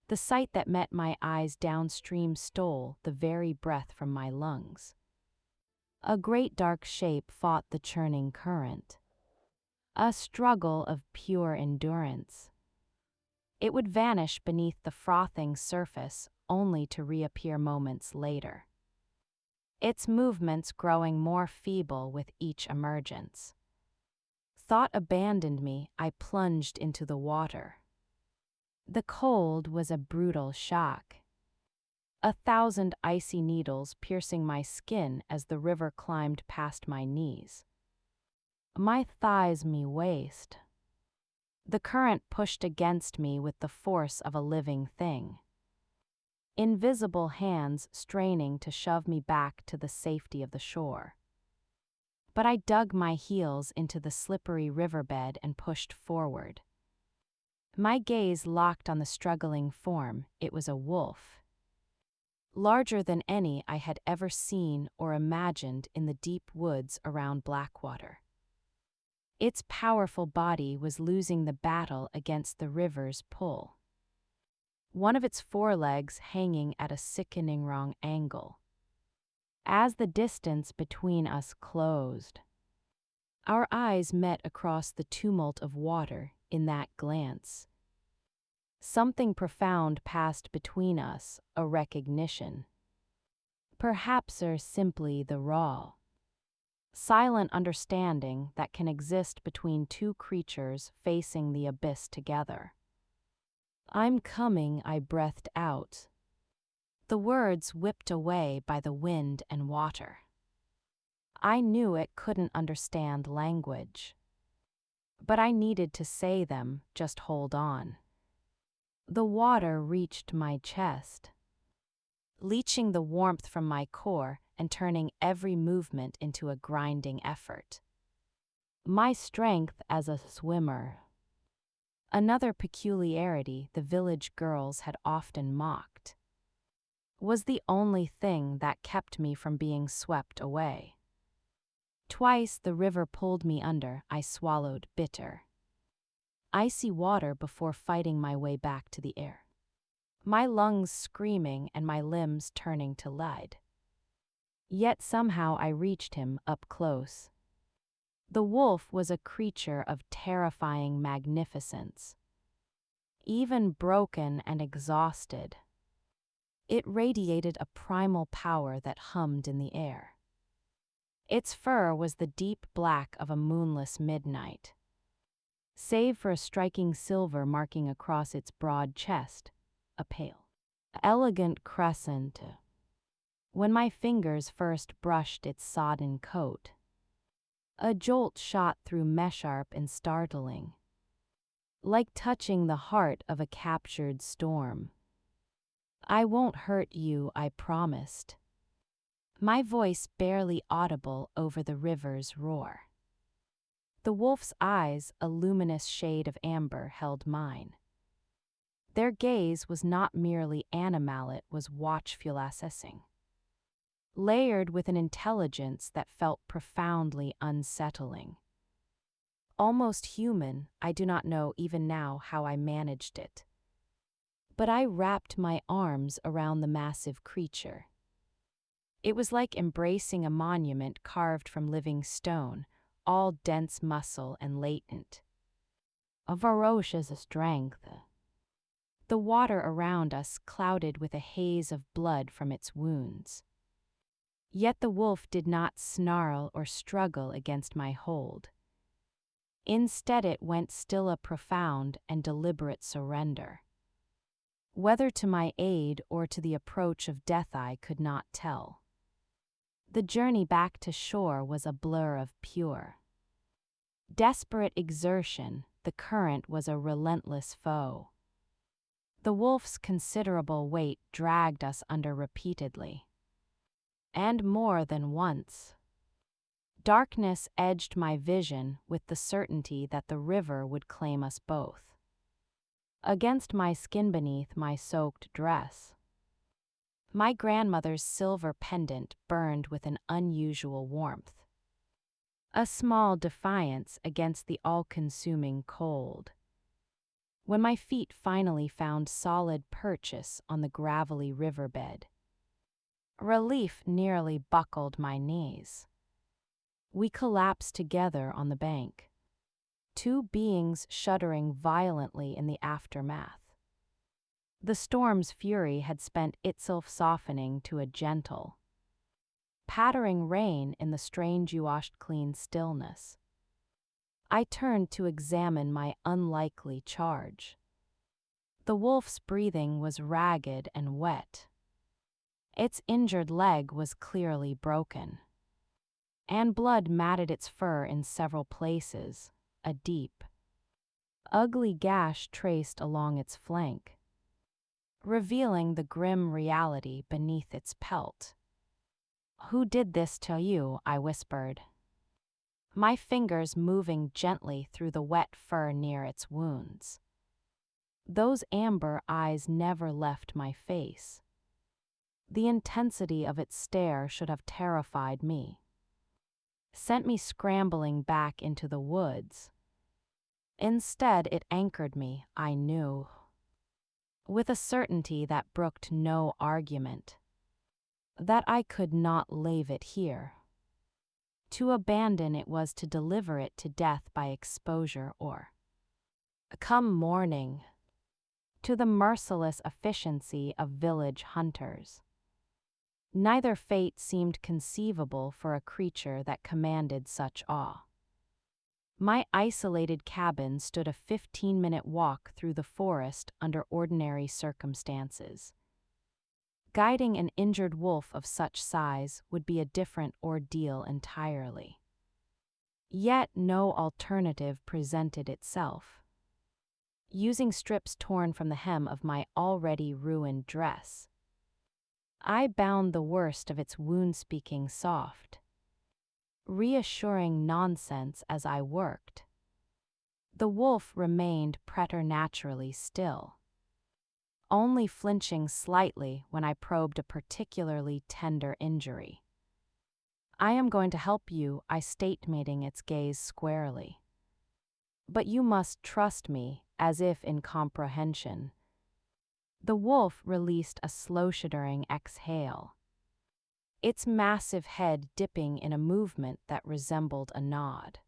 The sight that met my eyes downstream stole the very breath from my lungs. A great dark shape fought the churning current. A struggle of pure endurance. It would vanish beneath the frothing surface only to reappear moments later. Its movements growing more feeble with each emergence. Thought abandoned me, I plunged into the water. The cold was a brutal shock. 1,000 icy needles piercing my skin as the river climbed past my knees. My thighs me waist. The current pushed against me with the force of a living thing. Invisible hands straining to shove me back to the safety of the shore. But I dug my heels into the slippery riverbed and pushed forward. My gaze locked on the struggling form. It was a wolf. Larger than any I had ever seen or imagined in the deep woods around Blackwater. Its powerful body was losing the battle against the river's pull. One of its forelegs hanging at a sickening wrong angle. As the distance between us closed, our eyes met across the tumult of water in that glance. Something profound passed between us, a recognition. Perhaps or simply the raw, silent understanding that can exist between two creatures facing the abyss together. "I'm coming," I breathed out. The words whipped away by the wind and water. I knew it couldn't understand language. But I needed to say them, just hold on. The water reached my chest, leaching the warmth from my core and turning every movement into a grinding effort. My strength as a swimmer. Another peculiarity the village girls had often mocked. Was the only thing that kept me from being swept away. Twice the river pulled me under, I swallowed bitter, icy water before fighting my way back to the air. My lungs screaming and my limbs turning to lead. Yet somehow I reached him up close. The wolf was a creature of terrifying magnificence. Even broken and exhausted, it radiated a primal power that hummed in the air. Its fur was the deep black of a moonless midnight, save for a striking silver marking across its broad chest, a pale, elegant crescent. When my fingers first brushed its sodden coat, a jolt shot through me sharp and startling, like touching the heart of a captured storm. "I won't hurt you," I promised, my voice barely audible over the river's roar. The wolf's eyes, a luminous shade of amber, held mine. Their gaze was not merely animal, it was watchful assessing, layered with an intelligence that felt profoundly unsettling. Almost human, I do not know even now how I managed it. But I wrapped my arms around the massive creature. It was like embracing a monument carved from living stone, all dense muscle and latent. A ferocious strength. The water around us clouded with a haze of blood from its wounds. Yet the wolf did not snarl or struggle against my hold. Instead it went still, a profound and deliberate surrender. Whether to my aid or to the approach of death I could not tell. The journey back to shore was a blur of pure, desperate exertion. The current was a relentless foe. The wolf's considerable weight dragged us under repeatedly. And more than once. Darkness edged my vision with the certainty that the river would claim us both. Against my skin beneath my soaked dress, my grandmother's silver pendant burned with an unusual warmth. A small defiance against the all-consuming cold. when my feet finally found solid purchase on the gravelly riverbed. Relief nearly buckled my knees. We collapsed together on the bank, two beings shuddering violently in the aftermath. The storm's fury had spent itself softening to a gentle, pattering rain in the strange washed clean stillness. I turned to examine my unlikely charge. The wolf's breathing was ragged and wet. Its injured leg was clearly broken, and blood matted its fur in several places, a deep, ugly gash traced along its flank, revealing the grim reality beneath its pelt. "Who did this to you?" I whispered, my fingers moving gently through the wet fur near its wounds. Those amber eyes never left my face. The intensity of its stare should have terrified me, sent me scrambling back into the woods. Instead, it anchored me, I knew, with a certainty that brooked no argument, that I could not leave it here. To abandon it was to deliver it to death by exposure or, come morning, to the merciless efficiency of village hunters. Neither fate seemed conceivable for a creature that commanded such awe. My isolated cabin stood a 15-minute walk through the forest under ordinary circumstances. Guiding an injured wolf of such size would be a different ordeal entirely. Yet no alternative presented itself. Using strips torn from the hem of my already ruined dress, I bound the worst of its wound-speaking soft, reassuring nonsense as I worked. The wolf remained preternaturally still, only flinching slightly when I probed a particularly tender injury. "I am going to help you," I stated, meeting its gaze squarely. "But you must trust me," as if in comprehension. The wolf released a slow shuddering exhale, its massive head dipping in a movement that resembled a nod.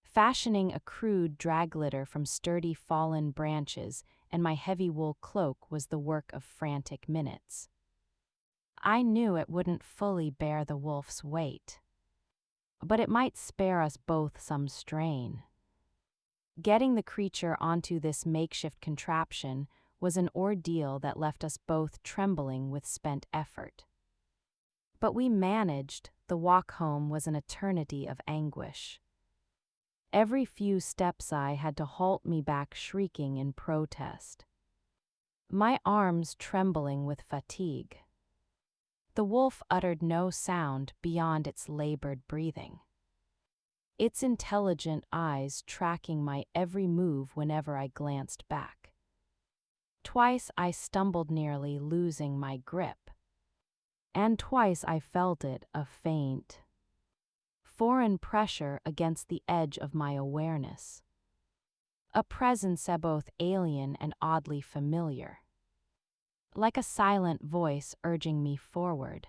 Fashioning a crude drag litter from sturdy fallen branches and my heavy wool cloak was the work of frantic minutes. I knew it wouldn't fully bear the wolf's weight, but it might spare us both some strain. Getting the creature onto this makeshift contraption was an ordeal that left us both trembling with spent effort. But we managed. The walk home was an eternity of anguish. Every few steps I had to halt me back, shrieking in protest, my arms trembling with fatigue. The wolf uttered no sound beyond its labored breathing, its intelligent eyes tracking my every move whenever I glanced back. Twice I stumbled, nearly losing my grip, and twice I felt it, a faint, foreign pressure against the edge of my awareness, a presence both alien and oddly familiar, like a silent voice urging me forward,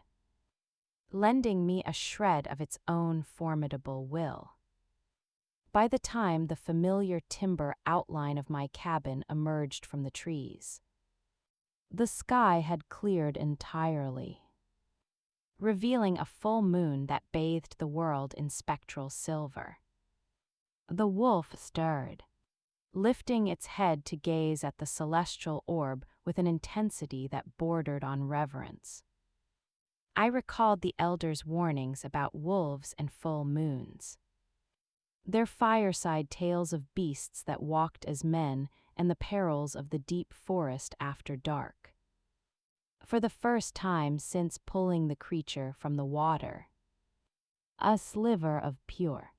lending me a shred of its own formidable will. By the time the familiar timber outline of my cabin emerged from the trees, the sky had cleared entirely, revealing a full moon that bathed the world in spectral silver. The wolf stirred, lifting its head to gaze at the celestial orb with an intensity that bordered on reverence. I recalled the elders' warnings about wolves and full moons, their fireside tales of beasts that walked as men and the perils of the deep forest after dark. For the first time since pulling the creature from the water, a sliver of pure,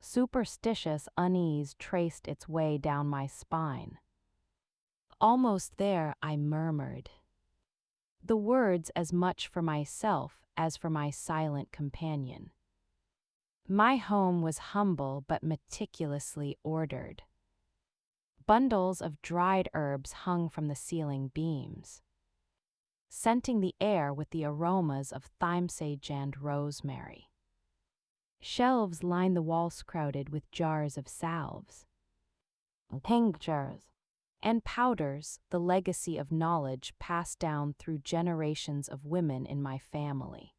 superstitious unease traced its way down my spine. "Almost there," I murmured, the words as much for myself as for my silent companion. My home was humble but meticulously ordered. Bundles of dried herbs hung from the ceiling beams, scenting the air with the aromas of thyme, sage, and rosemary. Shelves lined the walls crowded with jars of salves, tinctures, and powders, the legacy of knowledge passed down through generations of women in my family.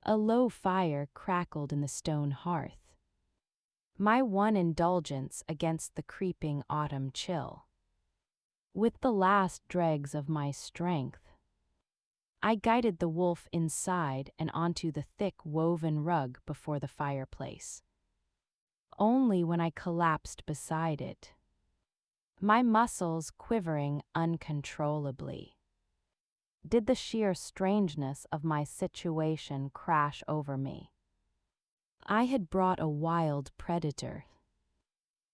A low fire crackled in the stone hearth, my one indulgence against the creeping autumn chill. With the last dregs of my strength, I guided the wolf inside and onto the thick woven rug before the fireplace. Only when I collapsed beside it, my muscles quivering uncontrollably, did the sheer strangeness of my situation crash over me. I had brought a wild predator,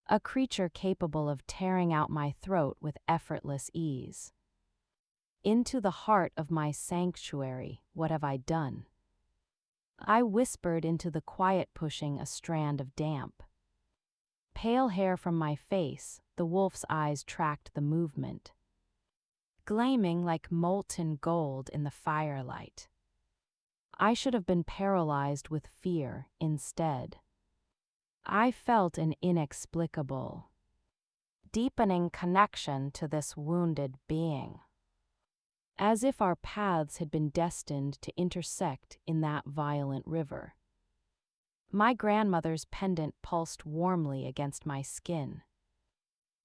a creature capable of tearing out my throat with effortless ease, into the heart of my sanctuary. What have I done? I whispered into the quiet, pushing a strand of damp, pale hair from my face. The wolf's eyes tracked the movement, gleaming like molten gold in the firelight. I should have been paralyzed with fear instead. I felt an inexplicable, deepening connection to this wounded being, as if our paths had been destined to intersect in that violent river. My grandmother's pendant pulsed warmly against my skin,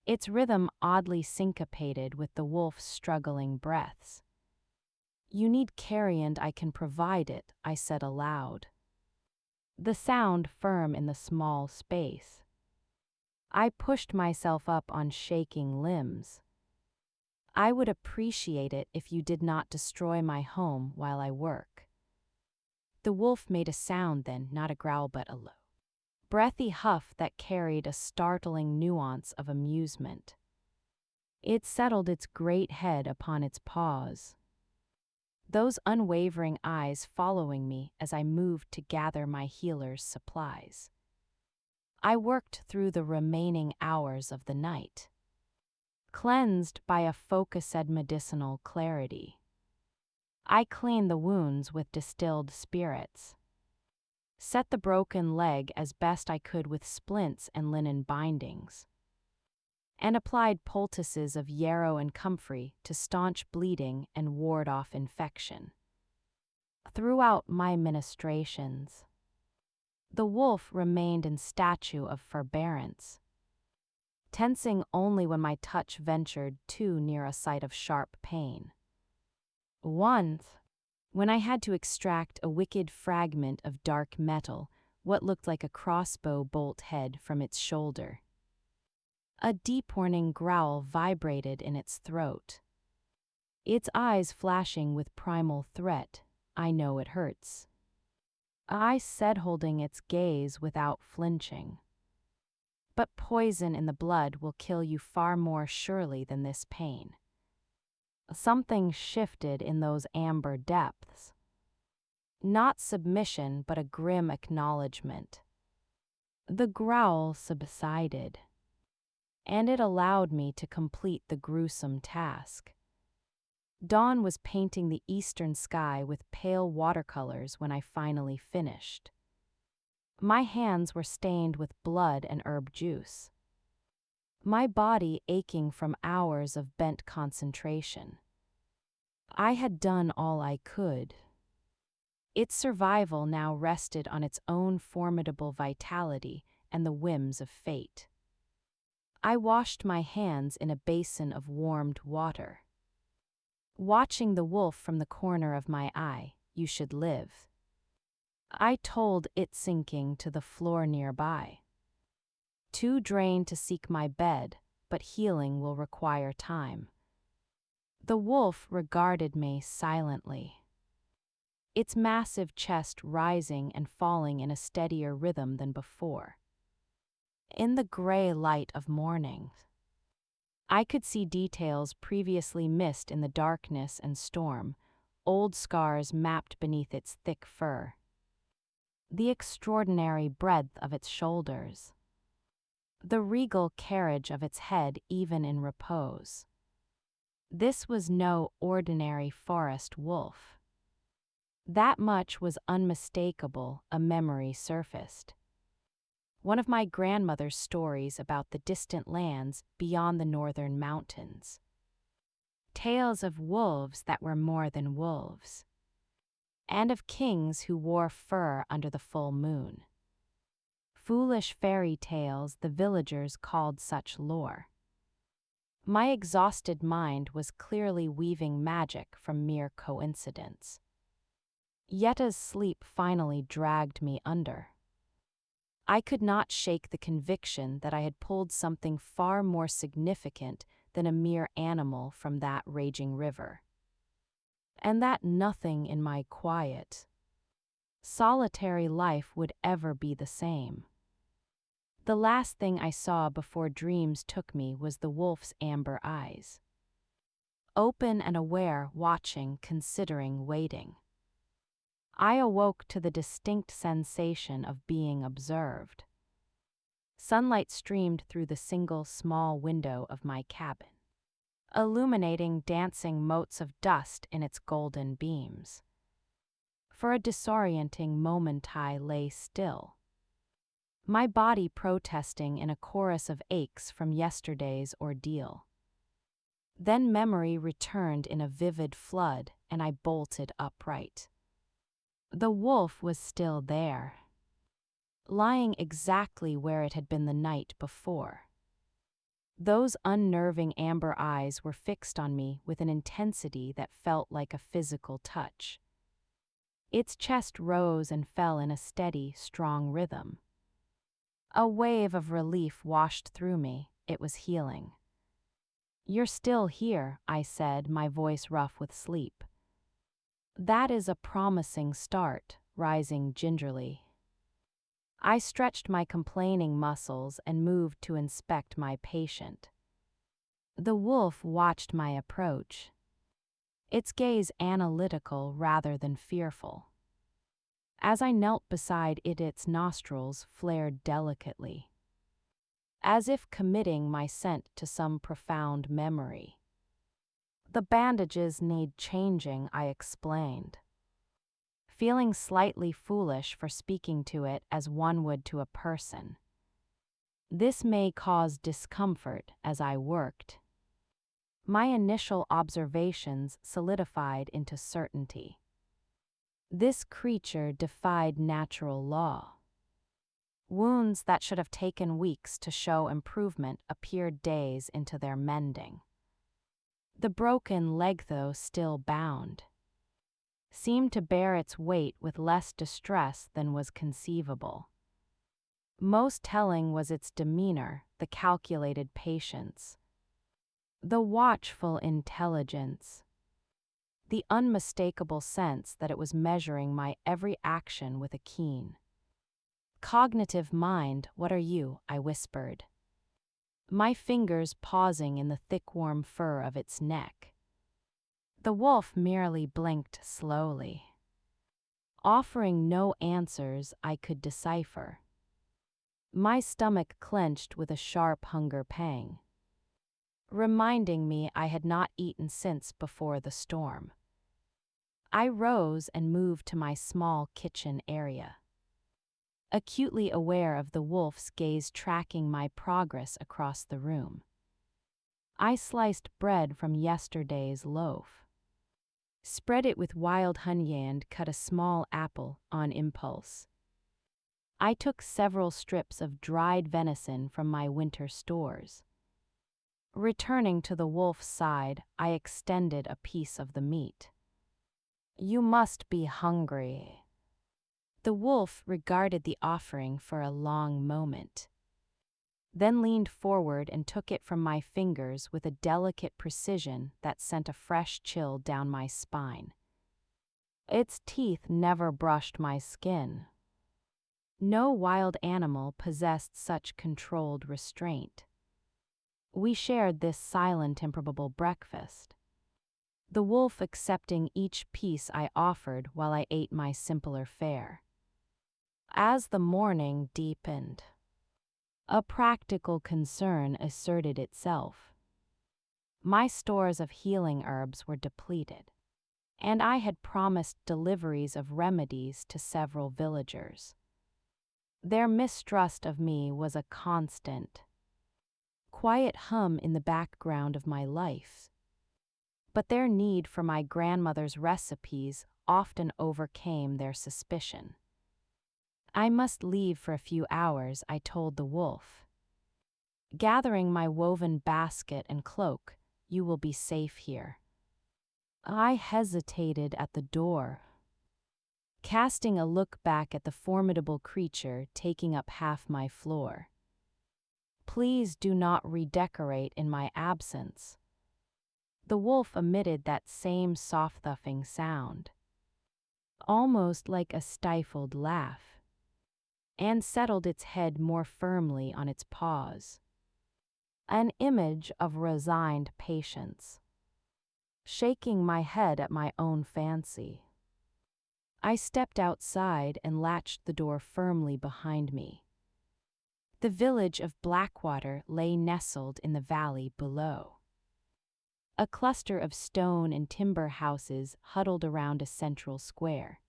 its rhythm oddly syncopated with the wolf's struggling breaths. "You need carrion, I can provide it," I said aloud, the sound firm in the small space. I pushed myself up on shaking limbs. "I would appreciate it if you did not destroy my home while I work." The wolf made a sound then, not a growl but a low, breathy huff that carried a startling nuance of amusement. It settled its great head upon its paws, those unwavering eyes following me as I moved to gather my healer's supplies. I worked through the remaining hours of the night, cleansed by a focused medicinal clarity. I cleaned the wounds with distilled spirits, set the broken leg as best I could with splints and linen bindings, and applied poultices of yarrow and comfrey to staunch bleeding and ward off infection. Throughout my ministrations, the wolf remained in statue of forbearance, tensing only when my touch ventured too near a site of sharp pain. Once, when I had to extract a wicked fragment of dark metal, what looked like a crossbow bolt head from its shoulder, a deep warning growl vibrated in its throat, its eyes flashing with primal threat. "I know it hurts," I said, holding its gaze without flinching. "But poison in the blood will kill you far more surely than this pain." Something shifted in those amber depths. Not submission, but a grim acknowledgement. The growl subsided, and it allowed me to complete the gruesome task. Dawn was painting the eastern sky with pale watercolors when I finally finished. My hands were stained with blood and herb juice, my body aching from hours of bent concentration. I had done all I could. Its survival now rested on its own formidable vitality and the whims of fate. I washed my hands in a basin of warmed water, watching the wolf from the corner of my eye. "You should live," I told it, sinking to the floor nearby. "Too drained to seek my bed, but healing will require time." The wolf regarded me silently, its massive chest rising and falling in a steadier rhythm than before. In the gray light of morning, I could see details previously missed in the darkness and storm, old scars mapped beneath its thick fur, the extraordinary breadth of its shoulders, the regal carriage of its head even in repose. This was no ordinary forest wolf. That much was unmistakable, a memory surfaced. One of my grandmother's stories about the distant lands beyond the northern mountains. Tales of wolves that were more than wolves. And of kings who wore fur under the full moon. Foolish fairy tales the villagers called such lore. My exhausted mind was clearly weaving magic from mere coincidence. Yet as sleep finally dragged me under, I could not shake the conviction that I had pulled something far more significant than a mere animal from that raging river. And that nothing in my quiet, solitary life would ever be the same. The last thing I saw before dreams took me was the wolf's amber eyes. Open and aware, watching, considering, waiting. I awoke to the distinct sensation of being observed. Sunlight streamed through the single small window of my cabin, illuminating dancing motes of dust in its golden beams. For a disorienting moment I lay still, my body protesting in a chorus of aches from yesterday's ordeal. Then memory returned in a vivid flood, and I bolted upright. The wolf was still there, lying exactly where it had been the night before. Those unnerving amber eyes were fixed on me with an intensity that felt like a physical touch. Its chest rose and fell in a steady, strong rhythm. A wave of relief washed through me. It was healing. "You're still here," I said, my voice rough with sleep. "That is a promising start," rising gingerly. I stretched my complaining muscles and moved to inspect my patient. The wolf watched my approach, its gaze analytical rather than fearful. As I knelt beside it, its nostrils flared delicately, as if committing my scent to some profound memory. "The bandages need changing," I explained, feeling slightly foolish for speaking to it as one would to a person. "This may cause discomfort." As I worked, my initial observations solidified into certainty. This creature defied natural law. Wounds that should have taken weeks to show improvement appeared days into their mending. The broken leg, though still bound, seemed to bear its weight with less distress than was conceivable. Most telling was its demeanor, the calculated patience, the watchful intelligence, the unmistakable sense that it was measuring my every action with a keen, cognitive mind. "What are you?" I whispered, my fingers pausing in the thick warm fur of its neck. The wolf merely blinked slowly, offering no answers I could decipher. My stomach clenched with a sharp hunger pang, reminding me I had not eaten since before the storm. I rose and moved to my small kitchen area, acutely aware of the wolf's gaze tracking my progress across the room. I sliced bread from yesterday's loaf, spread it with wild honey and cut a small apple on impulse. I took several strips of dried venison from my winter stores. Returning to the wolf's side, I extended a piece of the meat. "You must be hungry." The wolf regarded the offering for a long moment, then leaned forward and took it from my fingers with a delicate precision that sent a fresh chill down my spine. Its teeth never brushed my skin. No wild animal possessed such controlled restraint. We shared this silent, improbable breakfast, the wolf accepting each piece I offered while I ate my simpler fare. As the morning deepened, A practical concern asserted itself. My stores of healing herbs were depleted, and I had promised deliveries of remedies to several villagers. Their mistrust of me was a constant, quiet hum in the background of my life, but their need for my grandmother's recipes often overcame their suspicion. I must leave for a few hours, I told the wolf. Gathering my woven basket and cloak, you will be safe here. I hesitated at the door, casting a look back at the formidable creature taking up half my floor. Please do not redecorate in my absence. The wolf emitted that same soft-thumping sound, almost like a stifled laugh, and settled its head more firmly on its paws. An image of resigned patience. Shaking my head at my own fancy, I stepped outside and latched the door firmly behind me. The village of Blackwater lay nestled in the valley below. A cluster of stone and timber houses huddled around a central square.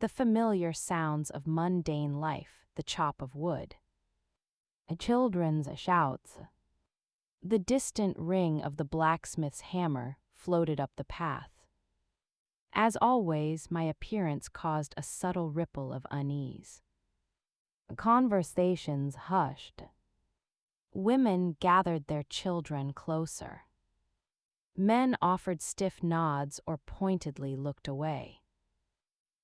The familiar sounds of mundane life, the chop of wood, children's shouts, the distant ring of the blacksmith's hammer floated up the path. As always, my appearance caused a subtle ripple of unease. Conversations hushed. Women gathered their children closer. Men offered stiff nods or pointedly looked away.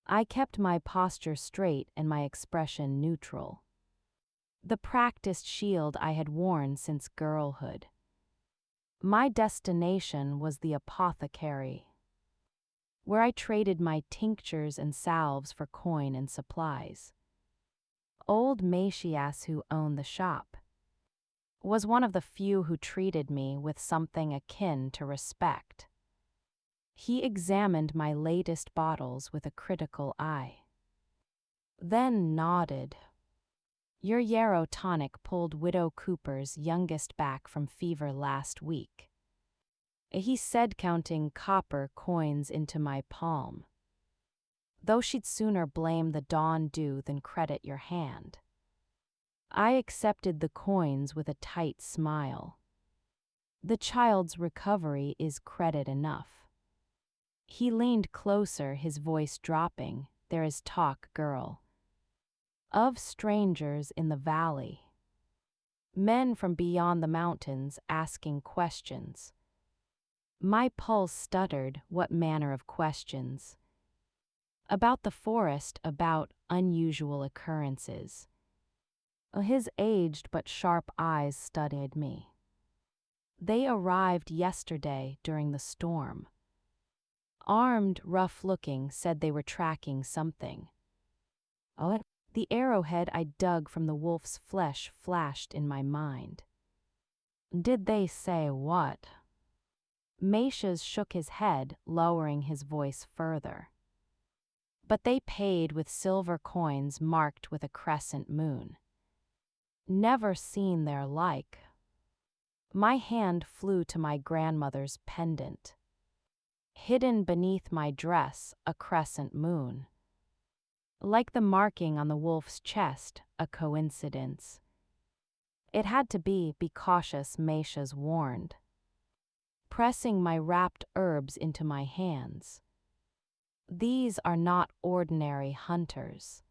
I kept my posture straight and my expression neutral, the practiced shield I had worn since girlhood. My destination was the apothecary, where I traded my tinctures and salves for coin and supplies. Old Macias, who owned the shop, was one of the few who treated me with something akin to respect. He examined my latest bottles with a critical eye, then nodded. Your yarrow tonic pulled Widow Cooper's youngest back from fever last week, he said, counting copper coins into my palm. Though she'd sooner blame the dawn dew than credit your hand. I accepted the coins with a tight smile. The child's recovery is credit enough. He leaned closer, his voice dropping. There is talk, girl, of strangers in the valley. Men from beyond the mountains asking questions. My pulse stuttered. What manner of questions? About the forest, about unusual occurrences. His aged but sharp eyes studied me. They arrived yesterday during the storm. Armed, rough-looking, said they were tracking something. Oh, the arrowhead I dug from the wolf's flesh flashed in my mind. Did they say what? Macias shook his head, lowering his voice further. But they paid with silver coins marked with a crescent moon. Never seen their like. My hand flew to my grandmother's pendant. Hidden beneath my dress, a crescent moon. Like the marking on the wolf's chest, a coincidence. It had to be cautious, Macias warned, pressing my wrapped herbs into my hands. These are not ordinary hunters.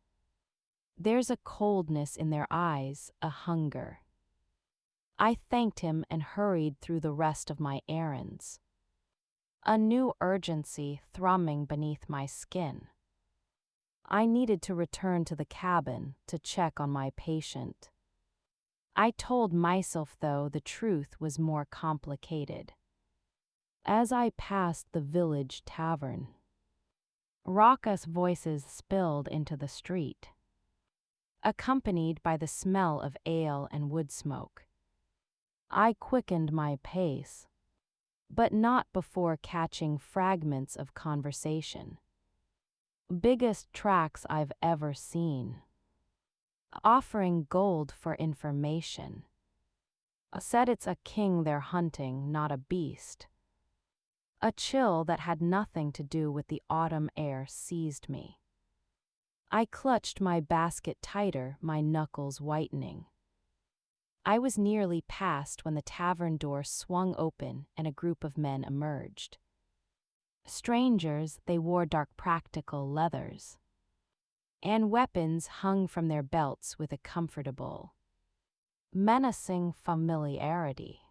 There's a coldness in their eyes, a hunger. I thanked him and hurried through the rest of my errands. A new urgency thrumming beneath my skin. I needed to return to the cabin to check on my patient. I told myself, though, the truth was more complicated. As I passed the village tavern, raucous voices spilled into the street, accompanied by the smell of ale and wood smoke. I quickened my pace, but not before catching fragments of conversation. Biggest tracks I've ever seen. offering gold for information. Said it's a king they're hunting, not a beast. A chill that had nothing to do with the autumn air seized me. I clutched my basket tighter, my knuckles whitening. I was nearly past when the tavern door swung open and a group of men emerged. Strangers, they wore dark practical leathers, and weapons hung from their belts with a comfortable, menacing familiarity.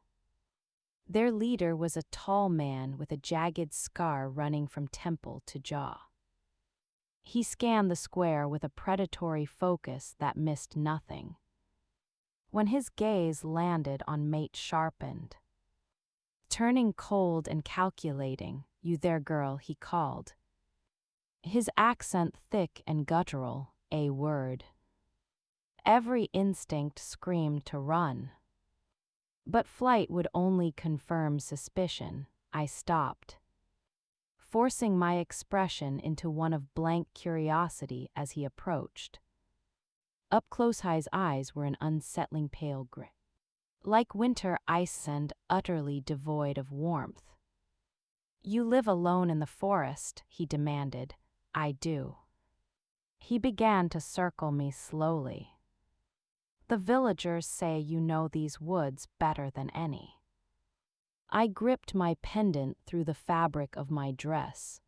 Their leader was a tall man with a jagged scar running from temple to jaw. He scanned the square with a predatory focus that missed nothing. When his gaze landed on mate sharpened. Turning cold and calculating, "You there, girl," he called. His accent thick and guttural, a word. Every instinct screamed to run. But flight would only confirm suspicion. I stopped, forcing my expression into one of blank curiosity as he approached. Up close his eyes were an unsettling pale gray, like winter ice and utterly devoid of warmth. "You live alone in the forest?" he demanded. "I do." He began to circle me slowly. "The villagers say you know these woods better than any." I gripped my pendant through the fabric of my dress.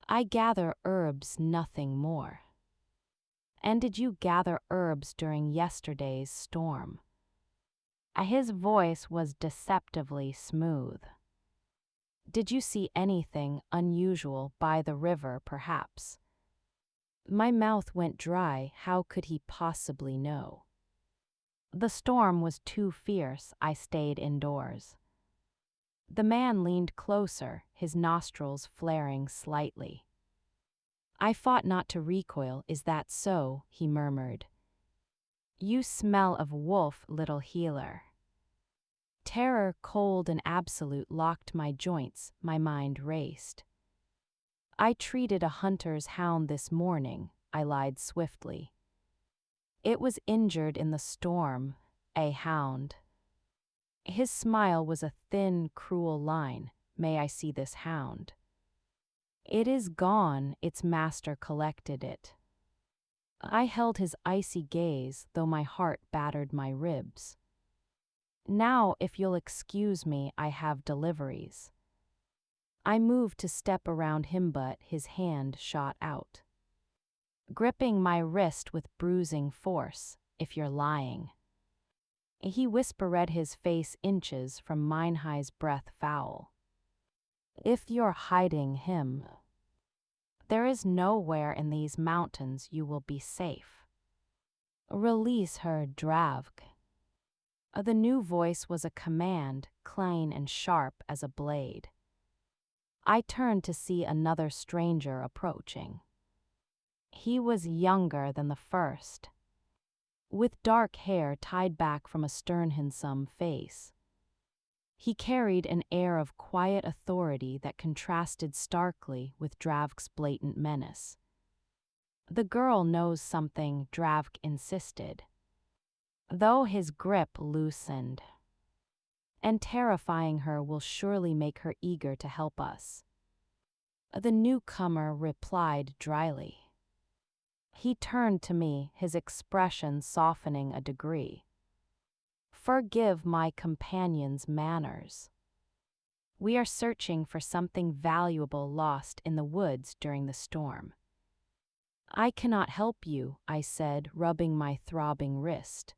"I gather herbs, nothing more." "And did you gather herbs during yesterday's storm?" His voice was deceptively smooth. "Did you see anything unusual by the river, perhaps?" My mouth went dry. How could he possibly know? The storm was too fierce. I stayed indoors. The man leaned closer, his nostrils flaring slightly. I fought not to recoil. "Is that so?" he murmured. "You smell of wolf, little healer." Terror, cold and absolute, locked my joints. My mind raced. "I treated a hunter's hound this morning," I lied swiftly. "It was injured in the storm." "A hound?" His smile was a thin, cruel line. "May I see this hound?" "It is gone. Its master collected it." I held his icy gaze, though my heart battered my ribs. "Now, if you'll excuse me, I have deliveries." I moved to step around him, but his hand shot out, gripping my wrist with bruising force. "If you're lying." He whispered, his face inches from mine, his breath foul. "If you're hiding him, there is nowhere in these mountains you will be safe. Release her, Dravk." The new voice was a command, clean and sharp as a blade. I turned to see another stranger approaching. He was younger than the first, with dark hair tied back from a stern, handsome face. He carried an air of quiet authority that contrasted starkly with Dravk's blatant menace. "The girl knows something," Dravk insisted, though his grip loosened. "And terrifying her will surely make her eager to help us." The newcomer replied dryly. He turned to me, his expression softening a degree. "Forgive my companion's manners. We are searching for something valuable lost in the woods during the storm." "I cannot help you," I said, rubbing my throbbing wrist.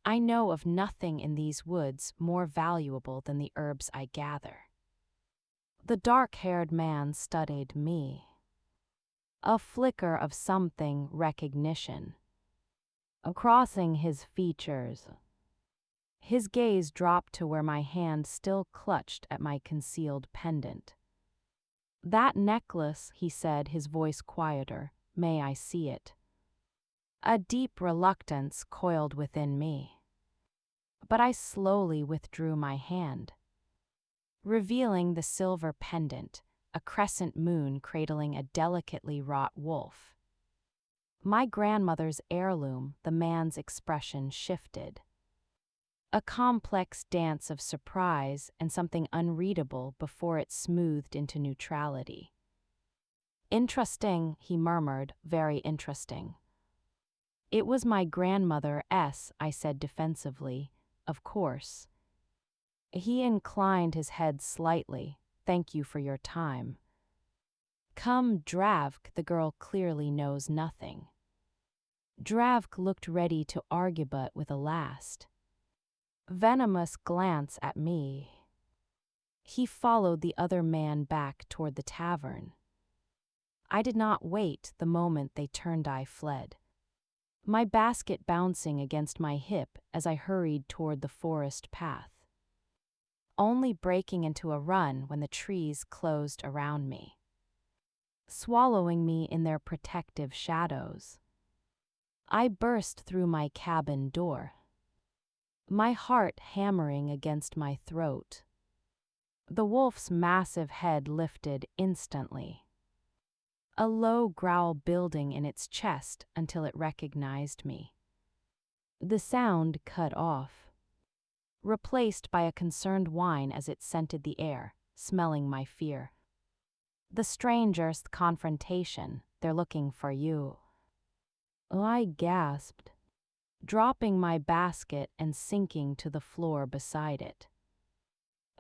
"I know of nothing in these woods more valuable than the herbs I gather." The dark-haired man studied me, a flicker of something recognition crossing his features. His gaze dropped to where my hand still clutched at my concealed pendant. "That necklace," he said, his voice quieter. "May I see it?" A deep reluctance coiled within me, but I slowly withdrew my hand, revealing the silver pendant, a crescent moon cradling a delicately wrought wolf. My grandmother's heirloom, the man's expression shifted. A complex dance of surprise and something unreadable before it smoothed into neutrality. Interesting, he murmured, very interesting. It was my grandmother's, I said defensively, of course. He inclined his head slightly. Thank you for your time. Come, Dravk, the girl clearly knows nothing. Dravk looked ready to argument with a last venomous glance at me. He followed the other man back toward the tavern. I did not wait. The moment they turned, I fled, my basket bouncing against my hip as I hurried toward the forest path, only breaking into a run when the trees closed around me, swallowing me in their protective shadows. I burst through my cabin door, my heart hammering against my throat. The wolf's massive head lifted instantly, a low growl building in its chest until it recognized me. The sound cut off, replaced by a concerned whine as it scented the air, smelling my fear. The stranger's confrontation, they're looking for you. I gasped, dropping my basket and sinking to the floor beside it.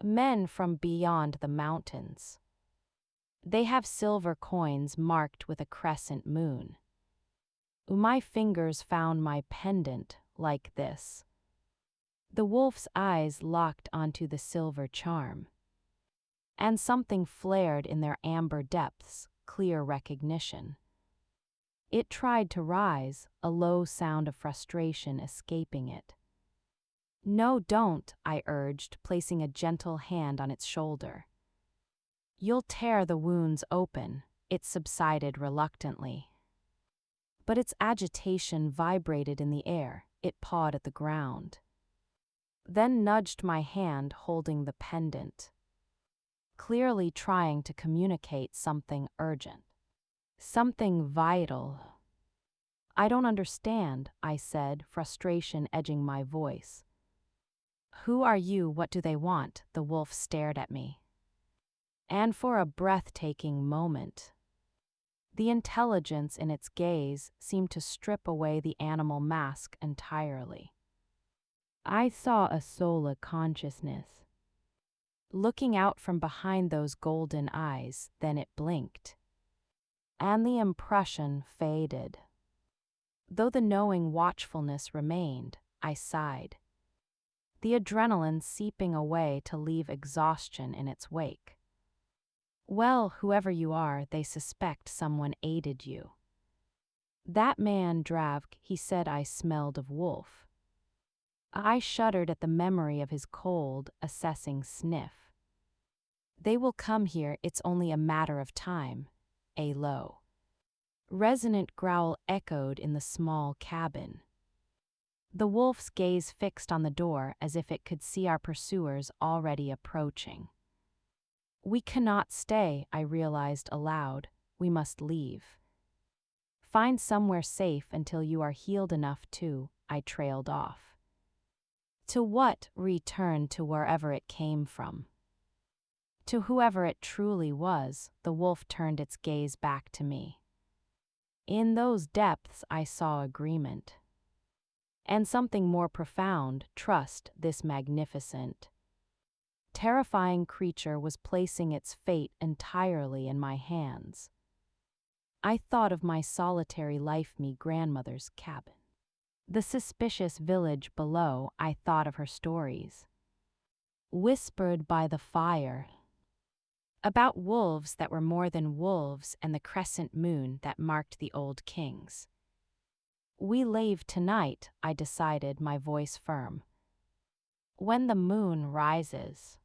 Men from beyond the mountains. They have silver coins marked with a crescent moon. My fingers found my pendant like this. The wolf's eyes locked onto the silver charm, and something flared in their amber depths, clear recognition. It tried to rise, a low sound of frustration escaping it. No, don't, I urged, placing a gentle hand on its shoulder. You'll tear the wounds open. It subsided reluctantly. But its agitation vibrated in the air. It pawed at the ground, then nudged my hand holding the pendant, clearly trying to communicate something urgent, something vital. I don't understand, I said, frustration edging my voice. Who are you? What do they want? The wolf stared at me. And for a breathtaking moment, the intelligence in its gaze seemed to strip away the animal mask entirely. I saw a solar consciousness, looking out from behind those golden eyes. Then it blinked, and the impression faded. Though the knowing watchfulness remained, I sighed, the adrenaline seeping away to leave exhaustion in its wake. Well, whoever you are, they suspect someone aided you. That man, Dravk, he said. I smelled of wolf. I shuddered at the memory of his cold, assessing sniff. They will come here, it's only a matter of time. A low, resonant growl echoed in the small cabin. The wolf's gaze fixed on the door as if it could see our pursuers already approaching. We cannot stay, I realized aloud. We must leave. Find somewhere safe until you are healed enough to, I trailed off. To what? Return to wherever it came from. To whoever it truly was. The wolf turned its gaze back to me. In those depths I saw agreement. And something more profound, trust. This magnificent, terrifying creature was placing its fate entirely in my hands. I thought of my solitary life, me grandmother's cabin, the suspicious village below. I thought of her stories, whispered by the fire, about wolves that were more than wolves and the crescent moon that marked the old kings. We leave tonight, I decided, my voice firm. When the moon rises,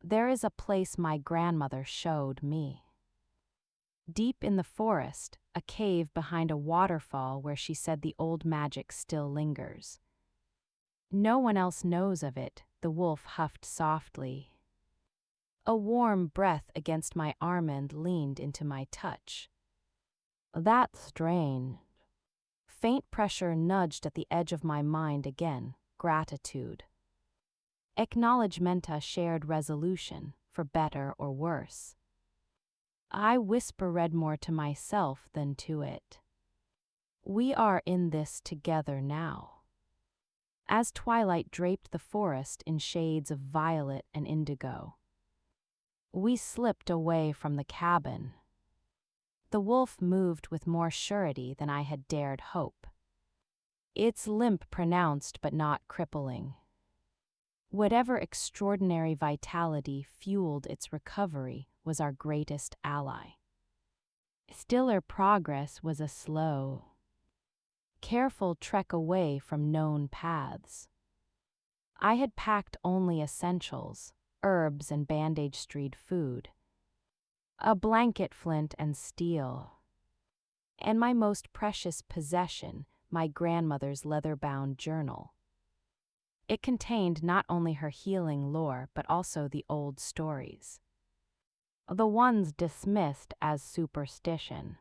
there is a place my grandmother showed me. Deep in the forest, a cave behind a waterfall where she said the old magic still lingers. No one else knows of it, the wolf huffed softly. A warm breath against my arm and leaned into my touch. That's strange. faint pressure nudged at the edge of my mind again, gratitude. Acknowledgement, a shared resolution, for better or worse. I read more to myself than to it. We are in this together now. As twilight draped the forest in shades of violet and indigo, we slipped away from the cabin. The wolf moved with more surety than I had dared hope. Its limp pronounced but not crippling. Whatever extraordinary vitality fueled its recovery was our greatest ally. Still, our progress was a slow, careful trek away from known paths. I had packed only essentials, herbs and bandage-streed food, a blanket, flint and steel, and my most precious possession, my grandmother's leather-bound journal. It contained not only her healing lore but also the old stories, the ones dismissed as superstition.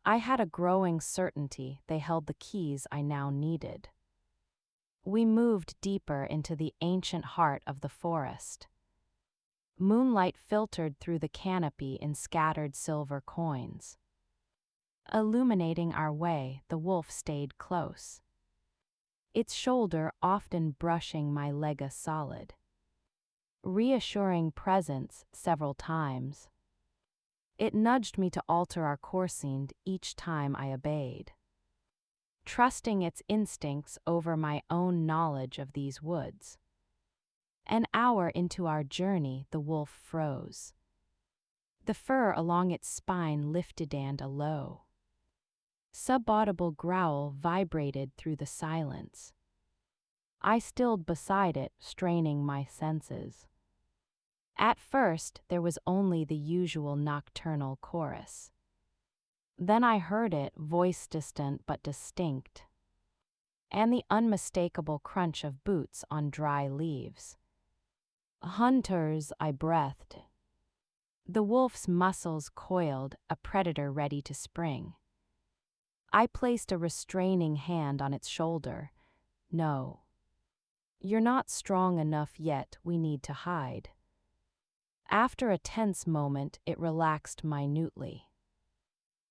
I had a growing certainty they held the keys I now needed. We moved deeper into the ancient heart of the forest. Moonlight filtered through the canopy in scattered silver coins. Illuminating our way, the wolf stayed close, its shoulder often brushing my leg a solid, reassuring presence several times. It nudged me to alter our coursing each time I obeyed, trusting its instincts over my own knowledge of these woods. An hour into our journey, the wolf froze. The fur along its spine lifted and a low, subaudible growl vibrated through the silence. I stilled beside it, straining my senses. At first, there was only the usual nocturnal chorus. Then I heard it, voice distant but distinct, and the unmistakable crunch of boots on dry leaves. Hunters, I breathed. The wolf's muscles coiled, a predator ready to spring. I placed a restraining hand on its shoulder. No. You're not strong enough yet, we need to hide. After a tense moment, it relaxed minutely.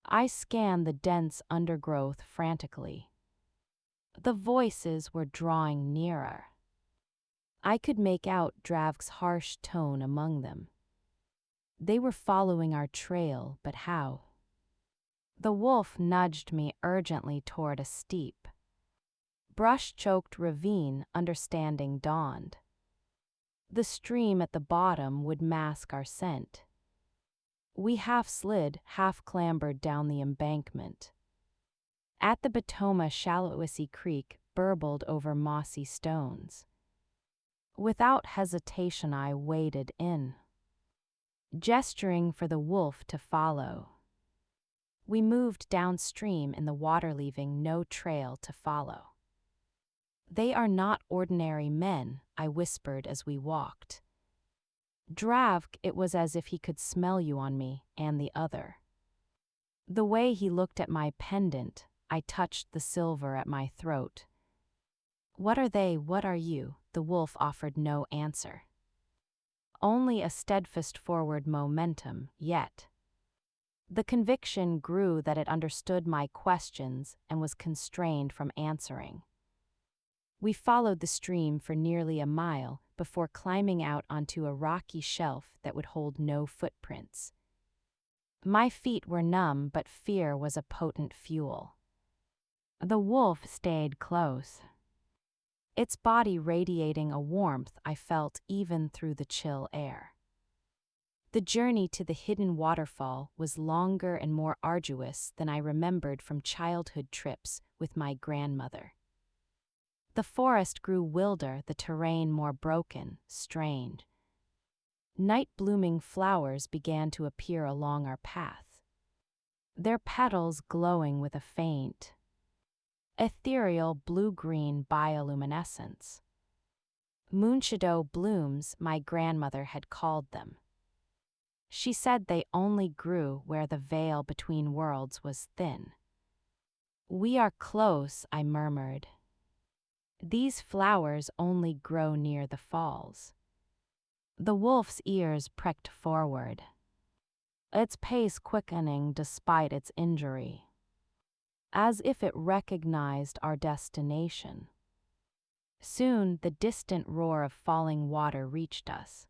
I scanned the dense undergrowth frantically. The voices were drawing nearer. I could make out Dravk's harsh tone among them. They were following our trail, but how? The wolf nudged me urgently toward a steep, brush-choked ravine. Understanding dawned. The stream at the bottom would mask our scent. We half-slid, half-clambered down the embankment. At the bottom, a shallow-issy creek burbled over mossy stones. Without hesitation, I waded in, gesturing for the wolf to follow. We moved downstream in the water, leaving no trail to follow. They are not ordinary men, I whispered as we walked. Dravk, it was as if he could smell you on me and the other. The way he looked at my pendant, I touched the silver at my throat. What are they, what are you? The wolf offered no answer. Only a steadfast forward momentum, yet. The conviction grew that it understood my questions and was constrained from answering. We followed the stream for nearly a mile before climbing out onto a rocky shelf that would hold no footprints. My feet were numb, but fear was a potent fuel. The wolf stayed close, its body radiating a warmth I felt even through the chill air. The journey to the hidden waterfall was longer and more arduous than I remembered from childhood trips with my grandmother. The forest grew wilder, the terrain more broken, strange. Night-blooming flowers began to appear along our path, their petals glowing with a faint, ethereal blue-green bioluminescence. Moonshadow blooms, my grandmother had called them. She said they only grew where the veil between worlds was thin. "We are close," I murmured. "These flowers only grow near the falls." The wolf's ears pricked forward, its pace quickening despite its injury, as if it recognized our destination. Soon the distant roar of falling water reached us.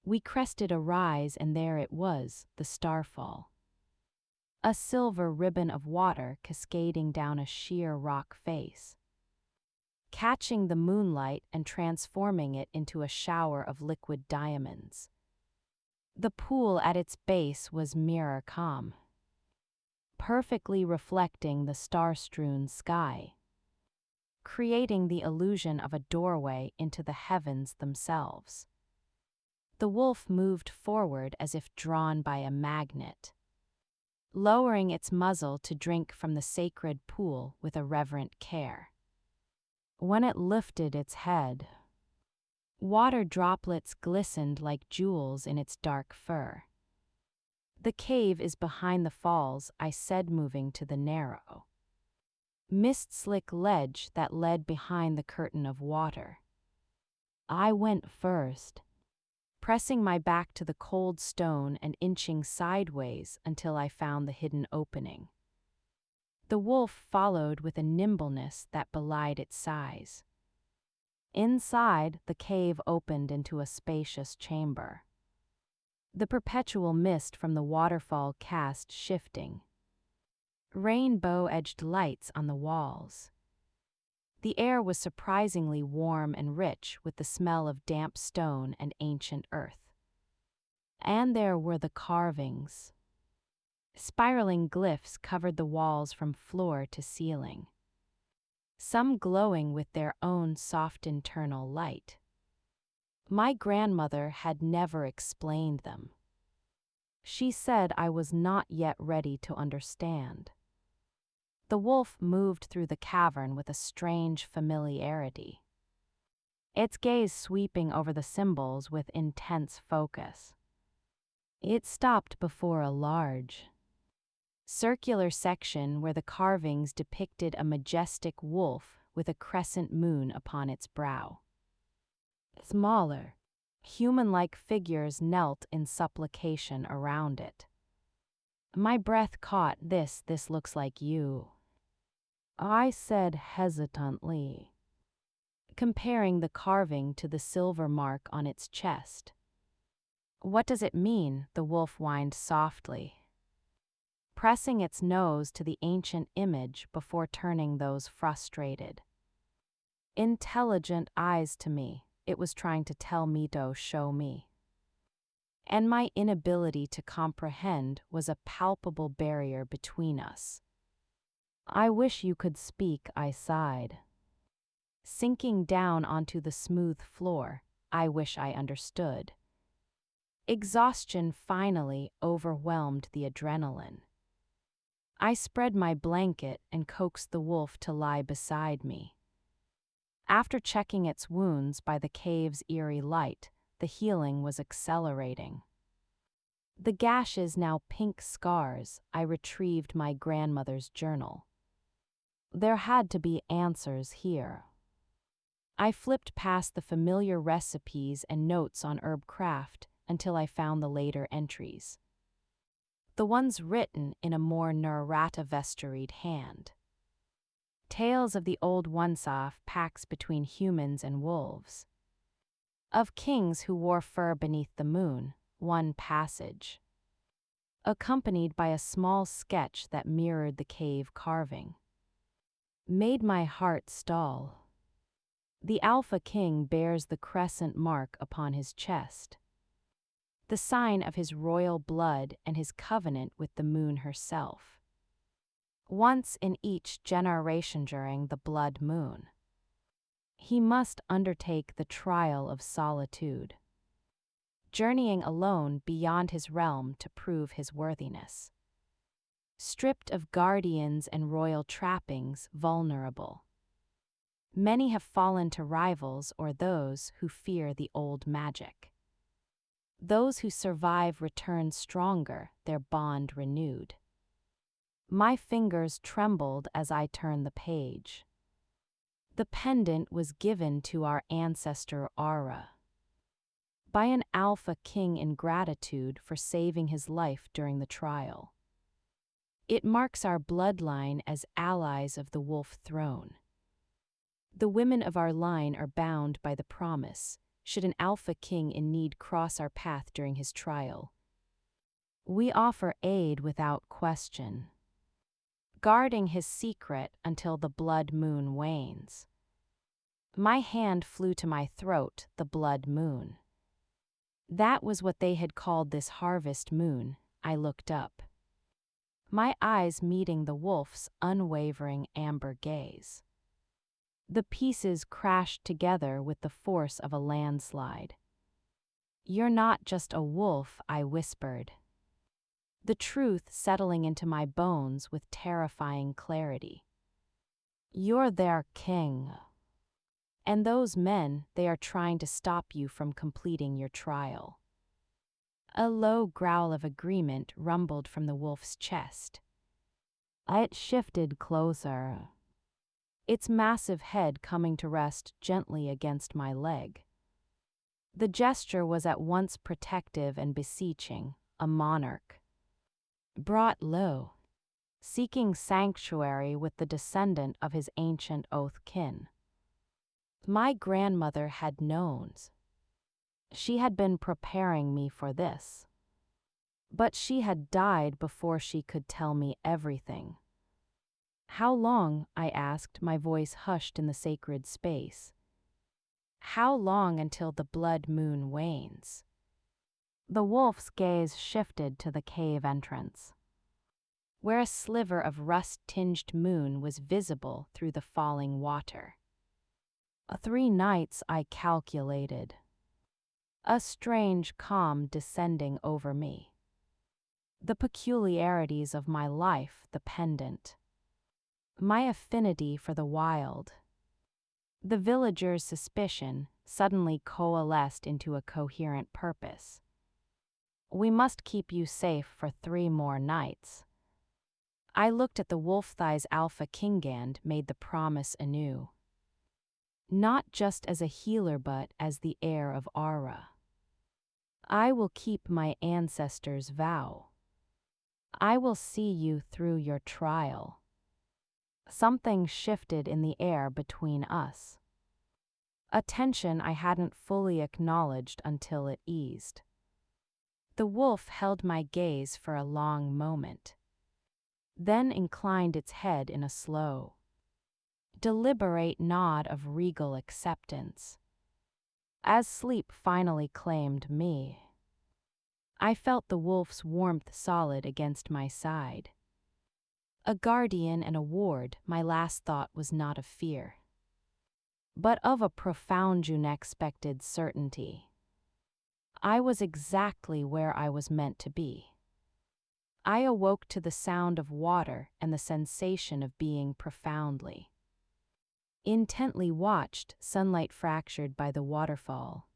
We crested a rise, and there it was, the starfall. A silver ribbon of water cascading down a sheer rock face, catching the moonlight and transforming it into a shower of liquid diamonds. The pool at its base was mirror calm, perfectly reflecting the star-strewn sky, creating the illusion of a doorway into the heavens themselves. The wolf moved forward as if drawn by a magnet, lowering its muzzle to drink from the sacred pool with a reverent care. When it lifted its head, water droplets glistened like jewels in its dark fur. "The cave is behind the falls," I said, moving to the narrow, mist-slick ledge that led behind the curtain of water. I went first, pressing my back to the cold stone and inching sideways until I found the hidden opening. The wolf followed with a nimbleness that belied its size. Inside, the cave opened into a spacious chamber. The perpetual mist from the waterfall cast shifting, rainbow-edged lights on the walls. The air was surprisingly warm and rich, with the smell of damp stone and ancient earth. And there were the carvings. Spiraling glyphs covered the walls from floor to ceiling, some glowing with their own soft internal light. My grandmother had never explained them. She said I was not yet ready to understand. The wolf moved through the cavern with a strange familiarity, its gaze sweeping over the symbols with intense focus. It stopped before a large, circular section where the carvings depicted a majestic wolf with a crescent moon upon its brow. Smaller, human-like figures knelt in supplication around it. My breath caught. This looks like you," I said hesitantly, comparing the carving to the silver mark on its chest. "What does it mean?" the wolf whined softly, pressing its nose to the ancient image before turning those frustrated, intelligent eyes to me. It was trying to tell me to show me. And my inability to comprehend was a palpable barrier between us. "I wish you could speak," I sighed, sinking down onto the smooth floor. "I wish I understood." Exhaustion finally overwhelmed the adrenaline. I spread my blanket and coaxed the wolf to lie beside me. After checking its wounds by the cave's eerie light, the healing was accelerating. The gashes now pink scars. I retrieved my grandmother's journal. There had to be answers here. I flipped past the familiar recipes and notes on herb craft until I found the later entries, the ones written in a more Narrata-vestoried hand. Tales of the old once-off pacts between humans and wolves, of kings who wore fur beneath the moon. One passage, accompanied by a small sketch that mirrored the cave carving, made my heart stall. The Alpha King bears the crescent mark upon his chest, the sign of his royal blood and his covenant with the moon herself. Once in each generation during the blood moon, he must undertake the trial of solitude, journeying alone beyond his realm to prove his worthiness. Stripped of guardians and royal trappings, vulnerable, many have fallen to rivals or those who fear the old magic. Those who survive return stronger, their bond renewed. My fingers trembled as I turned the page. The pendant was given to our ancestor Ara by an Alpha King in gratitude for saving his life during the trial. It marks our bloodline as allies of the Wolf Throne. The women of our line are bound by the promise, should an Alpha King in need cross our path during his trial. We offer aid without question, guarding his secret until the blood moon wanes. My hand flew to my throat, the blood moon. That was what they had called this harvest moon. I looked up, my eyes meeting the wolf's unwavering amber gaze. The pieces crashed together with the force of a landslide. "You're not just a wolf," I whispered, the truth settling into my bones with terrifying clarity. "You're their king. And those men, they are trying to stop you from completing your trial." A low growl of agreement rumbled from the wolf's chest. It shifted closer, its massive head coming to rest gently against my leg. The gesture was at once protective and beseeching, a monarch brought low, seeking sanctuary with the descendant of his ancient oath kin. My grandmother had known. She had been preparing me for this. But she had died before she could tell me everything. "How long?" I asked, my voice hushed in the sacred space. "How long until the blood moon wanes?" The wolf's gaze shifted to the cave entrance, where a sliver of rust-tinged moon was visible through the falling water. 3 nights, I calculated, a strange calm descending over me. The peculiarities of my life, the pendant, my affinity for the wild, the villagers' suspicion suddenly coalesced into a coherent purpose. "We must keep you safe for 3 more nights." I looked at the wolf thighs. Alpha Kingand made the promise anew, not just as a healer but as the heir of Ara. "I will keep my ancestors' vow. I will see you through your trial." Something shifted in the air between us, a tension I hadn't fully acknowledged until it eased. The wolf held my gaze for a long moment, then inclined its head in a slow, deliberate nod of regal acceptance. As sleep finally claimed me, I felt the wolf's warmth solid against my side. A guardian and a ward, my last thought was not of fear, but of a profound unexpected certainty. I was exactly where I was meant to be. I awoke to the sound of water and the sensation of being profoundly, intently watched, sunlight fractured by the waterfall,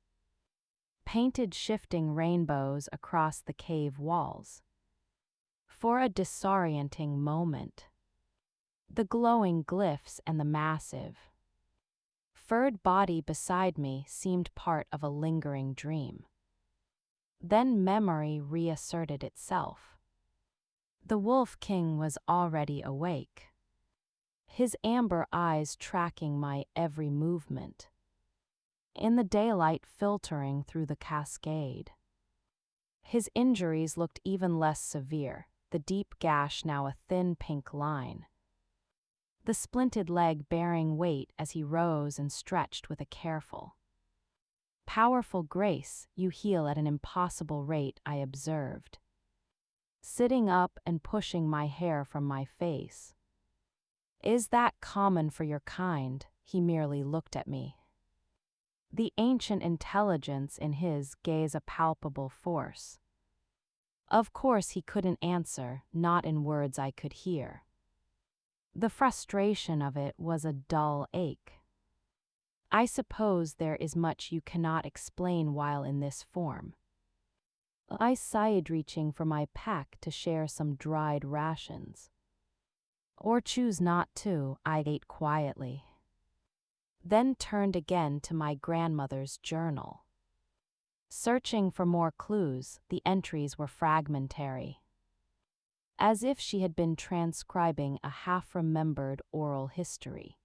painted shifting rainbows across the cave walls. For a disorienting moment, the glowing glyphs and the massive, furred body beside me seemed part of a lingering dream. Then memory reasserted itself. The Wolf King was already awake, his amber eyes tracking my every movement, in the daylight filtering through the cascade. His injuries looked even less severe, the deep gash now a thin pink line, the splinted leg bearing weight as he rose and stretched with a careful, powerful grace. "You heal at an impossible rate," I observed, sitting up and pushing my hair from my face. "Is that common for your kind?" He merely looked at me, the ancient intelligence in his gaze a palpable force. Of course he couldn't answer, not in words I could hear. The frustration of it was a dull ache. "I suppose there is much you cannot explain while in this form." I sighed, reaching for my pack to share some dried rations. Or choose not to, I ate quietly. Then turned again to my grandmother's journal. Searching for more clues, the entries were fragmentary, as if she had been transcribing a half-remembered oral history.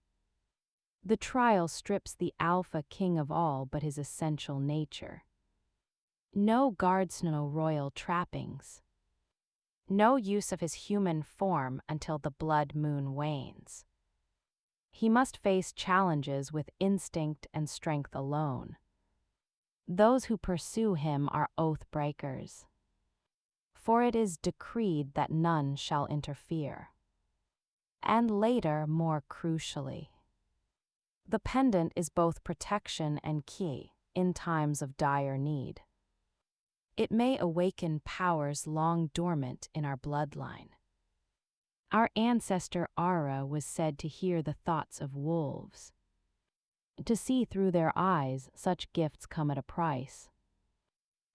The trial strips the alpha king of all but his essential nature. No guards, no royal trappings. No use of his human form until the blood moon wanes. He must face challenges with instinct and strength alone. Those who pursue him are oath breakers. For it is decreed that none shall interfere. And later, more crucially, the pendant is both protection and key in times of dire need. It may awaken powers long dormant in our bloodline. Our ancestor Ara was said to hear the thoughts of wolves. To see through their eyes, such gifts come at a price.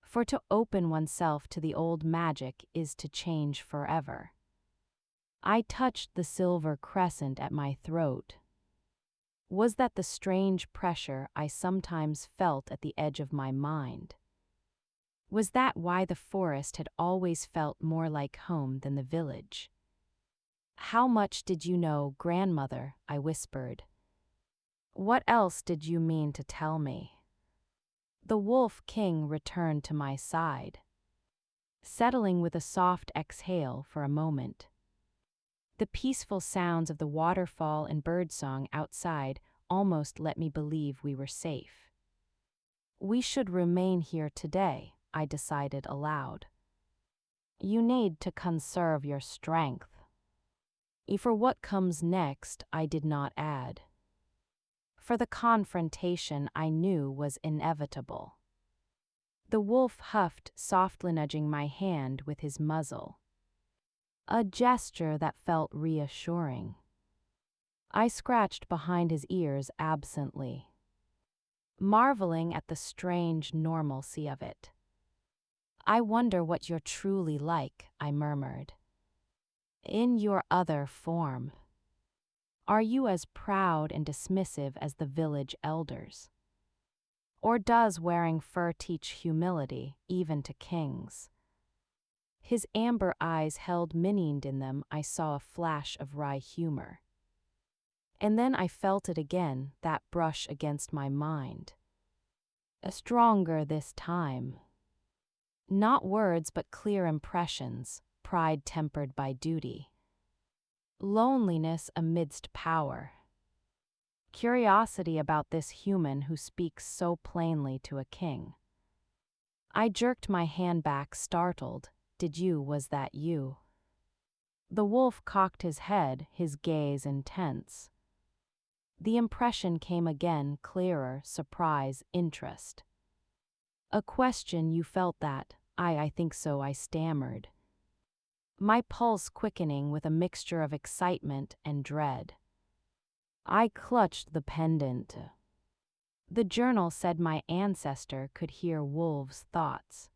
For to open oneself to the old magic is to change forever. I touched the silver crescent at my throat. Was that the strange pressure I sometimes felt at the edge of my mind? Was that why the forest had always felt more like home than the village? How much did you know, grandmother? I whispered. What else did you mean to tell me? The Wolf King returned to my side, settling with a soft exhale for a moment. The peaceful sounds of the waterfall and birdsong outside almost let me believe we were safe. We should remain here today, I decided aloud. You need to conserve your strength. For what comes next, I did not add. For the confrontation I knew was inevitable. The wolf huffed, softly nudging my hand with his muzzle. A gesture that felt reassuring. I scratched behind his ears absently, marveling at the strange normalcy of it. I wonder what you're truly like, I murmured. In your other form. Are you as proud and dismissive as the village elders? Or does wearing fur teach humility, even to kings? His amber eyes held minimed in them. I saw a flash of wry humor. And then I felt it again, that brush against my mind. Stronger this time. Not words but clear impressions, pride tempered by duty. Loneliness amidst power. Curiosity about this human who speaks so plainly to a king. I jerked my hand back, startled. Was that you? The wolf cocked his head, his gaze intense. The impression came again, clearer, surprise, interest. A question. You felt that? I think so, I stammered. My pulse quickening with a mixture of excitement and dread. I clutched the pendant. The journal said my ancestor could hear wolves' thoughts.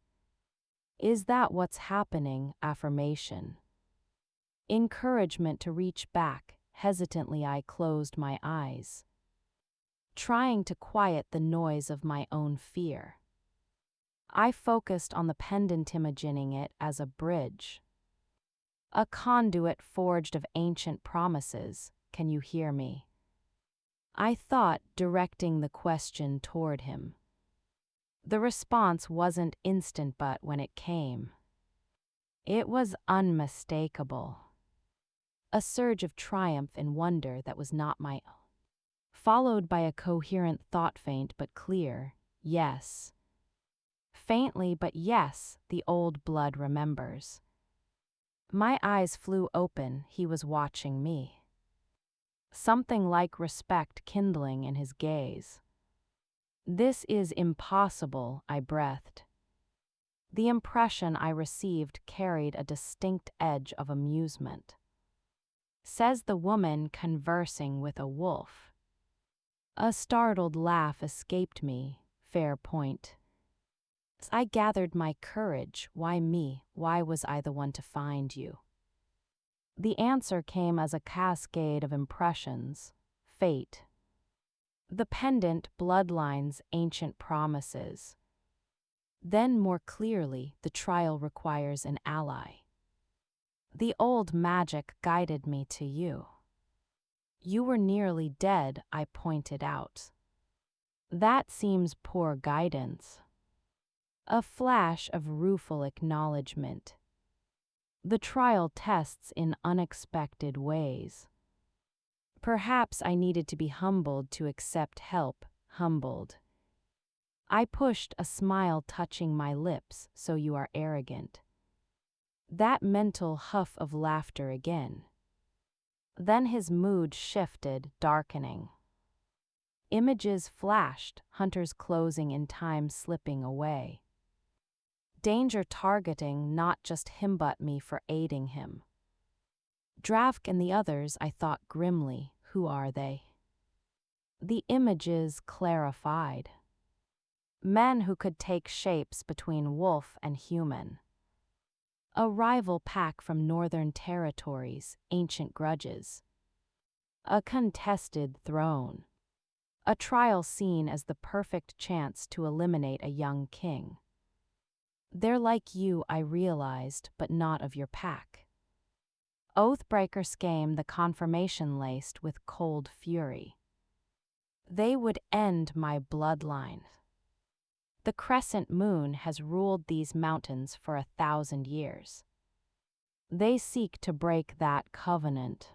Is that what's happening? Affirmation. Encouragement to reach back. Hesitantly I closed my eyes, trying to quiet the noise of my own fear. I focused on the pendant, imagining it as a bridge. A conduit forged of ancient promises. Can you hear me? I thought, directing the question toward him. The response wasn't instant, but when it came, it was unmistakable. A surge of triumph and wonder that was not my own, followed by a coherent thought, faint but clear, yes. Faintly but yes, the old blood remembers. My eyes flew open, he was watching me. Something like respect kindling in his gaze. This is impossible, I breathed. The impression I received carried a distinct edge of amusement. Says the woman conversing with a wolf. A startled laugh escaped me, fair point. I gathered my courage. Why me? Why was I the one to find you? The answer came as a cascade of impressions. Fate. The pendant, bloodlines, ancient promises. Then, more clearly, the trial requires an ally. The old magic guided me to you. You were nearly dead, I pointed out. That seems poor guidance. A flash of rueful acknowledgement. The trial tests in unexpected ways. Perhaps I needed to be humbled to accept help, humbled. I pushed, a smile touching my lips, so you are arrogant. That mental huff of laughter again. Then his mood shifted, darkening. Images flashed, hunters closing in time slipping away. Danger targeting not just him but me for aiding him. Dravk and the others, I thought grimly, who are they? The images clarified. Men who could take shapes between wolf and human. A rival pack from northern territories, ancient grudges. A contested throne. A trial seen as the perfect chance to eliminate a young king. They're like you, I realized, but not of your pack. Oathbreaker scheme, the confirmation laced with cold fury. They would end my bloodline. The crescent moon has ruled these mountains for 1,000 years. They seek to break that covenant.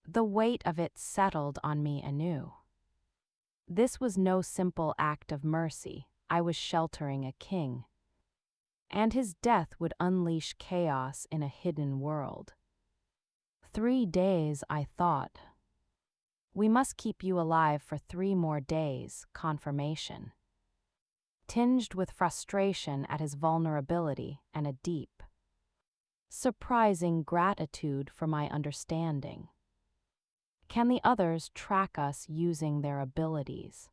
The weight of it settled on me anew. This was no simple act of mercy, I was sheltering a king. And his death would unleash chaos in a hidden world. 3 days, I thought. We must keep you alive for 3 more days, confirmation. Tinged with frustration at his vulnerability and a deep, surprising gratitude for my understanding. Can the others track us using their abilities?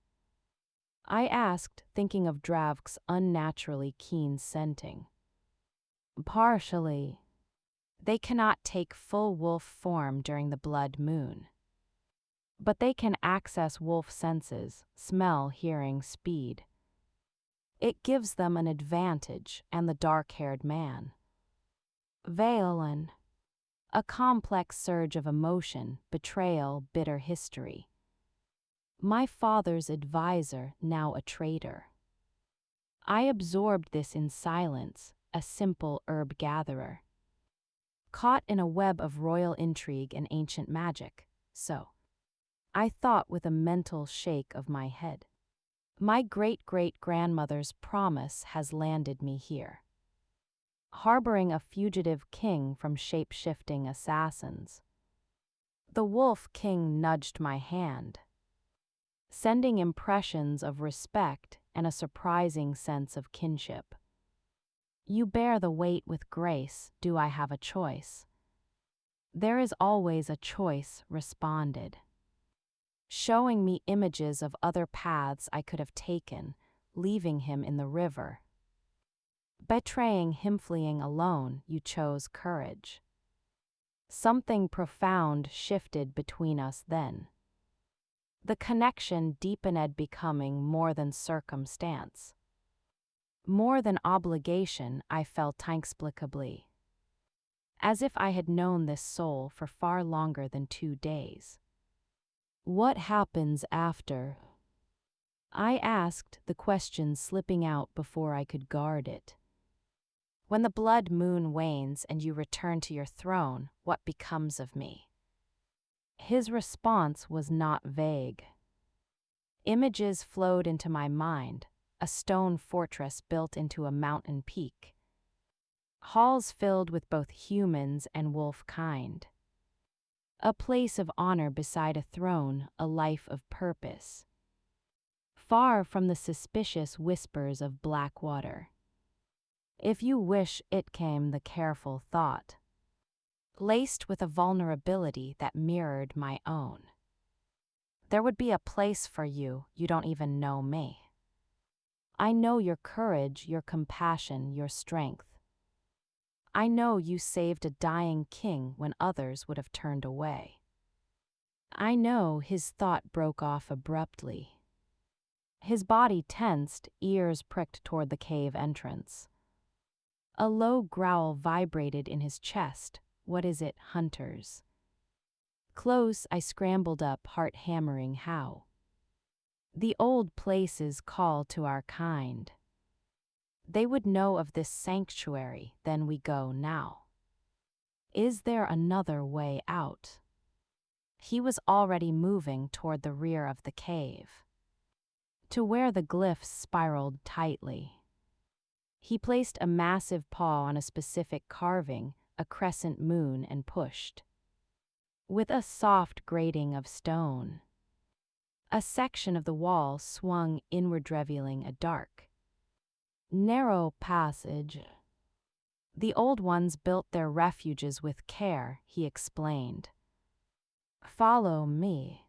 I asked, thinking of Dravk's unnaturally keen scenting. Partially. They cannot take full wolf form during the blood moon. But they can access wolf senses, smell, hearing, speed. It gives them an advantage, and the dark-haired man. Valen. A complex surge of emotion, betrayal, bitter history. My father's advisor, now a traitor. I absorbed this in silence, a simple herb gatherer. Caught in a web of royal intrigue and ancient magic, so. I thought with a mental shake of my head. My great-great-grandmother's promise has landed me here. Harboring a fugitive king from shape-shifting assassins. The Wolf King nudged my hand, sending impressions of respect and a surprising sense of kinship. You bear the weight with grace, do I have a choice? There is always a choice, responded. Showing me images of other paths I could have taken, leaving him in the river. Betraying him, fleeing alone, you chose courage. Something profound shifted between us then. The connection deepened, becoming more than circumstance. More than obligation, I felt inexplicably. As if I had known this soul for far longer than 2 days. What happens after? I asked, the question slipping out before I could guard it. When the blood moon wanes and you return to your throne, what becomes of me? His response was not vague. Images flowed into my mind, a stone fortress built into a mountain peak. Halls filled with both humans and wolf kind. A place of honor beside a throne, a life of purpose. Far from the suspicious whispers of Blackwater. If you wish, it came the careful thought. Laced with a vulnerability that mirrored my own. There would be a place for you, you don't even know me. I know your courage, your compassion, your strength. I know you saved a dying king when others would have turned away. I know. His thought broke off abruptly. His body tensed, ears pricked toward the cave entrance. A low growl vibrated in his chest. What is it, hunters? Close, I scrambled up, heart hammering. How? The old places call to our kind. They would know of this sanctuary, then we go now. Is there another way out? He was already moving toward the rear of the cave, to where the glyphs spiraled tightly. He placed a massive paw on a specific carving, a crescent moon, and pushed. With a soft grating of stone, a section of the wall swung inward, revealing a dark, narrow passage. The old ones built their refuges with care, he explained. Follow me.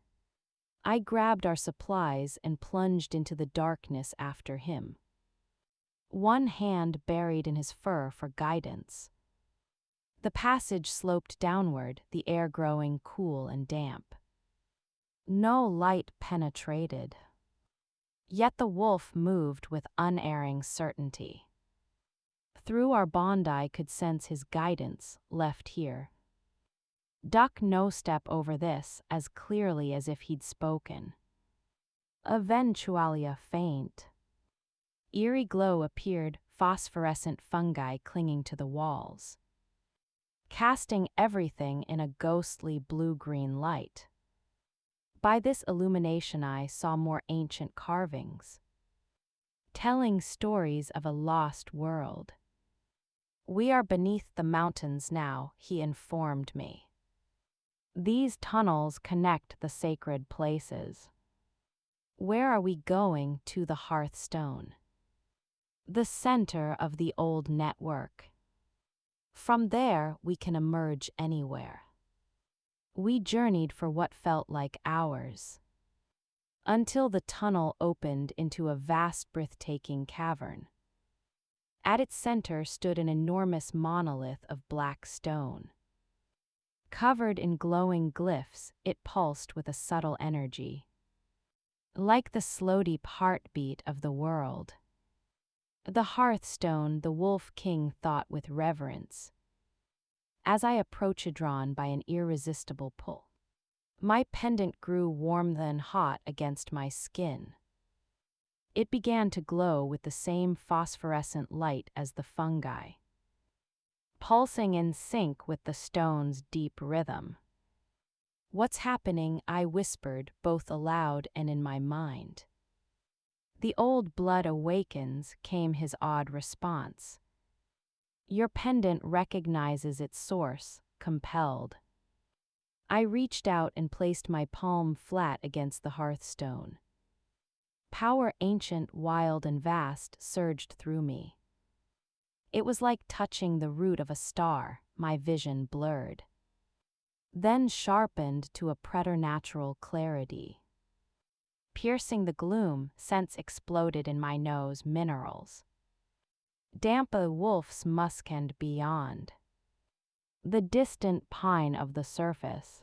I grabbed our supplies and plunged into the darkness after him, one hand buried in his fur for guidance. The passage sloped downward, the air growing cool and damp. No light penetrated. Yet the wolf moved with unerring certainty. Through our bond I could sense his guidance, left here. Duck no step over this, as clearly as if he'd spoken. Eventualia faint. Eerie glow appeared, phosphorescent fungi clinging to the walls, casting everything in a ghostly blue-green light. By this illumination I saw more ancient carvings, telling stories of a lost world. We are beneath the mountains now, he informed me. These tunnels connect the sacred places. Where are we going? To the Hearthstone, the center of the old network. From there, we can emerge anywhere. We journeyed for what felt like hours, until the tunnel opened into a vast, breathtaking cavern. At its center stood an enormous monolith of black stone. Covered in glowing glyphs, it pulsed with a subtle energy, like the slow, deep heartbeat of the world. The Hearthstone, the Wolf King thought with reverence, as I approached, drawn by an irresistible pull. My pendant grew warm then hot against my skin. It began to glow with the same phosphorescent light as the fungi, pulsing in sync with the stone's deep rhythm. What's happening? I whispered, both aloud and in my mind. The old blood awakens, came his odd response. Your pendant recognizes its source, compelled. I reached out and placed my palm flat against the hearthstone. Power, ancient, wild, and vast, surged through me. It was like touching the root of a star, my vision blurred, then sharpened to a preternatural clarity. Piercing the gloom, scents exploded in my nose, minerals. Damp, a wolf's musk, and beyond, the distant pine of the surface.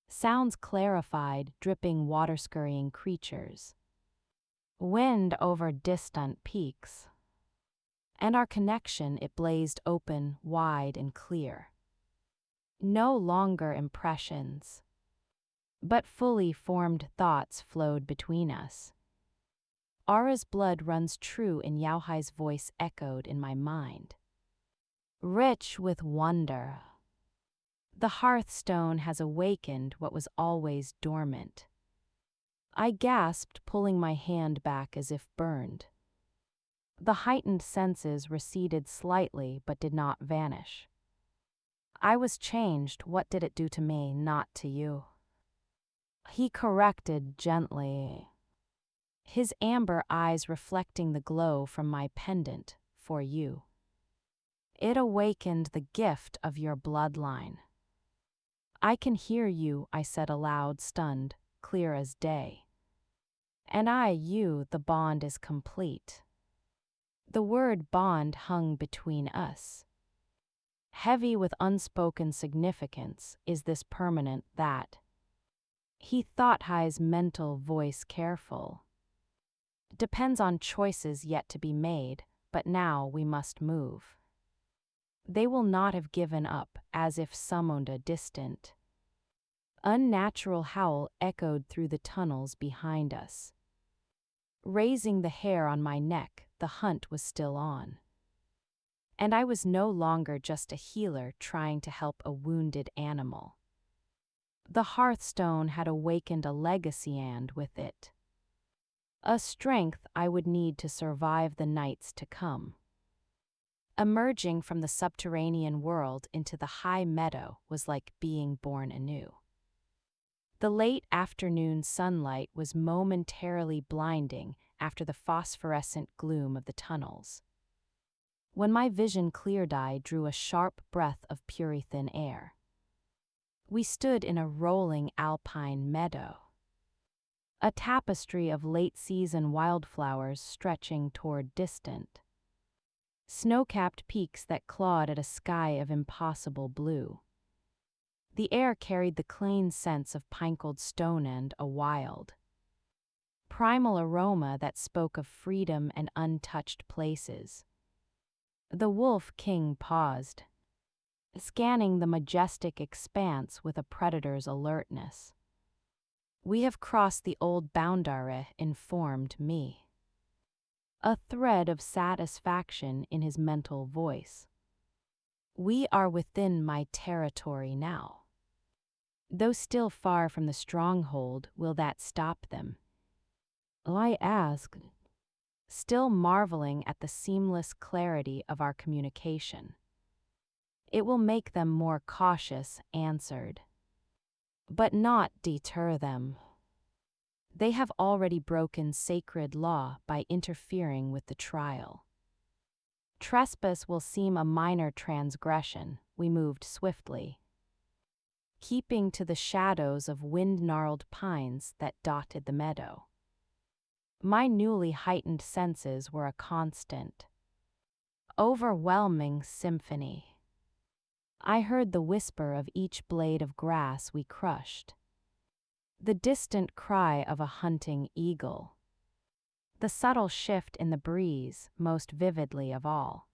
Sounds clarified, dripping water, scurrying creatures. Wind over distant peaks. And our connection, it blazed open, wide, and clear. No longer impressions, but fully formed thoughts flowed between us. Ara's blood runs true, in Yauhai's voice echoed in my mind, rich with wonder. The Hearthstone has awakened what was always dormant. I gasped, pulling my hand back as if burned. The heightened senses receded slightly but did not vanish. I was changed. What did it do to me, not to you? He corrected gently, his amber eyes reflecting the glow from my pendant. For you. It awakened the gift of your bloodline. I can hear you, I said aloud, stunned, clear as day. And you, the bond is complete. The word bond hung between us. Heavy with unspoken significance is this permanent that. He thought High's mental voice careful. Depends on choices yet to be made, but now we must move. They will not have given up, as if summoned a distant. Unnatural howl echoed through the tunnels behind us. Raising the hair on my neck, the hunt was still on. And I was no longer just a healer trying to help a wounded animal. The hearthstone had awakened a legacy, and with it, a strength I would need to survive the nights to come. Emerging from the subterranean world into the high meadow was like being born anew. The late afternoon sunlight was momentarily blinding after the phosphorescent gloom of the tunnels. When my vision cleared, I drew a sharp breath of pure thin air. We stood in a rolling alpine meadow. A tapestry of late-season wildflowers stretching toward distant, snow-capped peaks that clawed at a sky of impossible blue. The air carried the clean scents of pickled stone and a wild, primal aroma that spoke of freedom and untouched places. The Wolf King paused, scanning the majestic expanse with a predator's alertness. "We have crossed the old boundary," informed me, a thread of satisfaction in his mental voice. "We are within my territory now. Though still far from the stronghold, will that stop them?" I asked, still marveling at the seamless clarity of our communication. "It will make them more cautious," answered, "but not deter them. They have already broken sacred law by interfering with the trial. Trespass will seem a minor transgression." We moved swiftly, keeping to the shadows of wind-gnarled pines that dotted the meadow. My newly heightened senses were a constant, overwhelming symphony. I heard the whisper of each blade of grass we crushed, the distant cry of a hunting eagle, the subtle shift in the breeze most vividly of all.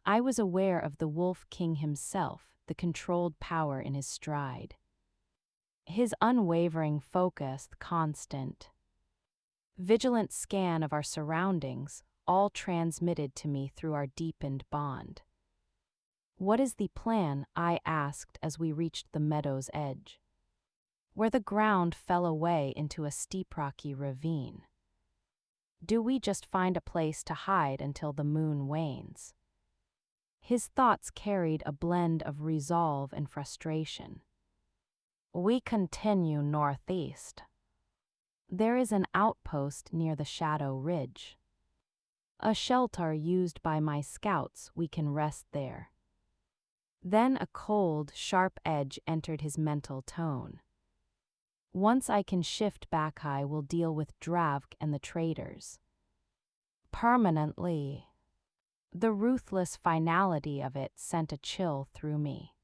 I was aware of the Wolf King himself, the controlled power in his stride, his unwavering focus, the constant, vigilant scan of our surroundings, all transmitted to me through our deepened bond. "What is the plan?" I asked as we reached the meadow's edge, where the ground fell away into a steep rocky ravine. "Do we just find a place to hide until the moon wanes?" His thoughts carried a blend of resolve and frustration. "We continue northeast. There is an outpost near the Shadow Ridge, a shelter used by my scouts. We can rest there." Then a cold, sharp edge entered his mental tone. "Once I can shift back, I will deal with Dravk and the traitors permanently." The ruthless finality of it sent a chill through me.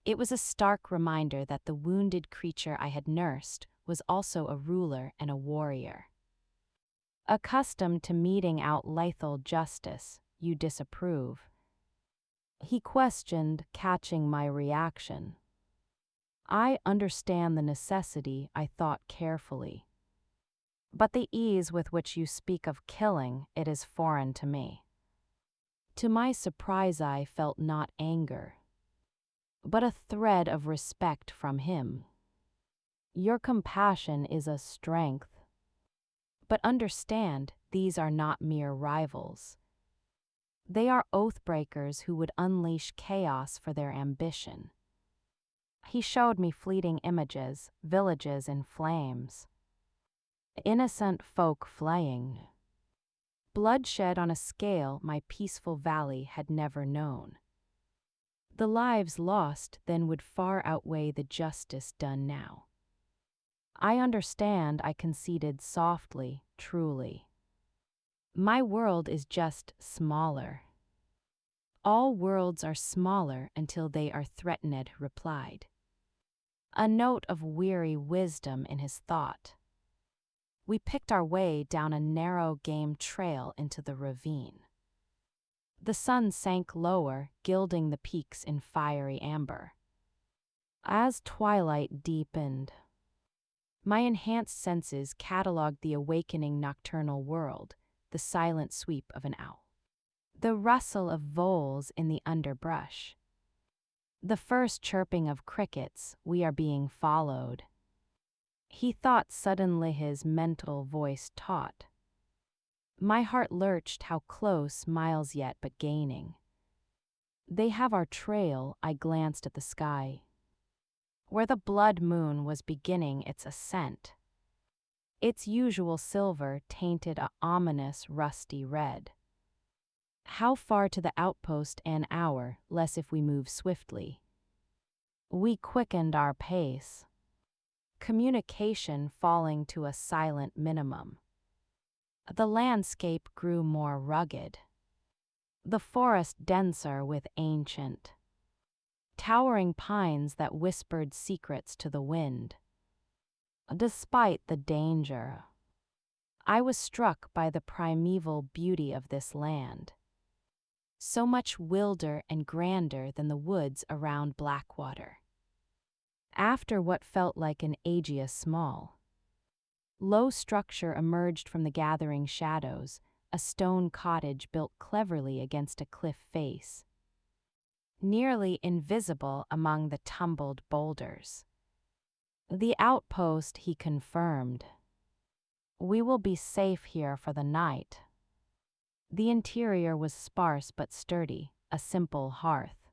It was a stark reminder that the wounded creature I had nursed was also a ruler and a warrior. Accustomed to meting out lethal justice. "You disapprove?" he questioned, catching my reaction. "I understand the necessity," I thought carefully. "But the ease with which you speak of killing, it is foreign to me." To my surprise, I felt not anger, but a thread of respect from him. "Your compassion is a strength. But understand, these are not mere rivals. They are oathbreakers who would unleash chaos for their ambition." He showed me fleeting images, villages in flames, innocent folk fleeing, bloodshed on a scale my peaceful valley had never known. The lives lost then would far outweigh the justice done now. "I understand," I conceded softly, "truly. My world is just smaller. All worlds are smaller until they are threatened, replied. A note of weary wisdom in his thought. We picked our way down a narrow game trail into the ravine. The sun sank lower, gilding the peaks in fiery amber. As twilight deepened, my enhanced senses cataloged the awakening nocturnal world, the silent sweep of an owl, the rustle of voles in the underbrush, the first chirping of crickets. We are being followed. He thought suddenly, his mental voice taut. My heart lurched, how close, miles yet but gaining. They have our trail. I glanced at the sky, where the blood moon was beginning its ascent. Its usual silver tainted a ominous rusty red. How far to the outpost? An hour, less if we move swiftly. We quickened our pace, communication falling to a silent minimum. The landscape grew more rugged, the forest denser with ancient, towering pines that whispered secrets to the wind. Despite the danger, I was struck by the primeval beauty of this land, so much wilder and grander than the woods around Blackwater. After what felt like an ageous small, low structure emerged from the gathering shadows, a stone cottage built cleverly against a cliff face, nearly invisible among the tumbled boulders. The outpost, he confirmed. We will be safe here for the night. The interior was sparse but sturdy, a simple hearth,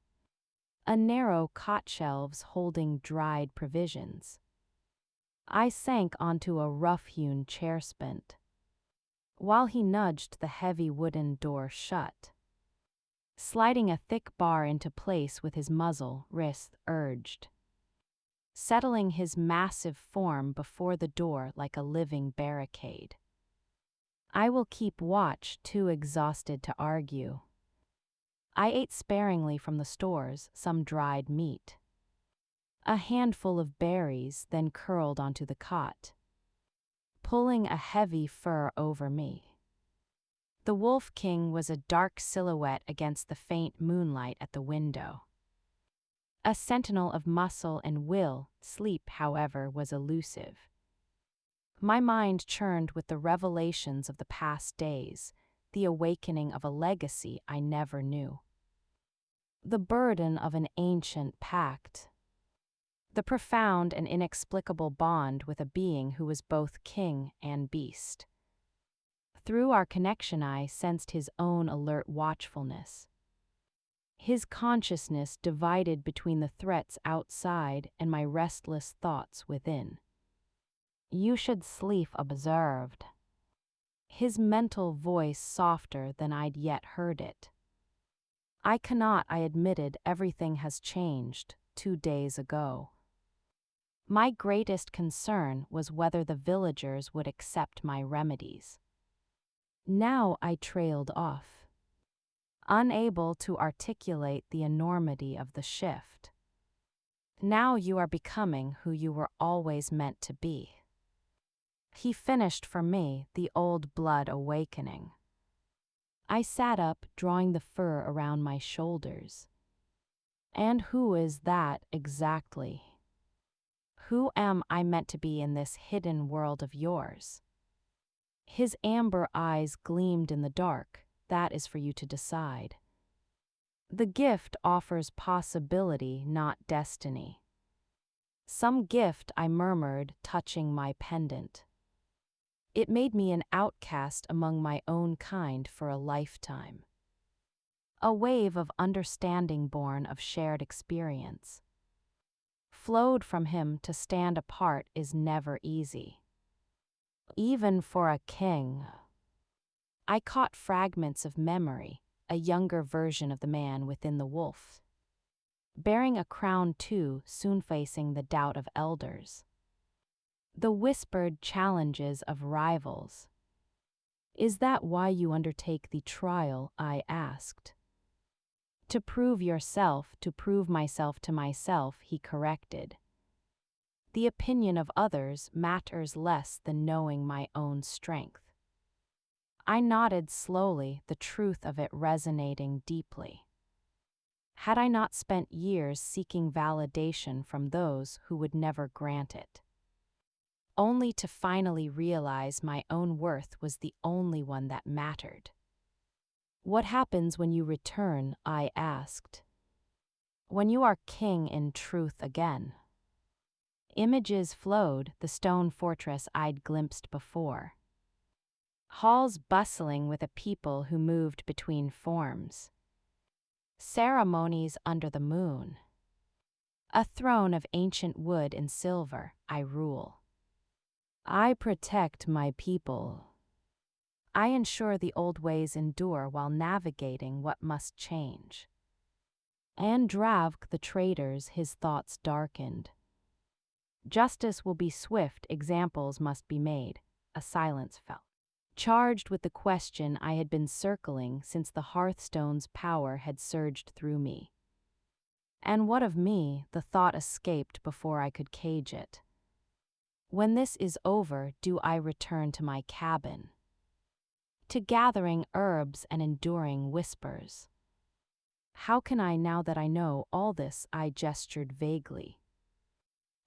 a narrow cot, shelves holding dried provisions. I sank onto a rough-hewn chair, spent, while he nudged the heavy wooden door shut, sliding a thick bar into place with his muzzle, wrist urged, settling his massive form before the door like a living barricade. I will keep watch, too exhausted to argue. I ate sparingly from the stores, some dried meat, a handful of berries, then curled onto the cot, pulling a heavy fur over me. The Wolf King was a dark silhouette against the faint moonlight at the window, a sentinel of muscle and will. Sleep, however, was elusive. My mind churned with the revelations of the past days, the awakening of a legacy I never knew, the burden of an ancient pact, the profound and inexplicable bond with a being who was both king and beast. Through our connection I sensed his own alert watchfulness, his consciousness divided between the threats outside and my restless thoughts within. You should sleep, observed, his mental voice softer than I'd yet heard it. I cannot, I admitted. Everything has changed 2 days ago. My greatest concern was whether the villagers would accept my remedies. Now I trailed off, unable to articulate the enormity of the shift. Now you are becoming who you were always meant to be. He finished for me, the old blood awakening. I sat up, drawing the fur around my shoulders. And who is that exactly? Who am I meant to be in this hidden world of yours? His amber eyes gleamed in the dark. That is for you to decide. The gift offers possibility, not destiny. Some gift, I murmured, touching my pendant. It made me an outcast among my own kind for a lifetime. A wave of understanding born of shared experience flowed from him. To stand apart is never easy, even for a king. I caught fragments of memory, a younger version of the man within the wolf, bearing a crown too, soon facing the doubt of elders, the whispered challenges of rivals. Is that why you undertake the trial? I asked. To prove yourself, to prove myself to myself, he corrected. The opinion of others matters less than knowing my own strength. I nodded slowly, the truth of it resonating deeply. Had I not spent years seeking validation from those who would never grant it? Only to finally realize my own worth was the only one that mattered. What happens when you return? I asked. When you are king in truth again. Images flowed, the stone fortress I'd glimpsed before. Halls bustling with a people who moved between forms. Ceremonies under the moon. A throne of ancient wood and silver, I rule. I protect my people. I ensure the old ways endure while navigating what must change. Andravk the traitors, his thoughts darkened. Justice will be swift, examples must be made. A silence fell. Charged with the question I had been circling since the Hearthstone's power had surged through me. And what of me? The thought escaped before I could cage it. When this is over, do I return to my cabin? To gathering herbs and enduring whispers? How can I, now that I know all this? I gestured vaguely.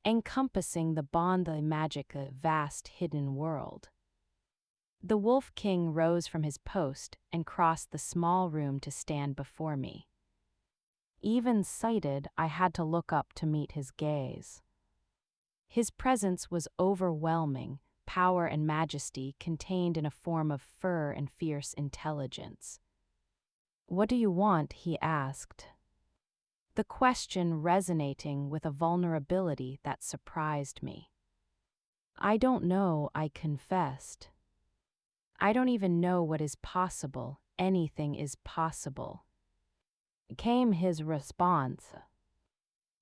Encompassing the bond, the magic, a vast hidden world. The Wolf King rose from his post and crossed the small room to stand before me. Even sighted, I had to look up to meet his gaze. His presence was overwhelming, power and majesty contained in a form of fur and fierce intelligence. What do you want? He asked. The question resonating with a vulnerability that surprised me. I don't know, I confessed. I don't even know what is possible. Anything is possible. Came his response,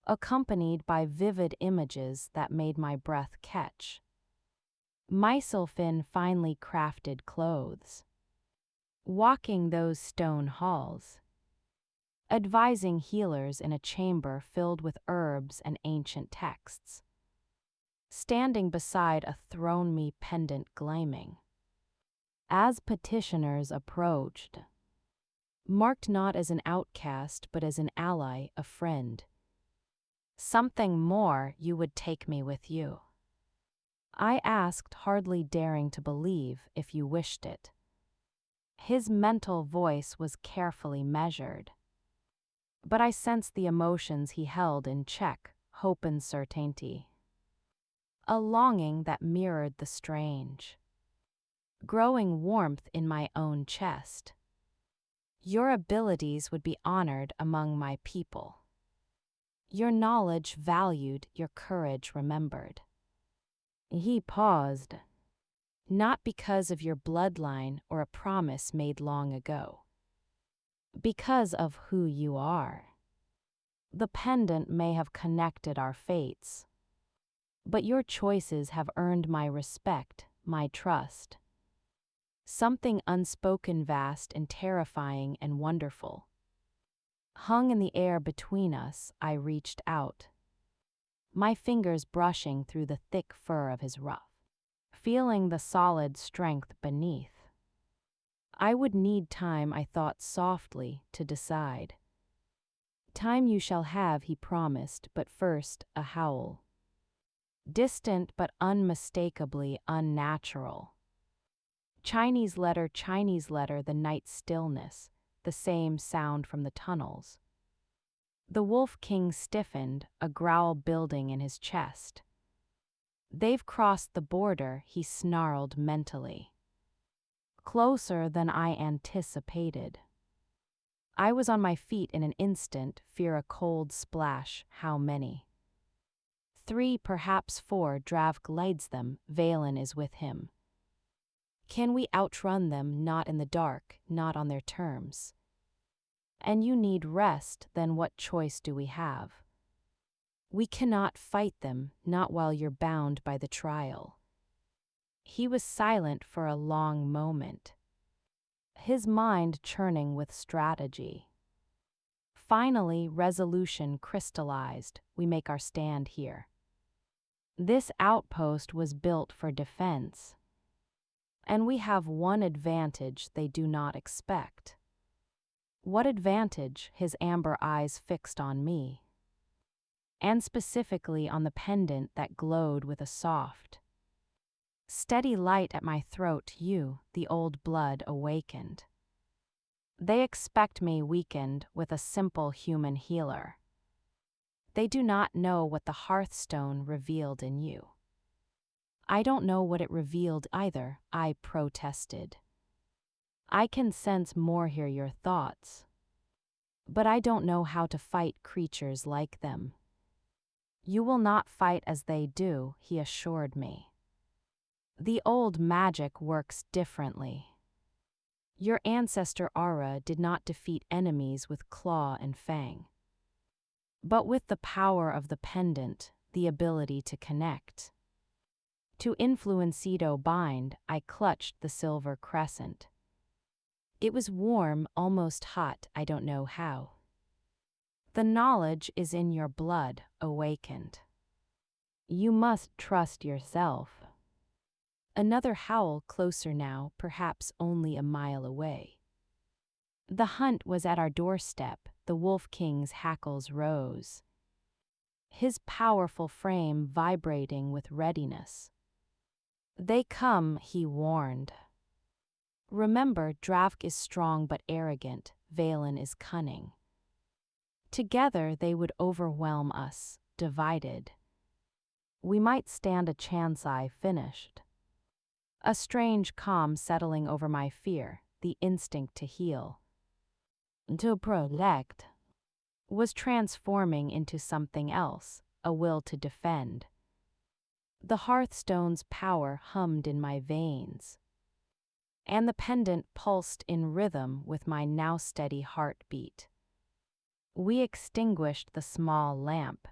accompanied by vivid images that made my breath catch. Myselfin finely crafted clothes. Walking those stone halls. Advising healers in a chamber filled with herbs and ancient texts. Standing beside a throne, me pendant gleaming. As petitioners approached, marked not as an outcast but as an ally, a friend. Something more, you would take me with you? I asked, hardly daring to believe, if you wished it. His mental voice was carefully measured. But I sensed the emotions he held in check, hope and certainty. A longing that mirrored the strange. Growing warmth in my own chest. Your abilities would be honored among my people. Your knowledge valued, your courage remembered. He paused. Not because of your bloodline or a promise made long ago. Because of who you are. The pendant may have connected our fates. But your choices have earned my respect, my trust. Something unspoken, vast and terrifying and wonderful. Hung in the air between us, I reached out. My fingers brushing through the thick fur of his ruff. Feeling the solid strength beneath. I would need time, I thought softly, to decide. Time you shall have, he promised, but first, a howl. Distant but unmistakably unnatural. Chinese letter, the night stillness, the same sound from the tunnels. The Wolf King stiffened, a growl building in his chest. They've crossed the border, he snarled mentally. Closer than I anticipated. I was on my feet in an instant, fear a cold splash. How many? 3, perhaps 4. Dravk leads them, Valen is with him. Can we outrun them? Not in the dark, not on their terms. And you need rest, then what choice do we have? We cannot fight them, not while you're bound by the trial. He was silent for a long moment. His mind churning with strategy. Finally, resolution crystallized. We make our stand here. This outpost was built for defense. And we have one advantage they do not expect. What advantage? His amber eyes fixed on me. And specifically on the pendant that glowed with a soft, steady light at my throat. The old blood awakened. They expect me weakened with a simple human healer. They do not know what the hearthstone revealed in you. I don't know what it revealed either, I protested. I can sense more, hear your thoughts. But I don't know how to fight creatures like them. You will not fight as they do, he assured me. The old magic works differently. Your ancestor Aura did not defeat enemies with claw and fang, but with the power of the pendant, the ability to connect. To influencido bind, I clutched the silver crescent. It was warm, almost hot, I don't know how. The knowledge is in your blood, awakened. You must trust yourself. Another howl, closer now, perhaps only a mile away. The hunt was at our doorstep, the Wolf King's hackles rose, his powerful frame vibrating with readiness. They come, he warned. Remember, Dravk is strong but arrogant, Valen is cunning. Together they would overwhelm us, divided. We might stand a chance. I finished. A strange calm settling over my fear, the instinct to heal, to protect, was transforming into something else, a will to defend. The hearthstone's power hummed in my veins, and the pendant pulsed in rhythm with my now steady heartbeat. We extinguished the small lamp,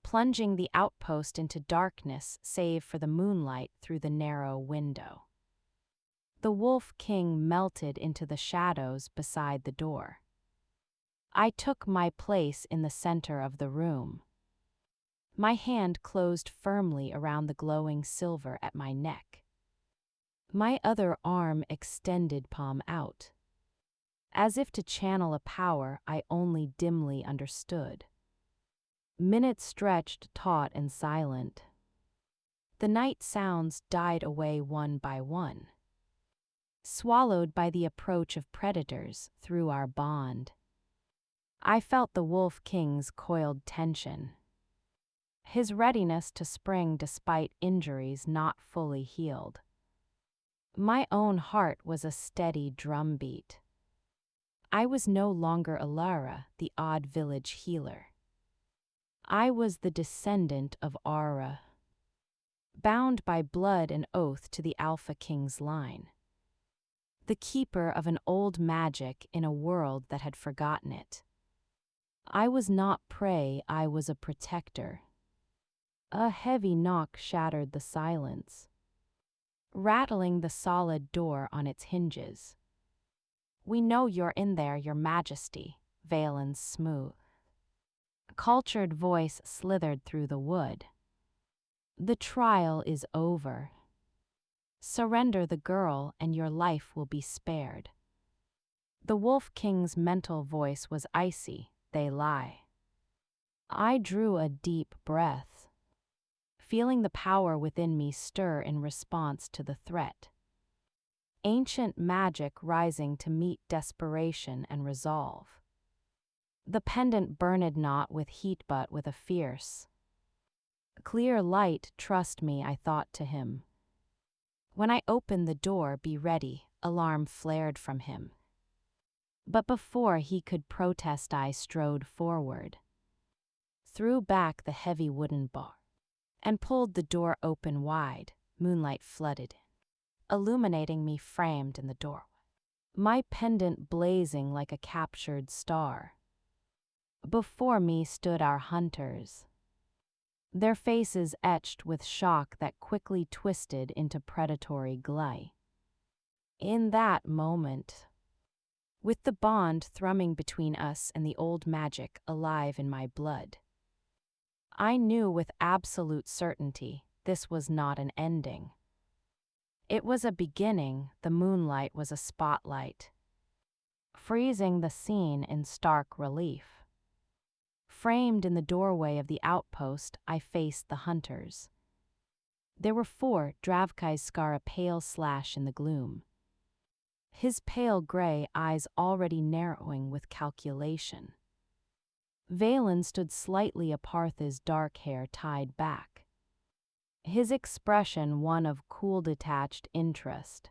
plunging the outpost into darkness save for the moonlight through the narrow window. The Wolf King melted into the shadows beside the door. I took my place in the center of the room. My hand closed firmly around the glowing silver at my neck. My other arm extended, palm out, as if to channel a power I only dimly understood. Minutes stretched, taut and silent. The night sounds died away one by one, swallowed by the approach of predators through our bond. I felt the Wolf King's coiled tension, his readiness to spring despite injuries not fully healed. My own heart was a steady drumbeat. I was no longer Alara, the odd village healer. I was the descendant of Aura, bound by blood and oath to the Alpha King's line, the keeper of an old magic in a world that had forgotten it. I was not prey, I was a protector. A heavy knock shattered the silence, rattling the solid door on its hinges. We know you're in there, Your Majesty, Valen's smooth, cultured voice slithered through the wood. The trial is over. Surrender the girl and your life will be spared. The Wolf King's mental voice was icy. They lie. I drew a deep breath, feeling the power within me stir in response to the threat. Ancient magic rising to meet desperation and resolve. The pendant burned not with heat but with a fierce, clear light. Trust me, I thought to him. When I opened the door, be ready, alarm flared from him. But before he could protest, I strode forward, threw back the heavy wooden bar, and pulled the door open wide. Moonlight flooded in, illuminating me framed in the doorway, my pendant blazing like a captured star. Before me stood our hunters, their faces etched with shock that quickly twisted into predatory glee. In that moment, with the bond thrumming between us and the old magic alive in my blood. I knew with absolute certainty this was not an ending. It was a beginning. The moonlight was a spotlight, freezing the scene in stark relief. Framed in the doorway of the outpost, I faced the hunters. There were four. Dravkai's scar a pale slash in the gloom, his pale gray eyes already narrowing with calculation. Valen stood slightly apart, his dark hair tied back, his expression one of cool detached interest.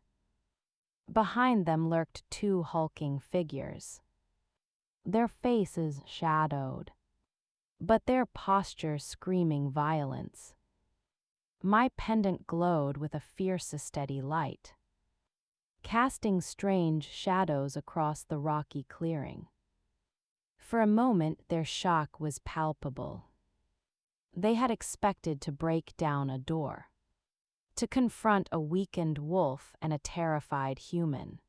Behind them lurked two hulking figures, their faces shadowed, but their posture screaming violence. My pendant glowed with a fierce steady light, casting strange shadows across the rocky clearing. For a moment their shock was palpable. They had expected to break down a door, to confront a weakened wolf and a terrified human.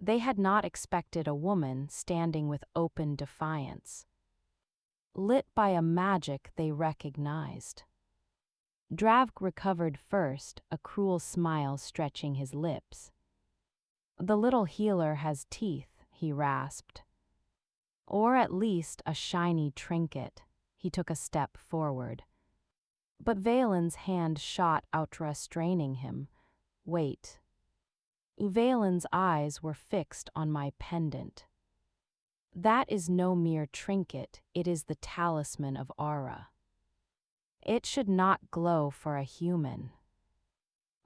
They had not expected a woman standing with open defiance, lit by a magic they recognized. Dravk recovered first, a cruel smile stretching his lips. "The little healer has teeth," he rasped. "Or at least a shiny trinket." He took a step forward, but Valen's hand shot out, restraining him. "Wait." Valen's eyes were fixed on my pendant. "That is no mere trinket, it is the talisman of Aura. It should not glow for a human."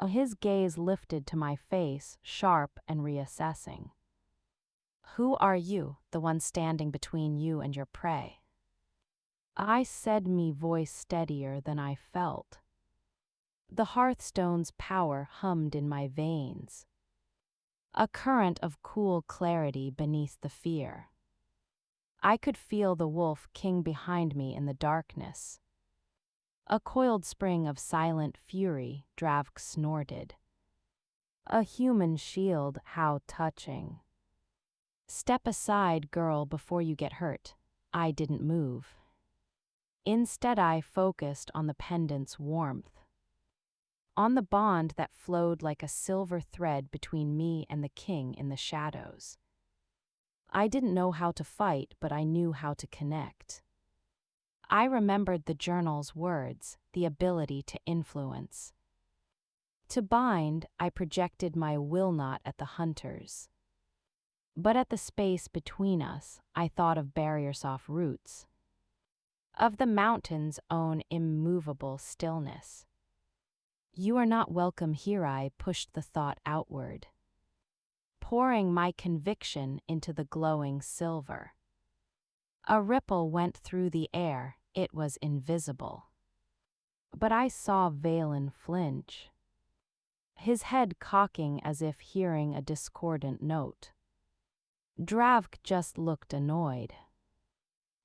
His gaze lifted to my face, sharp and reassessing. "Who are you, the one standing between you and your prey?" I said, me voice steadier than I felt. The hearthstone's power hummed in my veins, a current of cool clarity beneath the fear. I could feel the wolf king behind me in the darkness. A coiled spring of silent fury, Dravk snorted. "A human shield, how touching." "Step aside, girl, before you get hurt." I didn't move. Instead, I focused on the pendant's warmth, on the bond that flowed like a silver thread between me and the king in the shadows. I didn't know how to fight, but I knew how to connect. I remembered the journal's words, the ability to influence. To bind, I projected my will not at the hunters. But at the space between us, I thought of barriers off roots, of the mountain's own immovable stillness. "You are not welcome here," I pushed the thought outward, pouring my conviction into the glowing silver. A ripple went through the air, it was invisible. But I saw Valen flinch, his head cocking as if hearing a discordant note. Dravk just looked annoyed.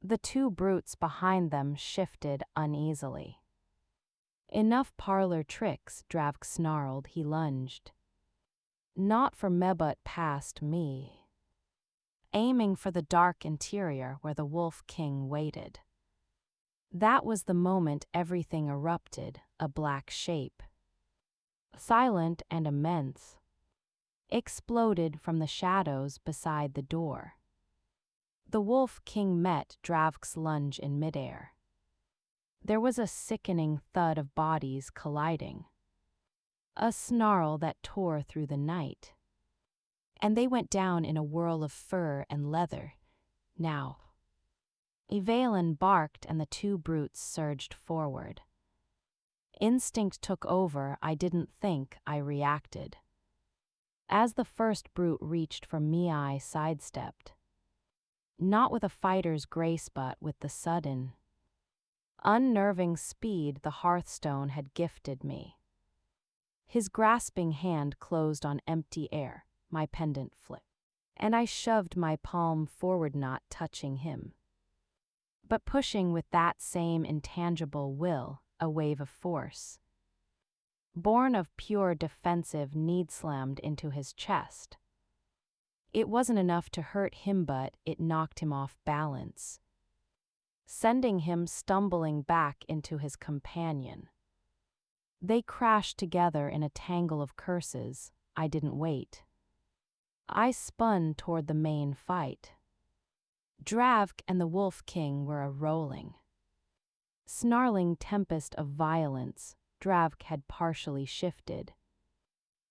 The two brutes behind them shifted uneasily. "Enough parlor tricks," Dravk snarled. He lunged. Not for me but past me, aiming for the dark interior where the Wolf King waited. That was the moment everything erupted, a black shape, silent and immense, exploded from the shadows beside the door. The Wolf King met Dravk's lunge in midair. There was a sickening thud of bodies colliding, a snarl that tore through the night. And they went down in a whirl of fur and leather. "Now." Valen barked and the two brutes surged forward. Instinct took over. I didn't think, I reacted. As the first brute reached for me, I sidestepped. Not with a fighter's grace, but with the sudden, unnerving speed the Hearthstone had gifted me. His grasping hand closed on empty air, my pendant flipped, and I shoved my palm forward, not touching him, but pushing with that same intangible will, a wave of force, born of pure defensive need, slammed into his chest. It wasn't enough to hurt him, but it knocked him off balance, sending him stumbling back into his companion. They crashed together in a tangle of curses. I didn't wait. I spun toward the main fight. Dravk and the Wolf King were a rolling, snarling tempest of violence. Dravk had partially shifted.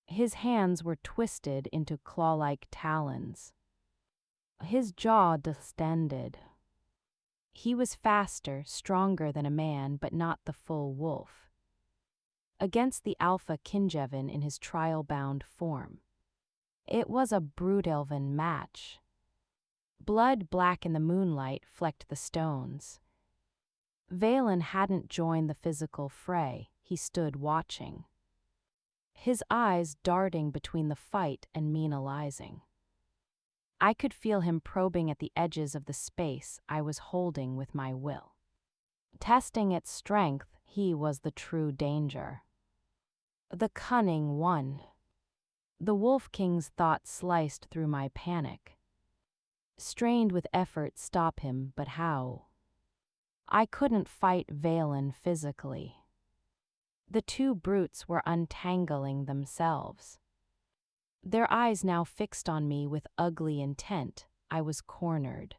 His hands were twisted into claw-like talons. His jaw distended. He was faster, stronger than a man, but not the full wolf. Against the alpha Kinjevin in his trial-bound form, it was a brutelvan match. Blood black in the moonlight flecked the stones. Valen hadn't joined the physical fray. He stood watching, his eyes darting between the fight and me analyzing. I could feel him probing at the edges of the space I was holding with my will. Testing its strength, he was the true danger, the cunning one. The Wolf King's thought sliced through my panic. Strained with effort stop him, but how? I couldn't fight Valen physically. The two brutes were untangling themselves, their eyes now fixed on me with ugly intent. I was cornered.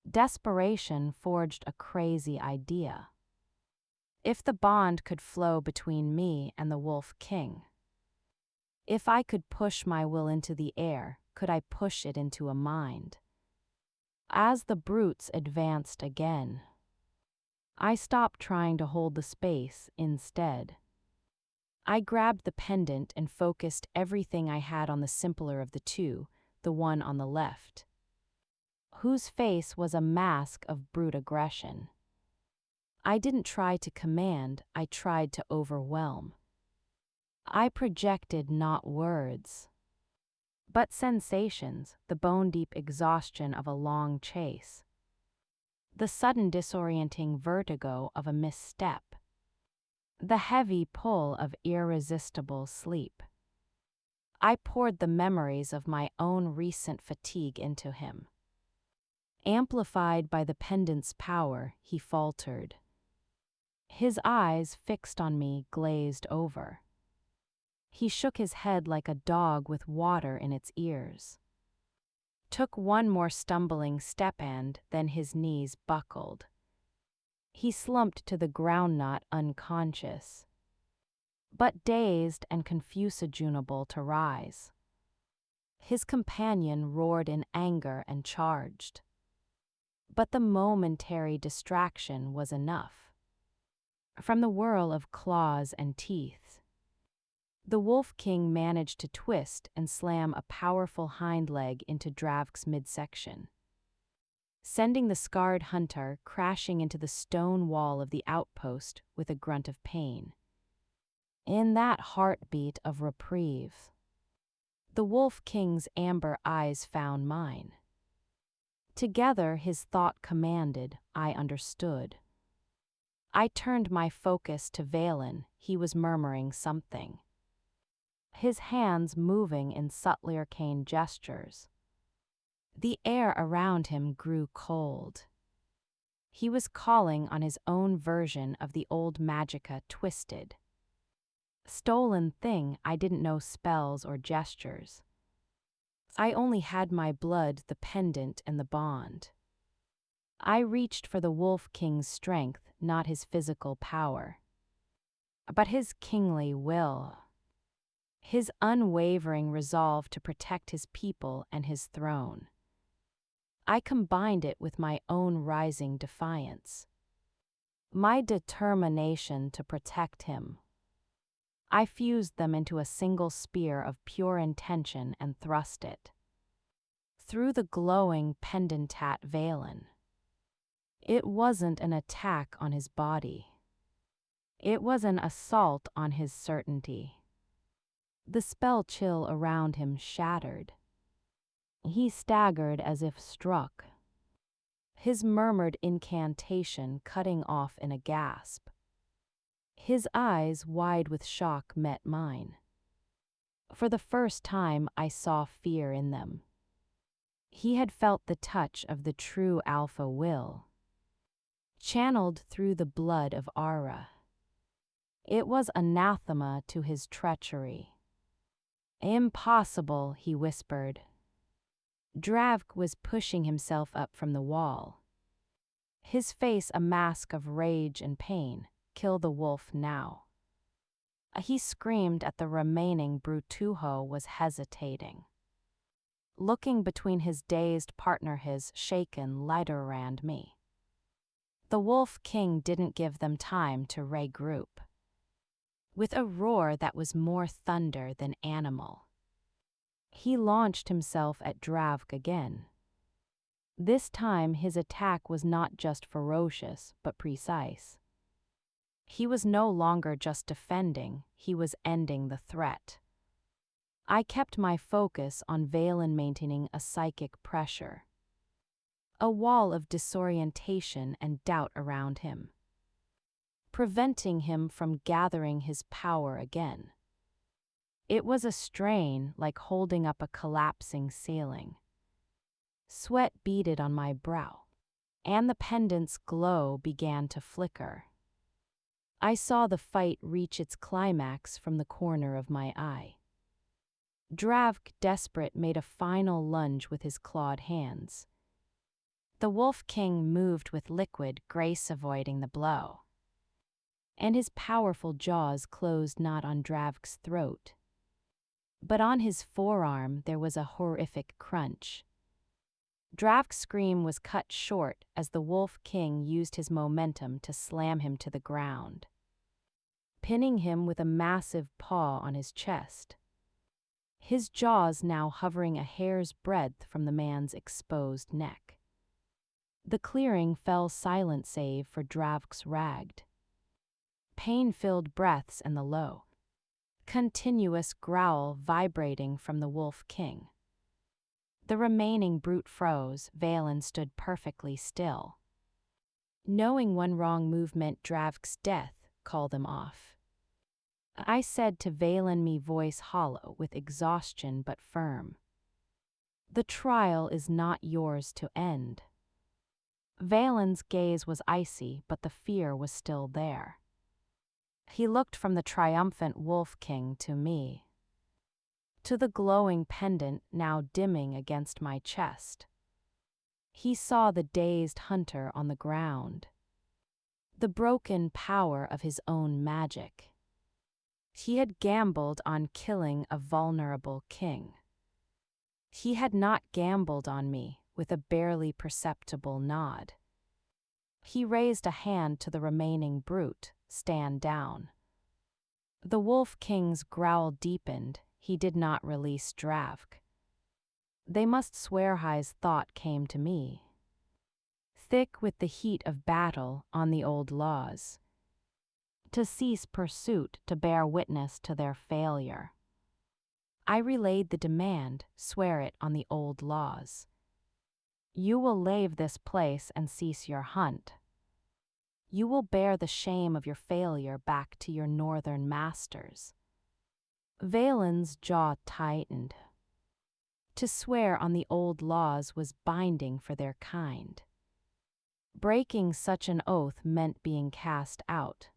Desperation forged a crazy idea. If the bond could flow between me and the Wolf King, if I could push my will into the air, could I push it into a mind? As the brutes advanced again, I stopped trying to hold the space. Instead, I grabbed the pendant and focused everything I had on the simpler of the two, the one on the left, whose face was a mask of brute aggression. I didn't try to command, I tried to overwhelm. I projected not words, but sensations, the bone-deep exhaustion of a long chase, the sudden disorienting vertigo of a misstep, the heavy pull of irresistible sleep. I poured the memories of my own recent fatigue into him. Amplified by the pendant's power, he faltered. His eyes, fixed on me, glazed over. He shook his head like a dog with water in its ears. Took one more stumbling step and then his knees buckled. He slumped to the ground, not unconscious, but dazed and confusionable to rise. His companion roared in anger and charged. But the momentary distraction was enough. From the whirl of claws and teeth, the Wolf King managed to twist and slam a powerful hind leg into Dravk's midsection, sending the scarred hunter crashing into the stone wall of the outpost with a grunt of pain. In that heartbeat of reprieve, the Wolf King's amber eyes found mine. Together his thought commanded, I understood. I turned my focus to Valen. He was murmuring something, his hands moving in subtly arcane gestures. The air around him grew cold. He was calling on his own version of the old magicka twisted. Stolen thing, I didn't know spells or gestures. I only had my blood, the pendant, and the bond. I reached for the Wolf King's strength, not his physical power, but his kingly will, his unwavering resolve to protect his people and his throne. I combined it with my own rising defiance, my determination to protect him. I fused them into a single spear of pure intention and thrust it through the glowing pendantat Valen. It wasn't an attack on his body. It was an assault on his certainty. The spell chill around him shattered. He staggered as if struck, his murmured incantation cutting off in a gasp. His eyes, wide with shock, met mine. For the first time, I saw fear in them. He had felt the touch of the true alpha will, channeled through the blood of Ara. It was anathema to his treachery. Impossible, he whispered. Dravk was pushing himself up from the wall, his face a mask of rage and pain. Kill the wolf now. He screamed at the remaining Brutujo was hesitating. Looking between his dazed partner, his shaken lighter and me. The Wolf King didn't give them time to regroup. With a roar that was more thunder than animal, he launched himself at Dravk again. This time his attack was not just ferocious, but precise. He was no longer just defending, he was ending the threat. I kept my focus on Valen, maintaining a psychic pressure, a wall of disorientation and doubt around him, preventing him from gathering his power again. It was a strain like holding up a collapsing ceiling. Sweat beaded on my brow, and the pendant's glow began to flicker. I saw the fight reach its climax from the corner of my eye. Dravk, desperate, made a final lunge with his clawed hands. The Wolf King moved with liquid grace, avoiding the blow, and his powerful jaws closed not on Dravk's throat, but on his forearm. There was a horrific crunch. Dravk's scream was cut short as the Wolf King used his momentum to slam him to the ground, pinning him with a massive paw on his chest, his jaws now hovering a hair's breadth from the man's exposed neck. The clearing fell silent save for Dravk's ragged, pain-filled breaths and the low, continuous growl vibrating from the Wolf King. The remaining brute froze. Valen stood perfectly still, knowing one wrong move meant Dravk's death. Call them off, I said to Valen, me voice hollow with exhaustion but firm. The trial is not yours to end. Valen's gaze was icy, but the fear was still there. He looked from the triumphant Wolf King to me, to the glowing pendant now dimming against my chest. He saw the dazed hunter on the ground, the broken power of his own magic. He had gambled on killing a vulnerable king. He had not gambled on me. With a barely perceptible nod, he raised a hand to the remaining brute. Stand down. The Wolf King's growl deepened. He did not release Dravk. They must swear. His thought came to me, thick with the heat of battle on the old laws, to cease pursuit, to bear witness to their failure. I relayed the demand. Swear it on the old laws. You will leave this place and cease your hunt. You will bear the shame of your failure back to your northern masters. Valen's jaw tightened. To swear on the old laws was binding for their kind. Breaking such an oath meant being cast out,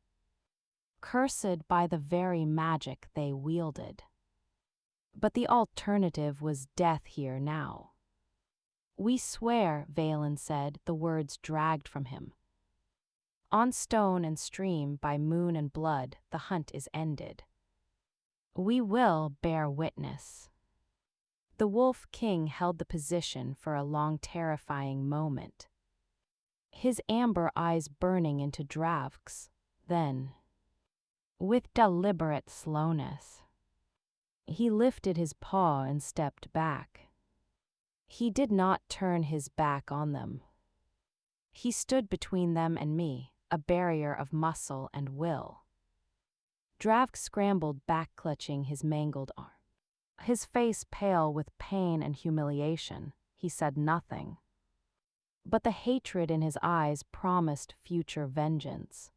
cursed by the very magic they wielded. But the alternative was death here now. We swear, Valen said, the words dragged from him. On stone and stream, by moon and blood, the hunt is ended. We will bear witness. The Wolf King held the position for a long, terrifying moment, his amber eyes burning into Dravk's. Then, with deliberate slowness, he lifted his paw and stepped back. He did not turn his back on them. He stood between them and me, a barrier of muscle and will. Dravk scrambled back, clutching his mangled arm. His face pale with pain and humiliation, he said nothing. But the hatred in his eyes promised future vengeance.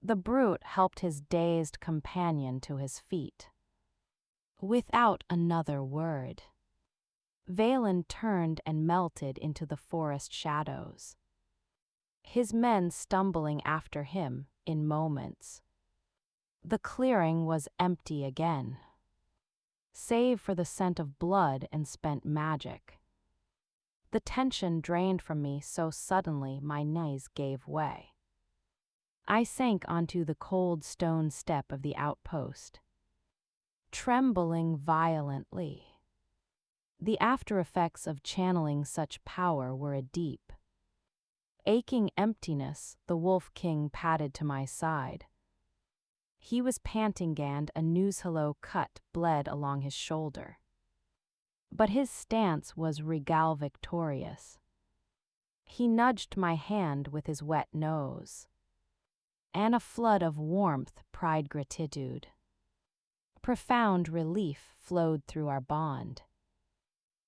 The brute helped his dazed companion to his feet. Without another word, Valen turned and melted into the forest shadows, his men stumbling after him in moments. The clearing was empty again, save for the scent of blood and spent magic. The tension drained from me so suddenly my knees gave way. I sank onto the cold stone step of the outpost, trembling violently. The after-effects of channeling such power were a deep, aching emptiness. The Wolf King padded to my side. He was panting, and a news-hello cut bled along his shoulder. But his stance was regal victorious. He nudged my hand with his wet nose, and a flood of warmth, pride, gratitude, profound relief flowed through our bond.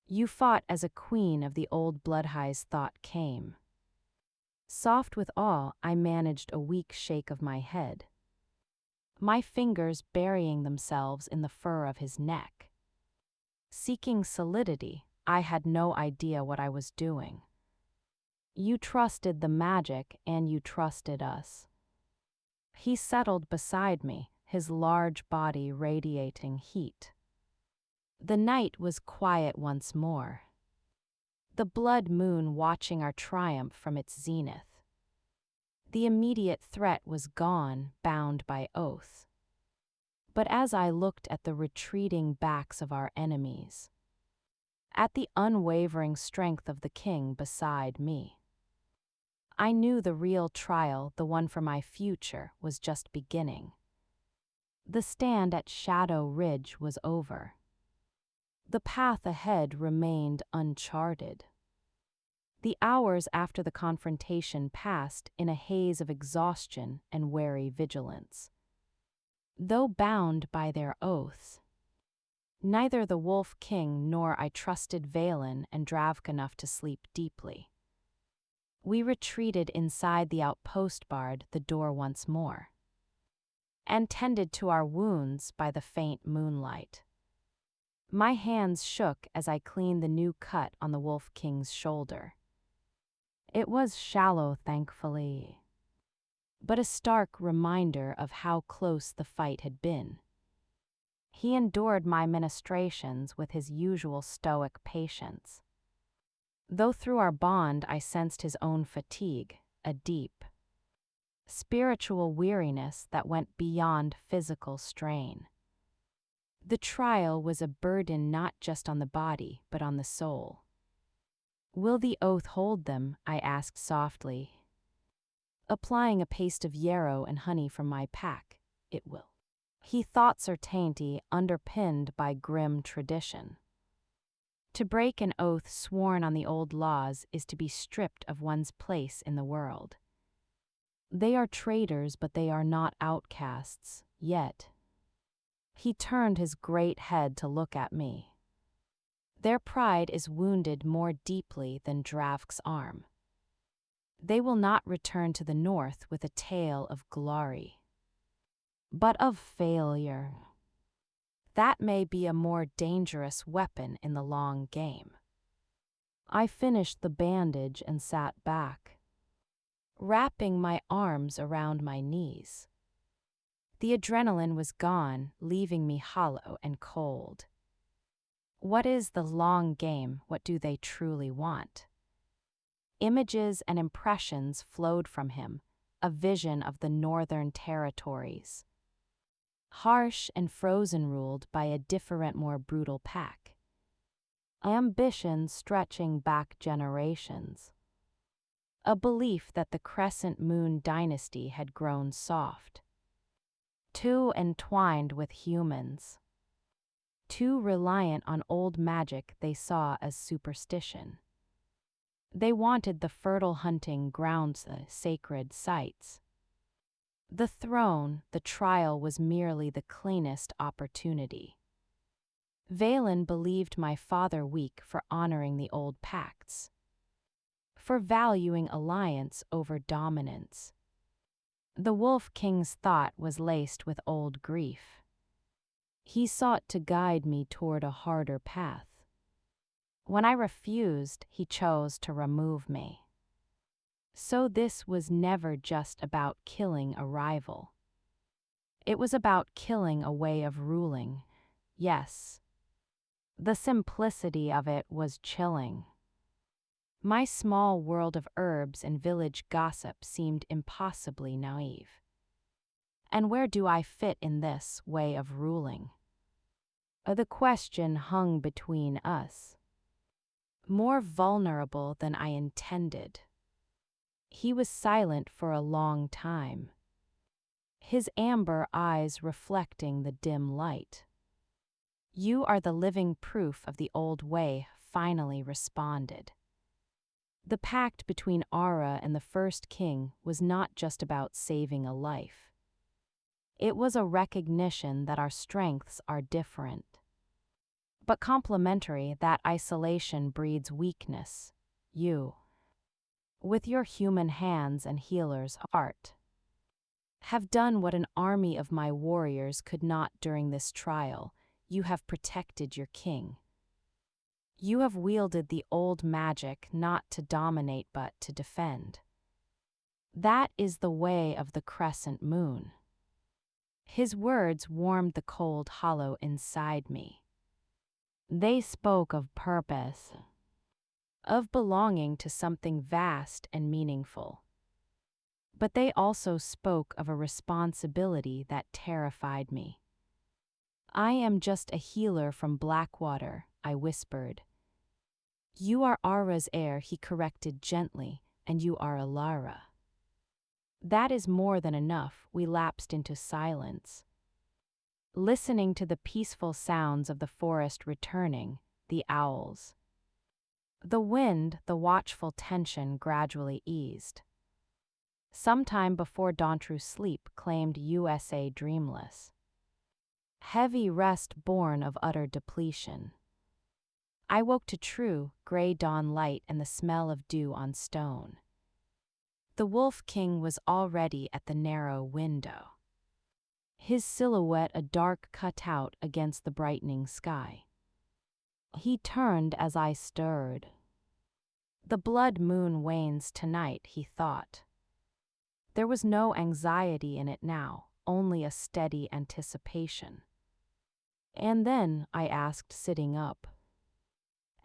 You fought as a queen of the old Bloodhigh's thought came. Soft with awe, I managed a weak shake of my head, my fingers burying themselves in the fur of his neck. Seeking solidity, I had no idea what I was doing. You trusted the magic, and you trusted us. He settled beside me, his large body radiating heat. The night was quiet once more, the blood moon watching our triumph from its zenith. The immediate threat was gone, bound by oath. But as I looked at the retreating backs of our enemies, at the unwavering strength of the king beside me, I knew the real trial, the one for my future, was just beginning. The stand at Shadow Ridge was over. The path ahead remained uncharted. The hours after the confrontation passed in a haze of exhaustion and wary vigilance. Though bound by their oaths, neither the Wolf King nor I trusted Valen and Dravk enough to sleep deeply. We retreated inside the outpost, barred the door once more, and tended to our wounds by the faint moonlight. My hands shook as I cleaned the new cut on the Wolf King's shoulder. It was shallow, thankfully, but a stark reminder of how close the fight had been. He endured my ministrations with his usual stoic patience, though through our bond I sensed his own fatigue, a deep, spiritual weariness that went beyond physical strain. The trial was a burden not just on the body, but on the soul. "Will the oath hold them?" I asked softly, applying a paste of yarrow and honey from my pack. "It will." He thought certainty underpinned by grim tradition. To break an oath sworn on the old laws is to be stripped of one's place in the world. They are traitors, but they are not outcasts, yet. He turned his great head to look at me. Their pride is wounded more deeply than Dravk's arm. They will not return to the north with a tale of glory, but of failure. That may be a more dangerous weapon in the long game. I finished the bandage and sat back, wrapping my arms around my knees. The adrenaline was gone, leaving me hollow and cold. What is the long game? What do they truly want? Images and impressions flowed from him, a vision of the northern territories, harsh and frozen, ruled by a different, more brutal pack. Ambition stretching back generations. A belief that the Crescent Moon dynasty had grown soft, too entwined with humans, too reliant on old magic they saw as superstition. They wanted the fertile hunting grounds, the sacred sites. The throne, the trial, was merely the cleanest opportunity. Valen believed my father weak for honoring the old pacts, for valuing alliance over dominance. The Wolf King's thought was laced with old grief. He sought to guide me toward a harder path. When I refused, he chose to remove me. So this was never just about killing a rival. It was about killing a way of ruling, yes. The simplicity of it was chilling. My small world of herbs and village gossip seemed impossibly naive. And where do I fit in this way of ruling? The question hung between us. More vulnerable than I intended. He was silent for a long time, his amber eyes reflecting the dim light. You are the living proof of the old way, finally responded. The pact between Ara and the first king was not just about saving a life. It was a recognition that our strengths are different. But complementary, that isolation breeds weakness. You, with your human hands and healer's heart, have done what an army of my warriors could not during this trial. You have protected your king. You have wielded the old magic not to dominate but to defend. That is the way of the crescent moon. His words warmed the cold hollow inside me. They spoke of purpose, of belonging to something vast and meaningful. But they also spoke of a responsibility that terrified me. I am just a healer from Blackwater, I whispered. You are Ara's heir, he corrected gently, and you are Alara. That is more than enough. We lapsed into silence, listening to the peaceful sounds of the forest returning, the owls. The wind, the watchful tension gradually eased. Sometime before Dauntru's sleep claimed USA dreamless. Heavy rest born of utter depletion. I woke to true, gray dawn light and the smell of dew on stone. The Wolf King was already at the narrow window, his silhouette a dark cutout against the brightening sky. He turned as I stirred. The blood moon wanes tonight, he thought. There was no anxiety in it now, only a steady anticipation. And then, I asked, sitting up.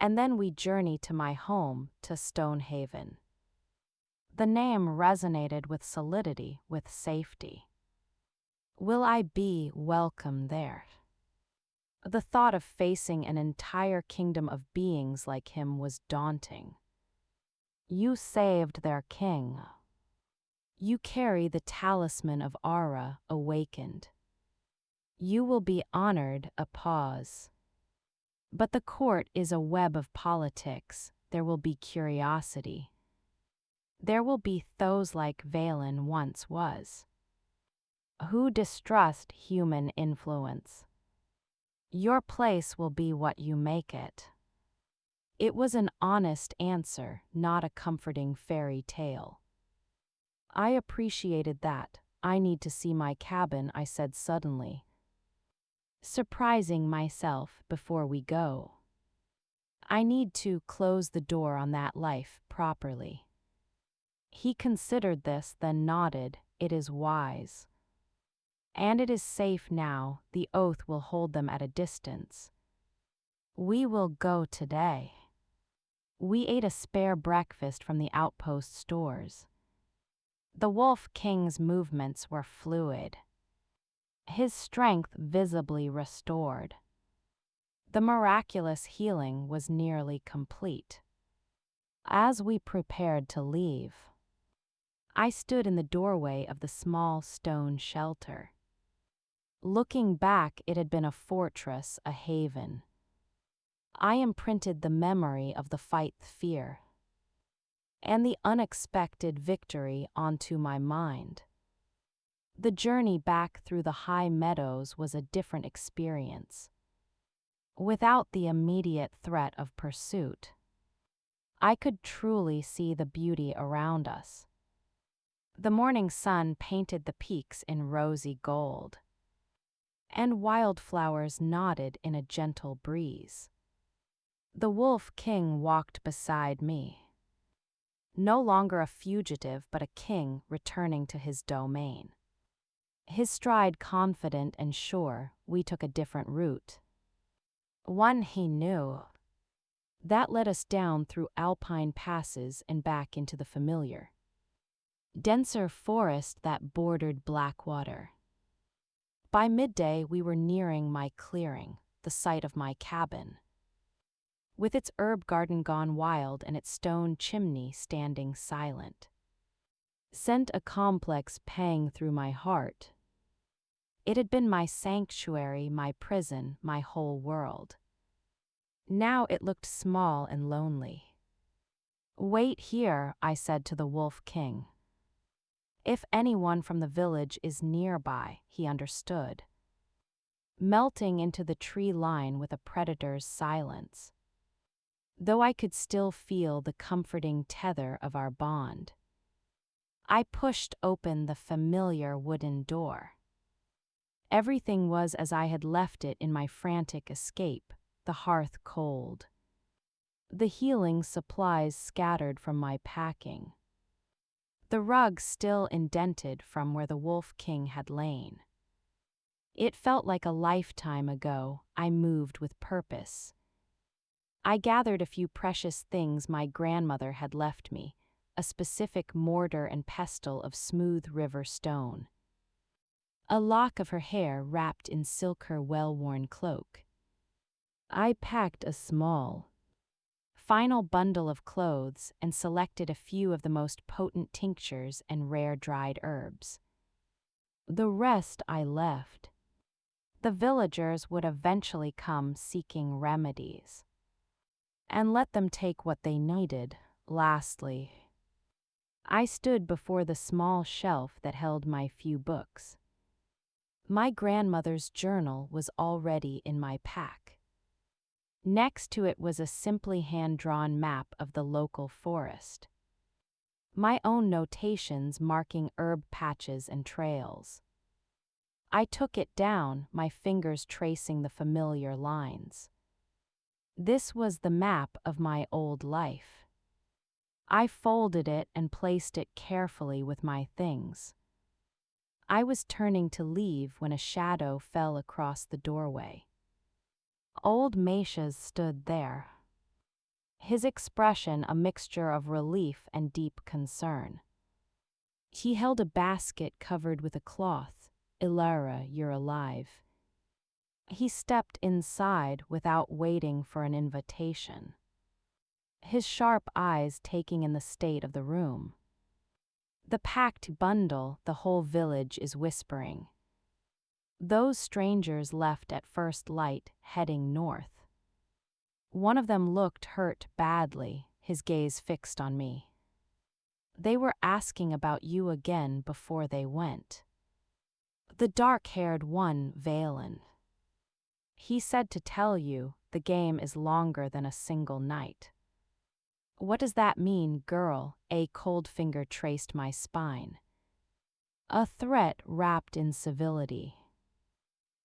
And then we journey to my home, to Stonehaven. The name resonated with solidity, with safety. Will I be welcome there? The thought of facing an entire kingdom of beings like him was daunting. You saved their king. You carry the talisman of Ara awakened. You will be honored. A pause. But the court is a web of politics. There will be curiosity. There will be those like Valen once was, who distrust human influence. Your place will be what you make it. It was an honest answer, not a comforting fairy tale. I appreciated that. I need to see my cabin, I said suddenly, surprising myself before we go. I need to close the door on that life properly. He considered this, then nodded. It is wise. And it is safe now. The oath will hold them at a distance. We will go today. We ate a spare breakfast from the outpost stores. The Wolf King's movements were fluid, his strength visibly restored. The miraculous healing was nearly complete. As we prepared to leave, I stood in the doorway of the small stone shelter. Looking back, it had been a fortress, a haven. I imprinted the memory of the fight, fear, and the unexpected victory onto my mind. The journey back through the high meadows was a different experience. Without the immediate threat of pursuit, I could truly see the beauty around us. The morning sun painted the peaks in rosy gold. and wildflowers nodded in a gentle breeze. The Wolf King walked beside me. No longer a fugitive, but a king returning to his domain. His stride confident and sure, we took a different route. One he knew. That led us down through alpine passes and back into the familiar, denser forest that bordered Blackwater. By midday, we were nearing my clearing, the site of my cabin, with its herb garden gone wild and its stone chimney standing silent. Sent a complex pang through my heart. It had been my sanctuary, my prison, my whole world. Now it looked small and lonely. "Wait here," I said to the Wolf King. "If anyone from the village is nearby," he understood. Melting into the tree line with a predator's silence. Though I could still feel the comforting tether of our bond. I pushed open the familiar wooden door. Everything was as I had left it in my frantic escape, the hearth cold. The healing supplies scattered from my packing. The rug still indented from where the Wolf King had lain. It felt like a lifetime ago. I moved with purpose. I gathered a few precious things my grandmother had left me, a specific mortar and pestle of smooth river stone. A lock of her hair wrapped in her well-worn cloak. I packed a small, final bundle of clothes and selected a few of the most potent tinctures and rare dried herbs. The rest I left. The villagers would eventually come seeking remedies. And let them take what they needed. Lastly, I stood before the small shelf that held my few books. My grandmother's journal was already in my pack. Next to it was a simply hand-drawn map of the local forest. My own notations marking herb patches and trails. I took it down, my fingers tracing the familiar lines. This was the map of my old life. I folded it and placed it carefully with my things. I was turning to leave when a shadow fell across the doorway. Old Meishes stood there. His expression a mixture of relief and deep concern. He held a basket covered with a cloth. "Ilara, you're alive." He stepped inside without waiting for an invitation. His sharp eyes taking in the state of the room. The packed bundle, the whole village is whispering. Those strangers left at first light, heading north. One of them looked hurt badly, his gaze fixed on me. They were asking about you again before they went. The dark-haired one, Valen. He said to tell you, the game is longer than a single night. What does that mean, girl? A cold finger traced my spine. A threat wrapped in civility.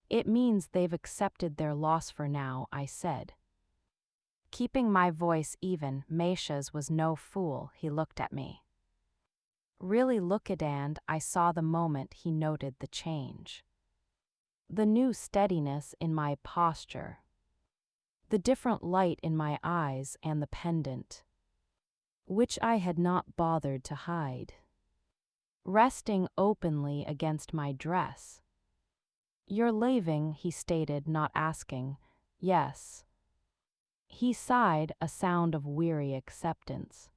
It means they've accepted their loss for now, I said. Keeping my voice even, Meishes was no fool, he looked at me. Really look at, and I saw the moment he noted the change. The new steadiness in my posture. The different light in my eyes and the pendant, which I had not bothered to hide, resting openly against my dress. "You're leaving," he stated, not asking. "Yes." He sighed, a sound of weary acceptance.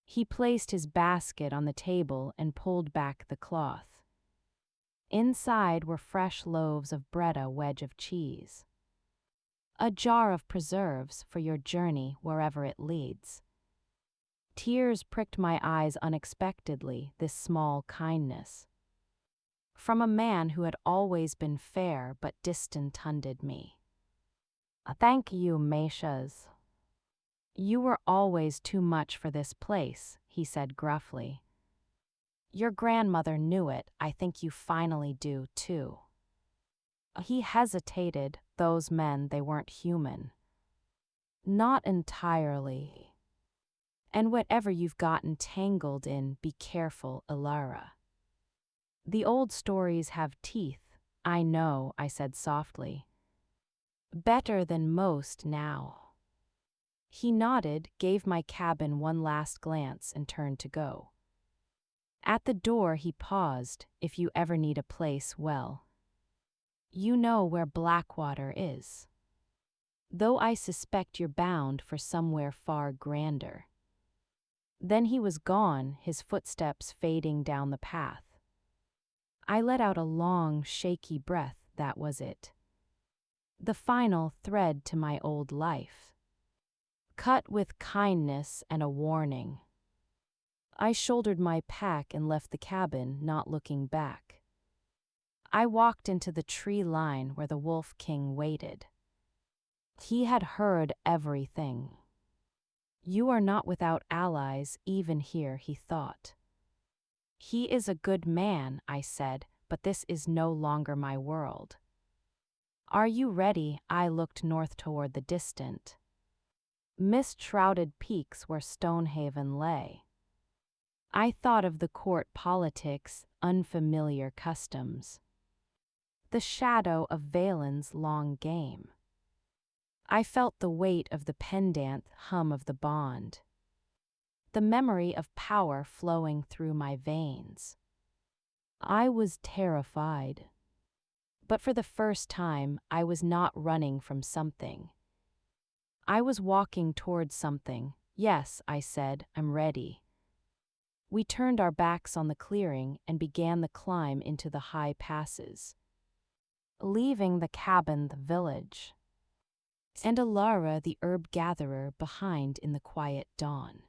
He placed his basket on the table and pulled back the cloth. Inside were fresh loaves of bread, a wedge of cheese. A jar of preserves for your journey wherever it leads. Tears pricked my eyes unexpectedly, this small kindness. From a man who had always been fair but distant-handed me. "Thank you, Meishes. You were always too much for this place," he said gruffly. "Your grandmother knew it, I think you finally do too." He hesitated. Those men, they weren't human. Not entirely. And whatever you've gotten tangled in, be careful, Ilara. The old stories have teeth. I know, I said softly. Better than most now. He nodded, gave my cabin one last glance, and turned to go. At the door he paused. If you ever need a place, well, you know where Blackwater is. Though I suspect you're bound for somewhere far grander. Then he was gone, his footsteps fading down the path. I let out a long, shaky breath. That was it. The final thread to my old life. Cut with kindness and a warning. I shouldered my pack and left the cabin, not looking back. I walked into the tree line where the Wolf King waited. He had heard everything. You are not without allies, even here, he thought. He is a good man, I said, but this is no longer my world. Are you ready? I looked north toward the distant, mist-shrouded peaks where Stonehaven lay. I thought of the court politics, unfamiliar customs. The shadow of Valen's long game. I felt the weight of the pendant, hum of the bond. The memory of power flowing through my veins. I was terrified. But for the first time, I was not running from something. I was walking towards something. Yes, I said, I'm ready. We turned our backs on the clearing and began the climb into the high passes. Leaving the cabin, the village. And Ilara, the herb gatherer, behind in the quiet dawn.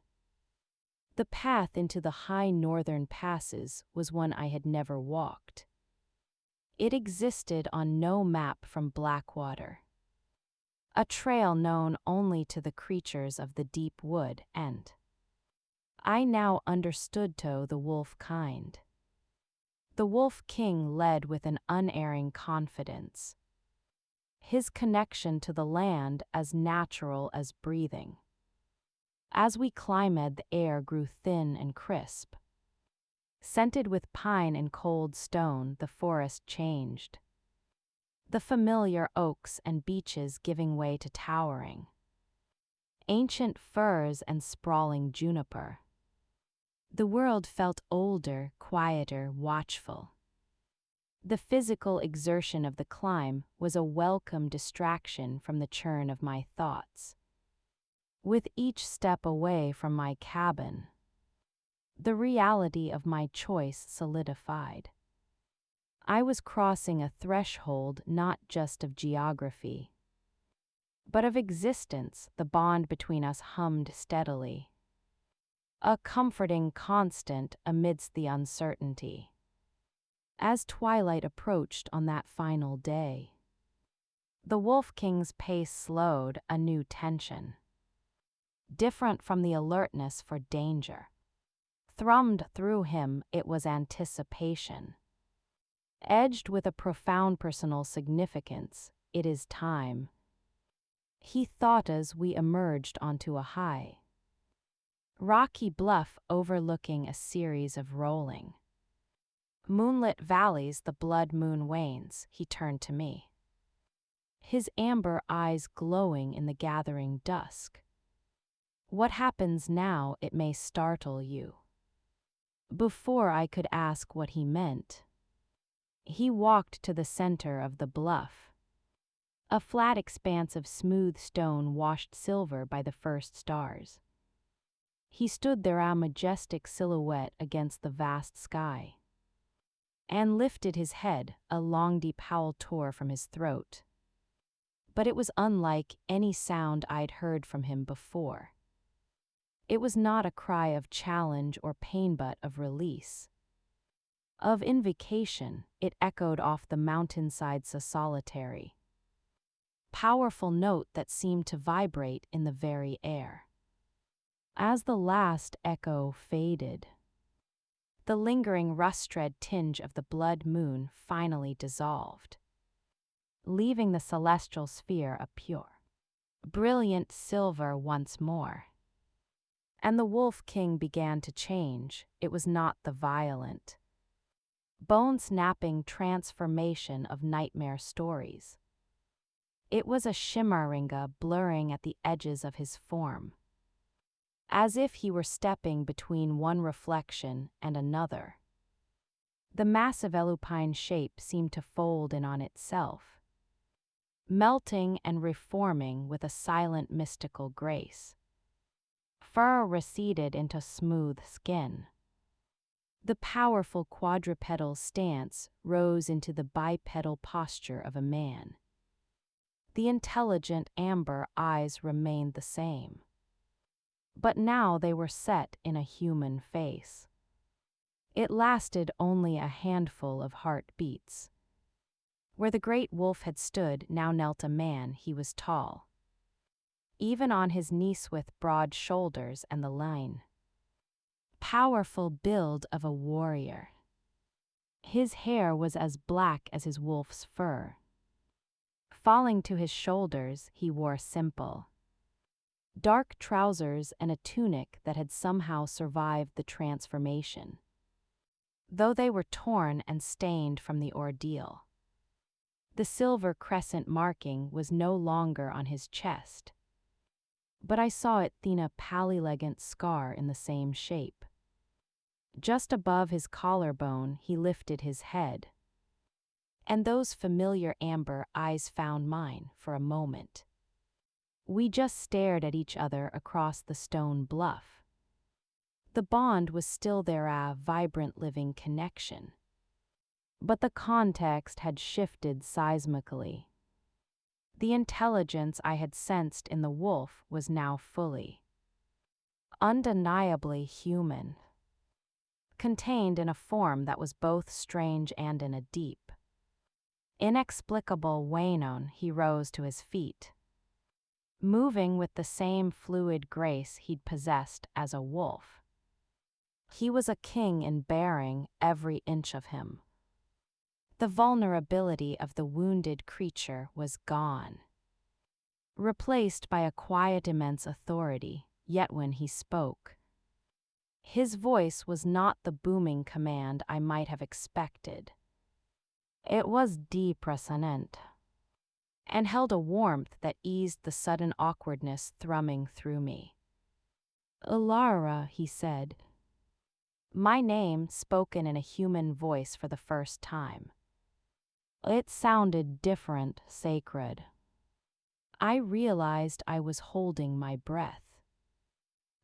The path into the high northern passes was one I had never walked. It existed on no map from Blackwater. A trail known only to the creatures of the deep wood, and I now understood the wolf kind. The Wolf King led with an unerring confidence. His connection to the land as natural as breathing. As we climbed, the air grew thin and crisp. Scented with pine and cold stone, the forest changed. The familiar oaks and beeches giving way to towering, ancient firs and sprawling juniper. The world felt older, quieter, watchful. The physical exertion of the climb was a welcome distraction from the churn of my thoughts. With each step away from my cabin, the reality of my choice solidified. I was crossing a threshold not just of geography, but of existence. The bond between us hummed steadily. A comforting constant amidst the uncertainty. As twilight approached on that final day, the Wolf King's pace slowed, a new tension. Different from the alertness for danger. Thrummed through him, it was anticipation. Edged with a profound personal significance, it is time. He thought as we emerged onto a high, rocky bluff overlooking a series of rolling, moonlit valleys. The blood moon wanes. He turned to me, his amber eyes glowing in the gathering dusk. What happens now? It may startle you. Before I could ask what he meant, he walked to the center of the bluff. A flat expanse of smooth stone washed silver by the first stars. He stood there, a majestic silhouette against the vast sky, and lifted his head. A long deep howl tore from his throat. But it was unlike any sound I'd heard from him before. It was not a cry of challenge or pain, but of release. Of invocation. It echoed off the mountainsides, a solitary, powerful note that seemed to vibrate in the very air. As the last echo faded, the lingering rust-red tinge of the blood moon finally dissolved. leaving the celestial sphere a pure, brilliant silver once more. And the Wolf King began to change. It was not the violent, bone-snapping transformation of nightmare stories. It was a shimmeringa blurring at the edges of his form, as if he were stepping between one reflection and another. The massive elupine shape seemed to fold in on itself, melting and reforming with a silent mystical grace. Fur receded into smooth skin. The powerful quadrupedal stance rose into the bipedal posture of a man. The intelligent amber eyes remained the same, but now they were set in a human face. It lasted only a handful of heartbeats. Where the great wolf had stood now knelt a man. He was tall, even on his knees, with broad shoulders and the line, powerful build of a warrior. His hair was as black as his wolf's fur. Falling to his shoulders, he wore simple, dark trousers and a tunic that had somehow survived the transformation, though they were torn and stained from the ordeal. The silver crescent marking was no longer on his chest, but I saw it thin a pallilegant scar in the same shape. Just above his collarbone he lifted his head, and those familiar amber eyes found mine for a moment. We just stared at each other across the stone bluff. The bond was still there, a vibrant living connection. But the context had shifted seismically. The intelligence I had sensed in the wolf was now fully, undeniably human, contained in a form that was both strange and in a deep, inexplicable way. He rose to his feet, moving with the same fluid grace he'd possessed as a wolf. He was a king in bearing, every inch of him. The vulnerability of the wounded creature was gone, replaced by a quiet, immense authority. Yet when he spoke, his voice was not the booming command I might have expected. It was deep, resonant, and held a warmth that eased the sudden awkwardness thrumming through me. "Ilara," he said, my name spoken in a human voice for the first time. It sounded different, sacred. I realized I was holding my breath.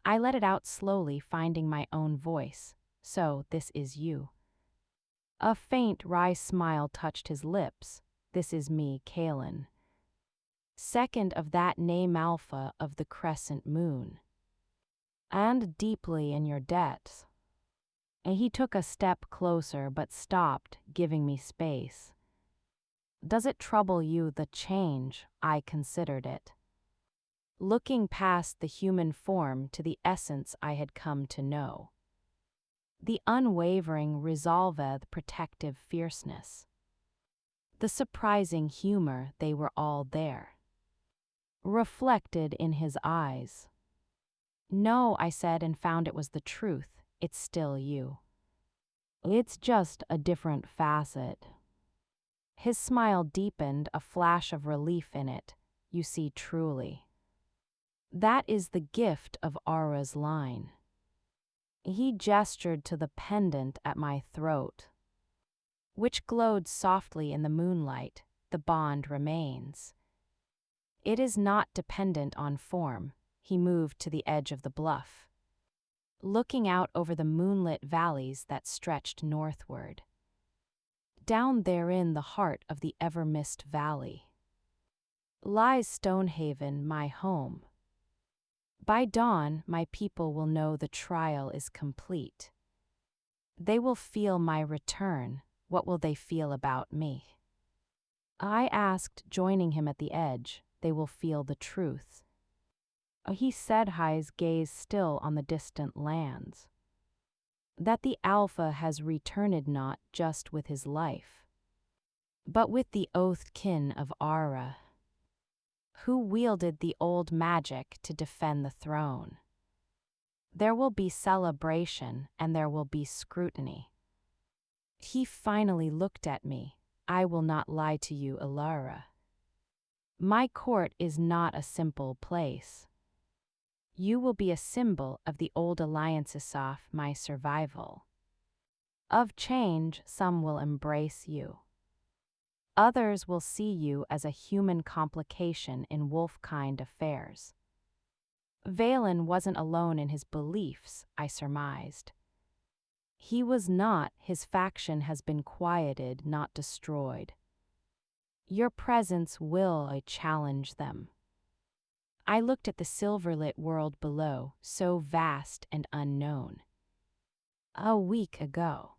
I let it out slowly, finding my own voice. "So, this is you." A faint wry smile touched his lips. "This is me, Kalen. Second of that name, Alpha of the crescent moon. And deeply in your debts." And he took a step closer but stopped, giving me space. "Does it trouble you, the change?" I considered it, looking past the human form to the essence I had come to know. The unwavering resolve, the protective fierceness, the surprising humor, they were all there, reflected in his eyes. "No," I said, and found it was the truth. "It's still you. It's just a different facet." His smile deepened, a flash of relief in it. "You see, truly. That is the gift of Ara's line." He gestured to the pendant at my throat, which glowed softly in the moonlight. "The bond remains. It is not dependent on form." He moved to the edge of the bluff, looking out over the moonlit valleys that stretched northward. "Down there in the heart of the ever-mist valley lies Stonehaven, my home. By dawn, my people will know the trial is complete. They will feel my return. What will they feel about me?" I asked, joining him at the edge. "They will feel the truth." He said, his gaze still on the distant lands. "That the Alpha has returned, not just with his life, but with the oath-kin of Ara, who wielded the old magic to defend the throne. There will be celebration and there will be scrutiny. He finally looked at me. I will not lie to you, Ilara. My court is not a simple place. You will be a symbol of the old alliances of my survival. Of change, some will embrace you. Others will see you as a human complication in wolf-kind affairs. Valen wasn't alone in his beliefs, I surmised. He was not. His faction has been quieted, not destroyed. Your presence will challenge them. I looked at the silver-lit world below, so vast and unknown. A week ago,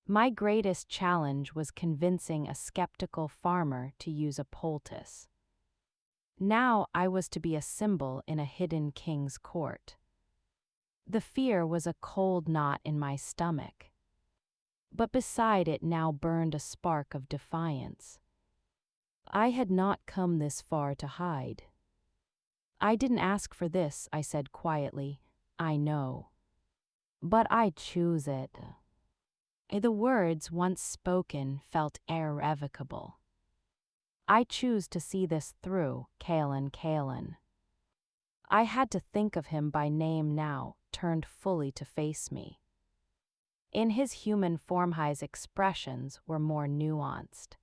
my greatest challenge was convincing a skeptical farmer to use a poultice. Now I was to be a symbol in a hidden king's court. The fear was a cold knot in my stomach. But beside it now burned a spark of defiance. I had not come this far to hide. I didn't ask for this, I said quietly. I know. But I choose it. The words once spoken felt irrevocable. I choose to see this through, Kaelan. I had to think of him by name now, turned fully to face me. In his human form his expressions were more nuanced.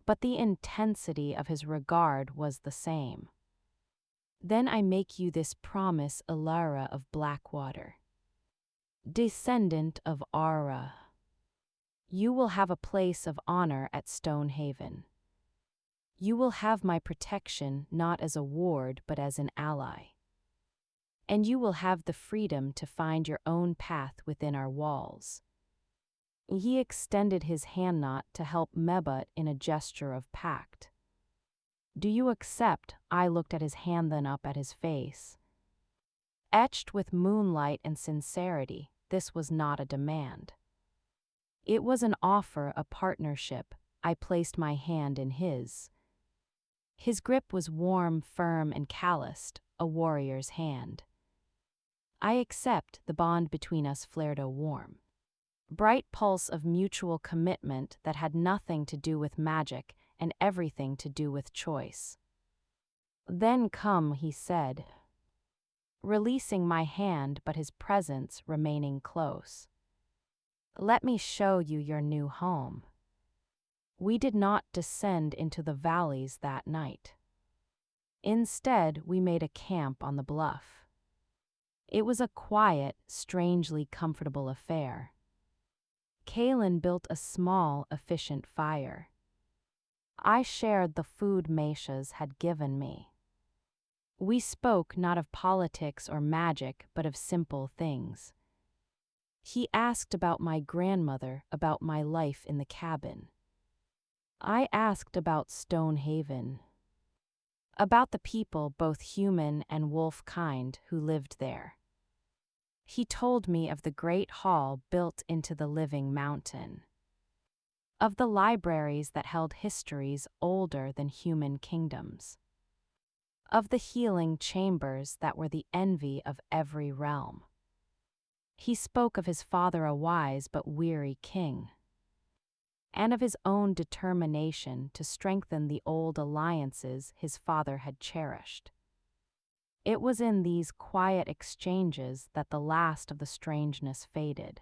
But the intensity of his regard was the same. Then I make you this promise, Ilara of Blackwater. Descendant of Ara. You will have a place of honor at Stonehaven. You will have my protection not as a ward but as an ally. And you will have the freedom to find your own path within our walls. He extended his hand knot to help Mebut in a gesture of pact. Do you accept? I looked at his hand, then up at his face. Etched with moonlight and sincerity, this was not a demand. It was an offer, a partnership. I placed my hand in his. His grip was warm, firm, and calloused, a warrior's hand. I accept. The bond between us flared a warm, bright pulse of mutual commitment that had nothing to do with magic and everything to do with choice. Then come, he said, releasing my hand but his presence remaining close. Let me show you your new home. We did not descend into the valleys that night. Instead, we made a camp on the bluff. It was a quiet, strangely comfortable affair. Kaelan built a small, efficient fire. I shared the food Meshas had given me. We spoke not of politics or magic, but of simple things. He asked about my grandmother, about my life in the cabin. I asked about Stonehaven, about the people, both human and wolf kind, who lived there. He told me of the great hall built into the living mountain, of the libraries that held histories older than human kingdoms, of the healing chambers that were the envy of every realm. He spoke of his father, a wise but weary king, and of his own determination to strengthen the old alliances his father had cherished. It was in these quiet exchanges that the last of the strangeness faded.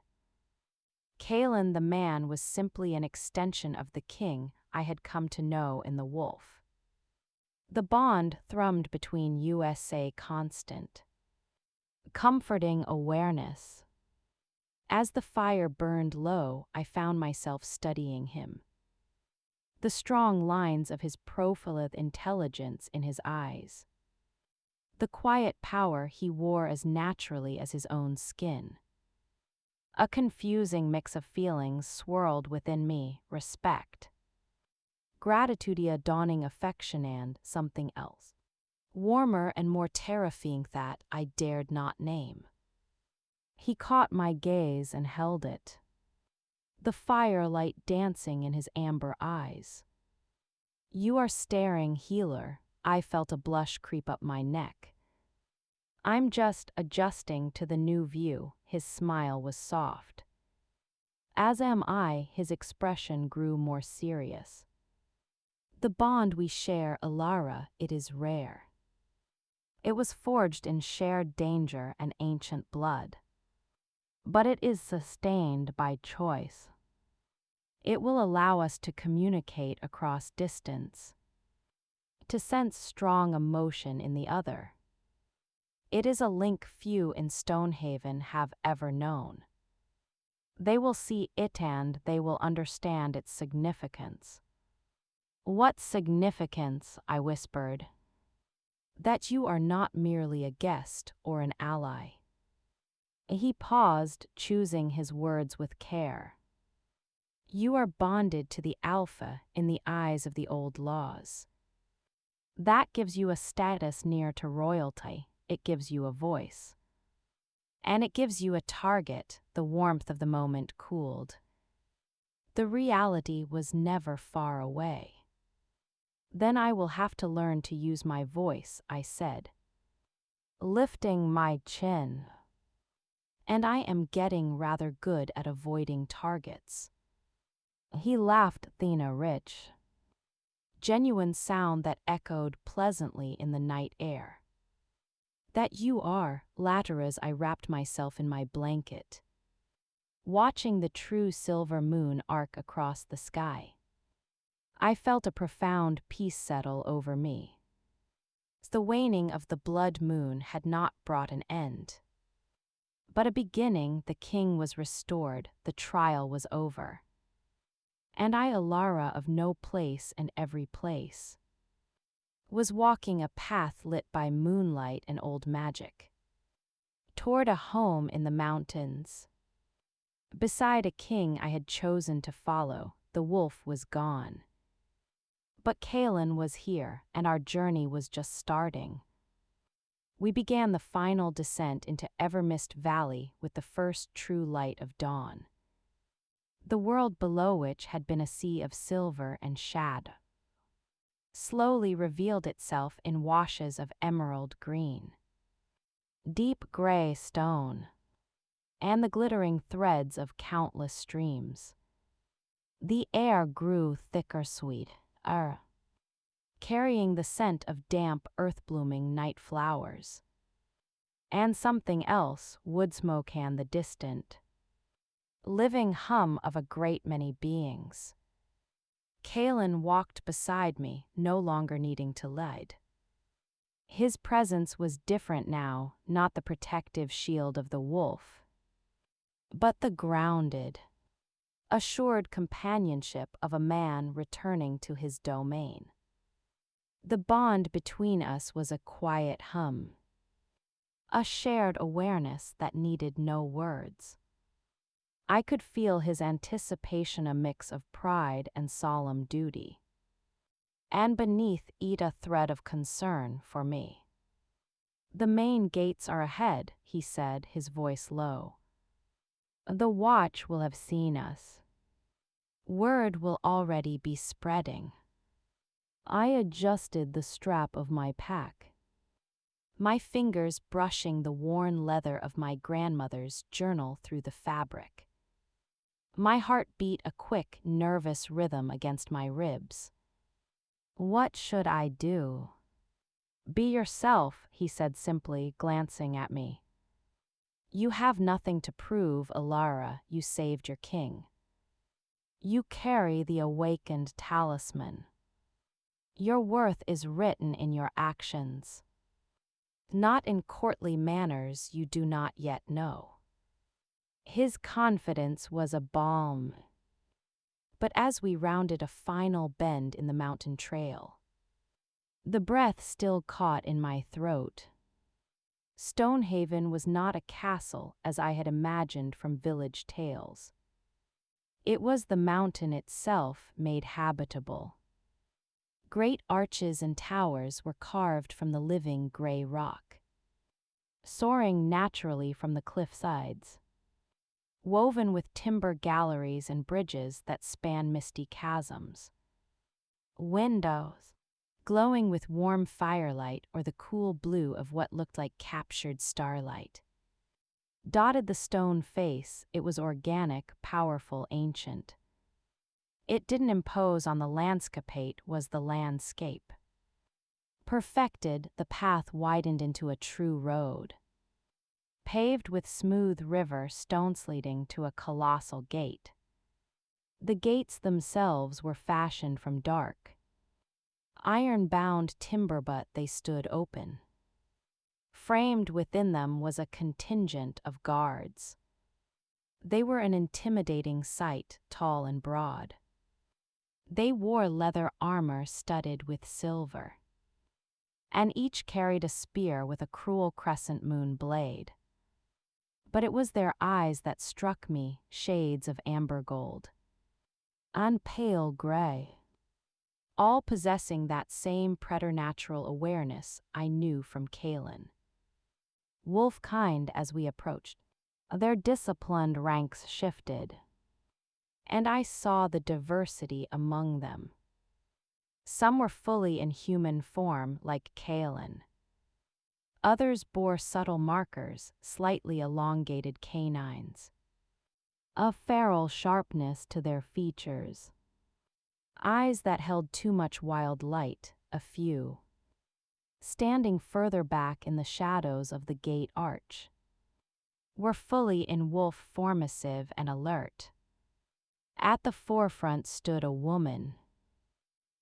Kaelan the man was simply an extension of the king I had come to know in the wolf. The bond thrummed between USA constant, comforting awareness. As the fire burned low, I found myself studying him. The strong lines of his profile, intelligence in his eyes. The quiet power he wore as naturally as his own skin. A confusing mix of feelings swirled within me, respect, gratitude, a dawning affection, and something else, warmer and more terrifying that I dared not name. He caught my gaze and held it. the firelight dancing in his amber eyes. "You are staring, healer." I felt a blush creep up my neck. "I'm just adjusting to the new view." His smile was soft. "As am I." His expression grew more serious. "The bond we share, Alara, it is rare. It was forged in shared danger and ancient blood. But it is sustained by choice. It will allow us to communicate across distance, to sense strong emotion in the other. It is a link few in Stonehaven have ever known. They will see it and they will understand its significance." "What significance?" I whispered. "That you are not merely a guest or an ally." He paused, choosing his words with care. "You are bonded to the Alpha in the eyes of the old laws. That gives you a status near to royalty. It gives you a voice. And it gives you a target." The warmth of the moment cooled. The reality was never far away. "Then I will have to learn to use my voice," I said, lifting my chin. "And I am getting rather good at avoiding targets." He laughed, Thena rich, genuine sound that echoed pleasantly in the night air. "That you are," latter as I wrapped myself in my blanket, watching the true silver moon arc across the sky. I felt a profound peace settle over me. The waning of the blood moon had not brought an end, but a beginning. The king was restored, the trial was over. And I, Alara of no place and every place, was walking a path lit by moonlight and old magic, toward a home in the mountains. Beside a king I had chosen to follow. The wolf was gone. But Kaelin was here, and our journey was just starting. We began the final descent into Evermist Valley with the first true light of dawn. The world below which had been a sea of silver and shadow slowly revealed itself in washes of emerald green, deep gray stone, and the glittering threads of countless streams. The air grew thicker, sweet, carrying the scent of damp earth-blooming night flowers. And something else, wood smoke and the distant, living hum of a great many beings. Kaelin walked beside me, no longer needing to lead. His presence was different now, not the protective shield of the wolf, but the grounded, assured companionship of a man returning to his domain. The bond between us was a quiet hum, a shared awareness that needed no words. I could feel his anticipation, a mix of pride and solemn duty, and beneath it a thread of concern for me. "The main gates are ahead," he said, his voice low. "The watch will have seen us. Word will already be spreading." I adjusted the strap of my pack, my fingers brushing the worn leather of my grandmother's journal through the fabric. My heart beat a quick, nervous rhythm against my ribs. "What should I do?" "Be yourself," he said simply, glancing at me. "You have nothing to prove, Alara. You saved your king. You carry the awakened talisman. Your worth is written in your actions, not in courtly manners you do not yet know." His confidence was a balm. But as we rounded a final bend in the mountain trail, the breath still caught in my throat. Stonehaven was not a castle as I had imagined from village tales. It was the mountain itself made habitable. Great arches and towers were carved from the living gray rock, soaring naturally from the cliff sides. woven with timber galleries and bridges that span misty chasms. Windows, glowing with warm firelight or the cool blue of what looked like captured starlight. Dotted the stone face, it was organic, powerful, ancient. It didn't impose on the landscape, was the landscape. Perfected, the path widened into a true road. Paved with smooth river stones leading to a colossal gate. The gates themselves were fashioned from dark, iron-bound timber, but they stood open. Framed within them was a contingent of guards. They were an intimidating sight, tall and broad. They wore leather armor studded with silver, and each carried a spear with a cruel crescent moon blade. But it was their eyes that struck me, shades of amber gold and pale gray, all possessing that same preternatural awareness I knew from Kaelin. Wolf-kind as we approached, their disciplined ranks shifted, and I saw the diversity among them. Some were fully in human form, like Kaelin. Others bore subtle markers, slightly elongated canines. A feral sharpness to their features. Eyes that held too much wild light, a few. Standing further back in the shadows of the gate arch, were fully in wolf formative and alert. At the forefront stood a woman.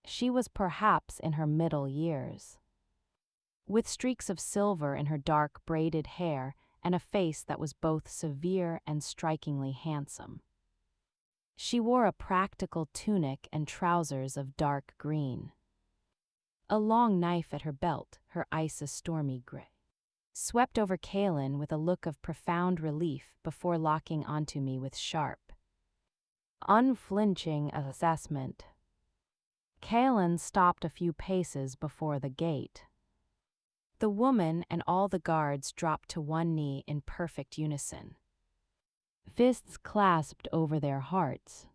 She was perhaps in her middle years, with streaks of silver in her dark braided hair and a face that was both severe and strikingly handsome. She wore a practical tunic and trousers of dark green. A long knife at her belt, her eyes a stormy gray. Swept over Kaelin with a look of profound relief before locking onto me with sharp, unflinching assessment. Kaelin stopped a few paces before the gate. The woman and all the guards dropped to one knee in perfect unison, fists clasped over their hearts.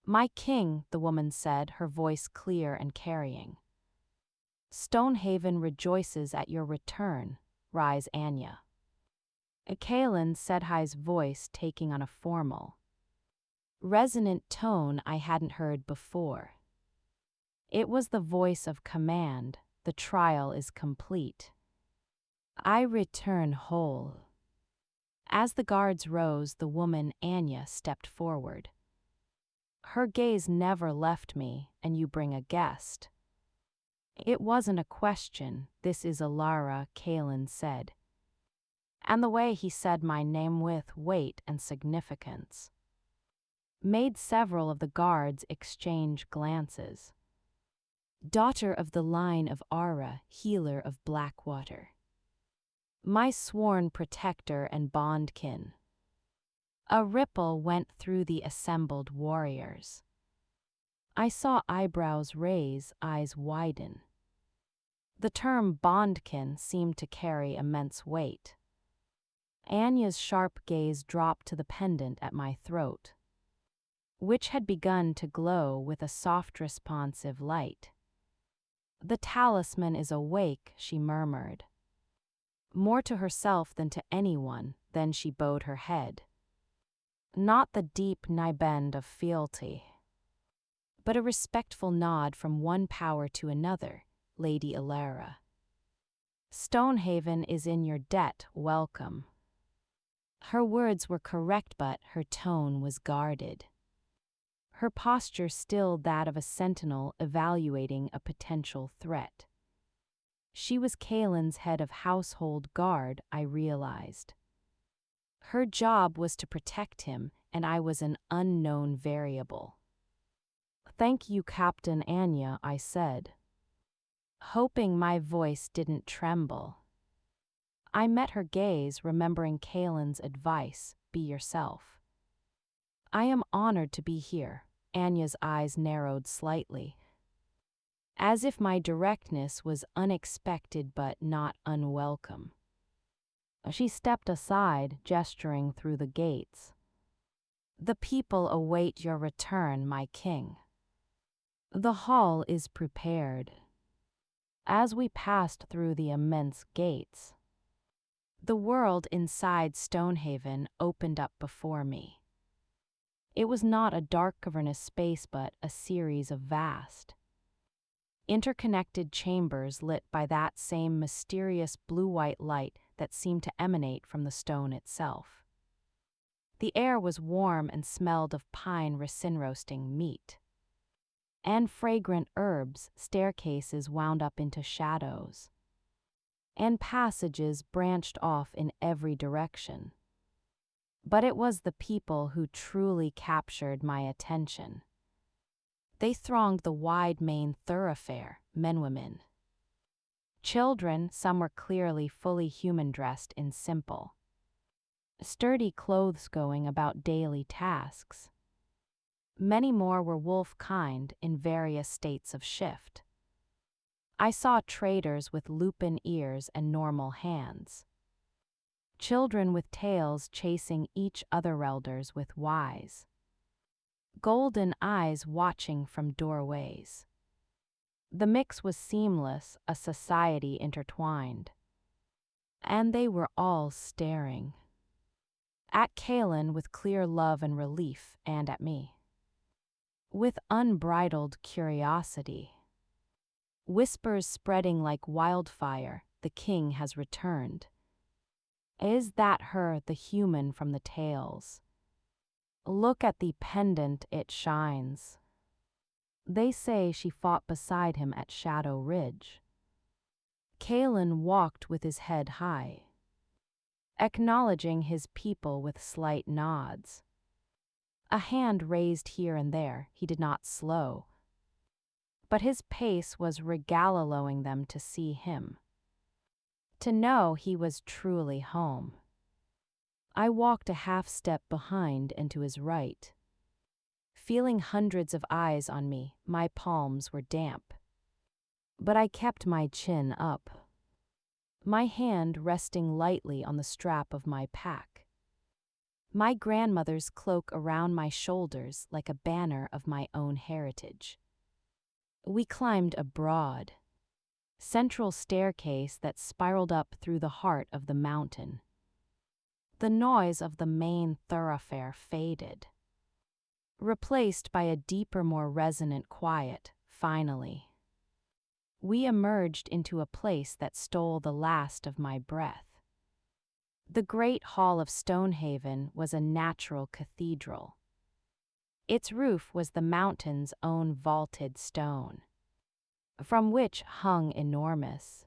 "My king," the woman said, her voice clear and carrying. "Stonehaven rejoices at your return, rise Anya." Kaelin said, his voice taking on a formal, resonant tone I hadn't heard before. It was the voice of command. The trial is complete. I return whole. As the guards rose, the woman, Anya, stepped forward. Her gaze never left me, and you bring a guest. It wasn't a question, this is Alara, Kaelin said. And the way he said my name with weight and significance made several of the guards exchange glances. Daughter of the line of Ara, healer of Blackwater. My sworn protector and bondkin. A ripple went through the assembled warriors. I saw eyebrows raise, eyes widen. The term bondkin seemed to carry immense weight. Anya's sharp gaze dropped to the pendant at my throat, which had begun to glow with a soft responsive light. "The talisman is awake," she murmured. More to herself than to anyone, then she bowed her head. Not the deep bend of fealty, but a respectful nod from one power to another, Lady Alara. "Stonehaven is in your debt, welcome." Her words were correct, but her tone was guarded. Her posture still that of a sentinel evaluating a potential threat. She was Kaelin's head of household guard, I realized. Her job was to protect him, and I was an unknown variable. "Thank you, Captain Anya," I said, hoping my voice didn't tremble. I met her gaze, remembering Kaelin's advice, be yourself. "I am honored to be here." Anya's eyes narrowed slightly, as if my directness was unexpected but not unwelcome. She stepped aside, gesturing through the gates. The people await your return, my king. The hall is prepared. As we passed through the immense gates, the world inside Stonehaven opened up before me. It was not a dark cavernous space, but a series of vast, interconnected chambers lit by that same mysterious blue-white light that seemed to emanate from the stone itself. The air was warm and smelled of pine resin roasting meat and fragrant herbs. Staircases wound up into shadows, and passages branched off in every direction. But it was the people who truly captured my attention. They thronged the wide main thoroughfare, men, women, children. Some were clearly fully human, dressed in simple, sturdy clothes, going about daily tasks. Many more were wolf kind, in various states of shift. I saw traders with lupin ears and normal hands, children with tails chasing each other, elders with wise, golden eyes watching from doorways. The mix was seamless, a society intertwined. And they were all staring at Kalen with clear love and relief, and at me with unbridled curiosity. Whispers spreading like wildfire, the king has returned. Is that her, the human from the tales? Look at the pendant, it shines. They say she fought beside him at Shadow Ridge. Kalen walked with his head high, acknowledging his people with slight nods. A hand raised here and there, he did not slow, but his pace was regalaloing them to see him, to know he was truly home. I walked a half step behind and to his right, feeling hundreds of eyes on me. My palms were damp, but I kept my chin up, my hand resting lightly on the strap of my pack, my grandmother's cloak around my shoulders like a banner of my own heritage. We climbed a broad, central staircase that spiraled up through the heart of the mountain. The noise of the main thoroughfare faded, replaced by a deeper, more resonant quiet. Finally, we emerged into a place that stole the last of my breath. The Great Hall of Stonehaven was a natural cathedral. Its roof was the mountain's own vaulted stone, from which hung enormous,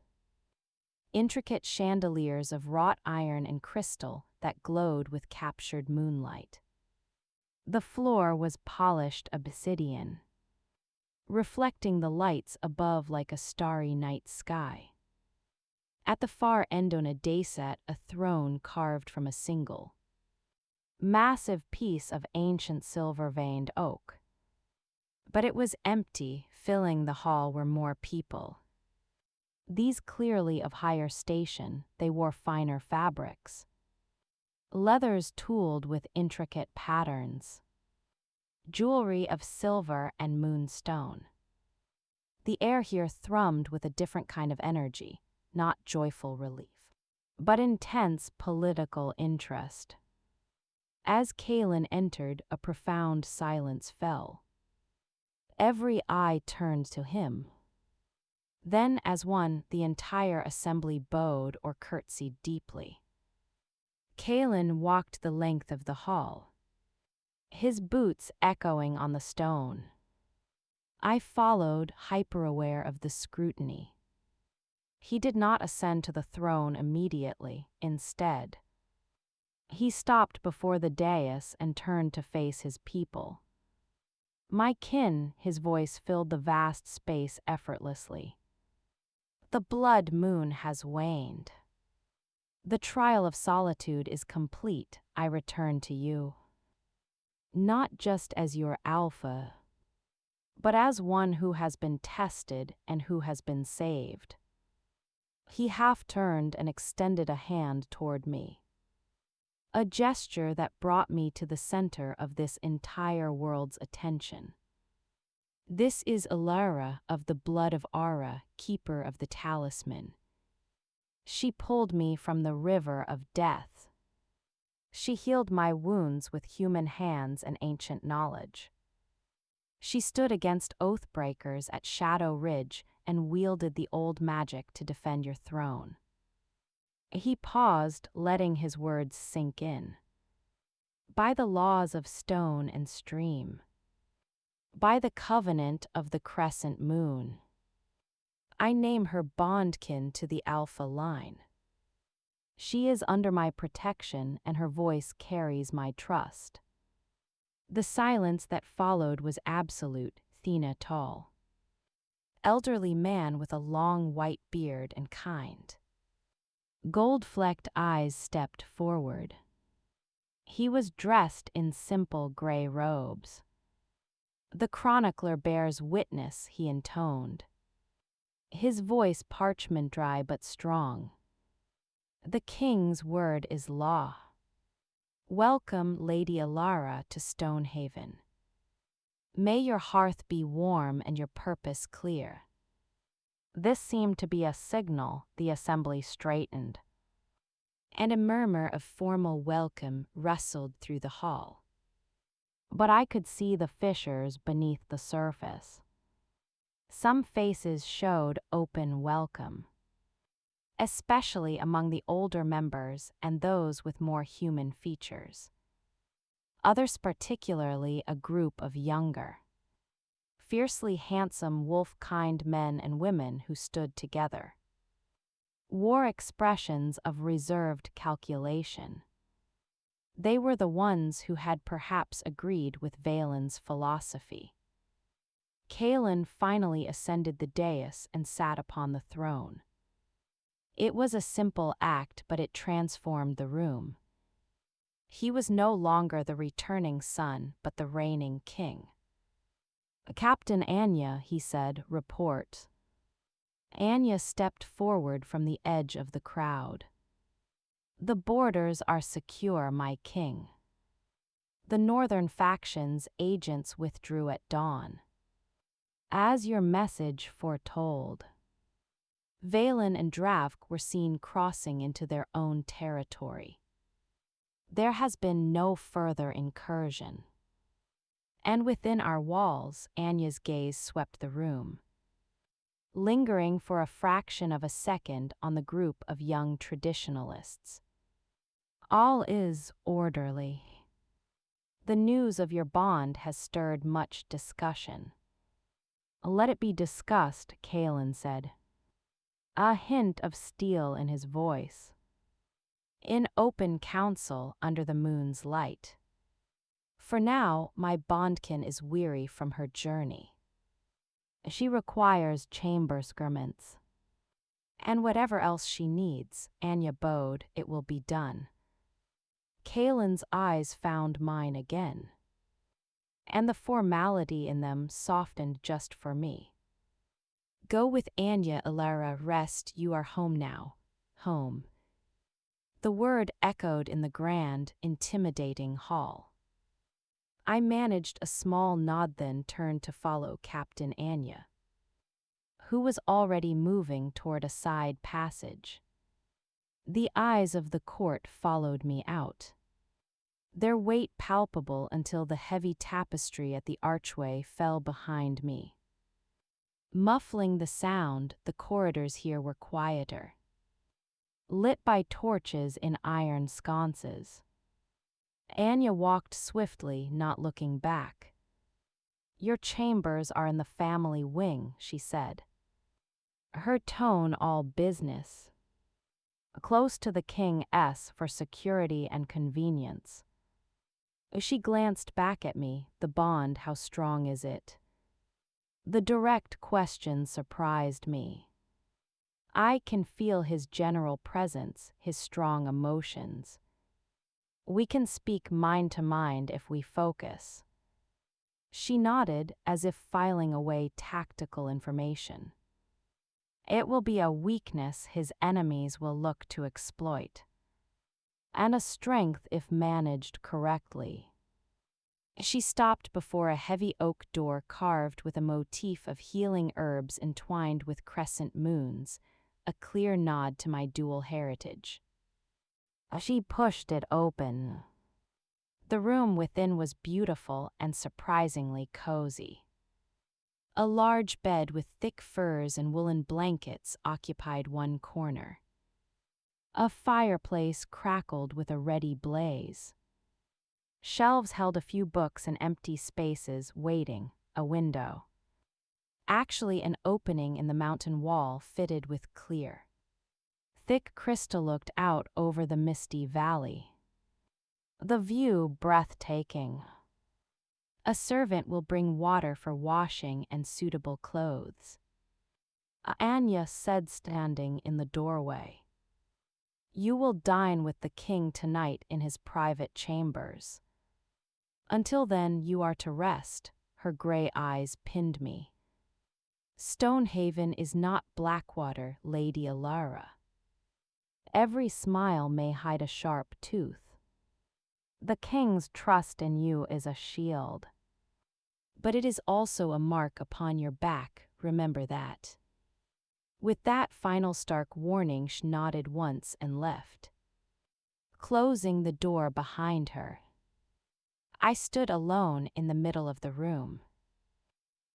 intricate chandeliers of wrought iron and crystal that glowed with captured moonlight. The floor was polished obsidian, reflecting the lights above like a starry night sky. At the far end on a dais-set, a throne carved from a single, massive piece of ancient silver-veined oak. But it was empty. Filling the hall were more people. These clearly of higher station, they wore finer fabrics, leathers tooled with intricate patterns, jewelry of silver and moonstone. The air here thrummed with a different kind of energy, not joyful relief, but intense political interest. As Kalen entered, a profound silence fell. Every eye turned to him. Then, as one, the entire assembly bowed or curtsied deeply. Kalen walked the length of the hall, his boots echoing on the stone. I followed, hyper-aware of the scrutiny. He did not ascend to the throne immediately. Instead, he stopped before the dais and turned to face his people. My kin, his voice filled the vast space effortlessly. The blood moon has waned. The trial of solitude is complete. I return to you, not just as your alpha, but as one who has been tested and who has been saved. He half turned and extended a hand toward me. a gesture that brought me to the center of this entire world's attention. This is Alara of the blood of Ara, keeper of the talisman. She pulled me from the river of death. She healed my wounds with human hands and ancient knowledge. She stood against oathbreakers at Shadow Ridge and wielded the old magic to defend your throne. He paused, letting his words sink in. By the laws of stone and stream. By the covenant of the crescent moon. I name her bondkin to the Alpha line. She is under my protection and her voice carries my trust. The silence that followed was absolute, Thena tall. Elderly man with a long white beard and kind. Gold-flecked eyes stepped forward. He was dressed in simple gray robes. The chronicler bears witness, he intoned. His voice parchment dry but strong. The king's word is law. Welcome, Lady Alara, to Stonehaven. May your hearth be warm and your purpose clear. This seemed to be a signal. The assembly straightened, and a murmur of formal welcome rustled through the hall. But I could see the fissures beneath the surface. Some faces showed open welcome, especially among the older members and those with more human features. Others, particularly a group of younger, fiercely handsome wolf-kind men and women who stood together, wore expressions of reserved calculation. They were the ones who had perhaps agreed with Valen's philosophy. Kalen finally ascended the dais and sat upon the throne. It was a simple act, but it transformed the room. He was no longer the returning son, but the reigning king. Captain Anya, he said, report. Anya stepped forward from the edge of the crowd. The borders are secure, my king. The northern faction's agents withdrew at dawn, as your message foretold. Valen and Dravk were seen crossing into their own territory. There has been no further incursion. And within our walls, Anya's gaze swept the room, lingering for a fraction of a second on the group of young traditionalists. All is orderly. The news of your bond has stirred much discussion. Let it be discussed, Kalen said, a hint of steel in his voice. In open council under the moon's light. For now, my bondkin is weary from her journey. She requires chamber skirments. And whatever else she needs, Anya bowed, it will be done. Kalen's eyes found mine again, and the formality in them softened just for me. Go with Anya, Alara, rest, you are home now. Home. The word echoed in the grand, intimidating hall. I managed a small nod, then turned to follow Captain Anya, who was already moving toward a side passage. The eyes of the court followed me out, their weight palpable until the heavy tapestry at the archway fell behind me. Muffling the sound, the corridors here were quieter, lit by torches in iron sconces. Anya walked swiftly, not looking back. Your chambers are in the family wing, she said, her tone all business. Close to the king's for security and convenience. She glanced back at me, the bond, how strong is it? The direct question surprised me. I can feel his general presence, his strong emotions. We can speak mind to mind if we focus. She nodded, as if filing away tactical information. It will be a weakness his enemies will look to exploit. and a strength if managed correctly. She stopped before a heavy oak door carved with a motif of healing herbs entwined with crescent moons, a clear nod to my dual heritage. She pushed it open. The room within was beautiful and surprisingly cozy. A large bed with thick furs and woolen blankets occupied one corner. A fireplace crackled with a ruddy blaze. Shelves held a few books and empty spaces waiting, a window. Actually an opening in the mountain wall fitted with clear, thick crystal looked out over the misty valley. The view breathtaking. A servant will bring water for washing and suitable clothes. Anya said standing in the doorway. You will dine with the king tonight in his private chambers. Until then you are to rest, her gray eyes pinned me. Stonehaven is not Blackwater, Lady Alara. Every smile may hide a sharp tooth. The king's trust in you is a shield. But it is also a mark upon your back, remember that. With that final stark warning, she nodded once and left, closing the door behind her. I stood alone in the middle of the room.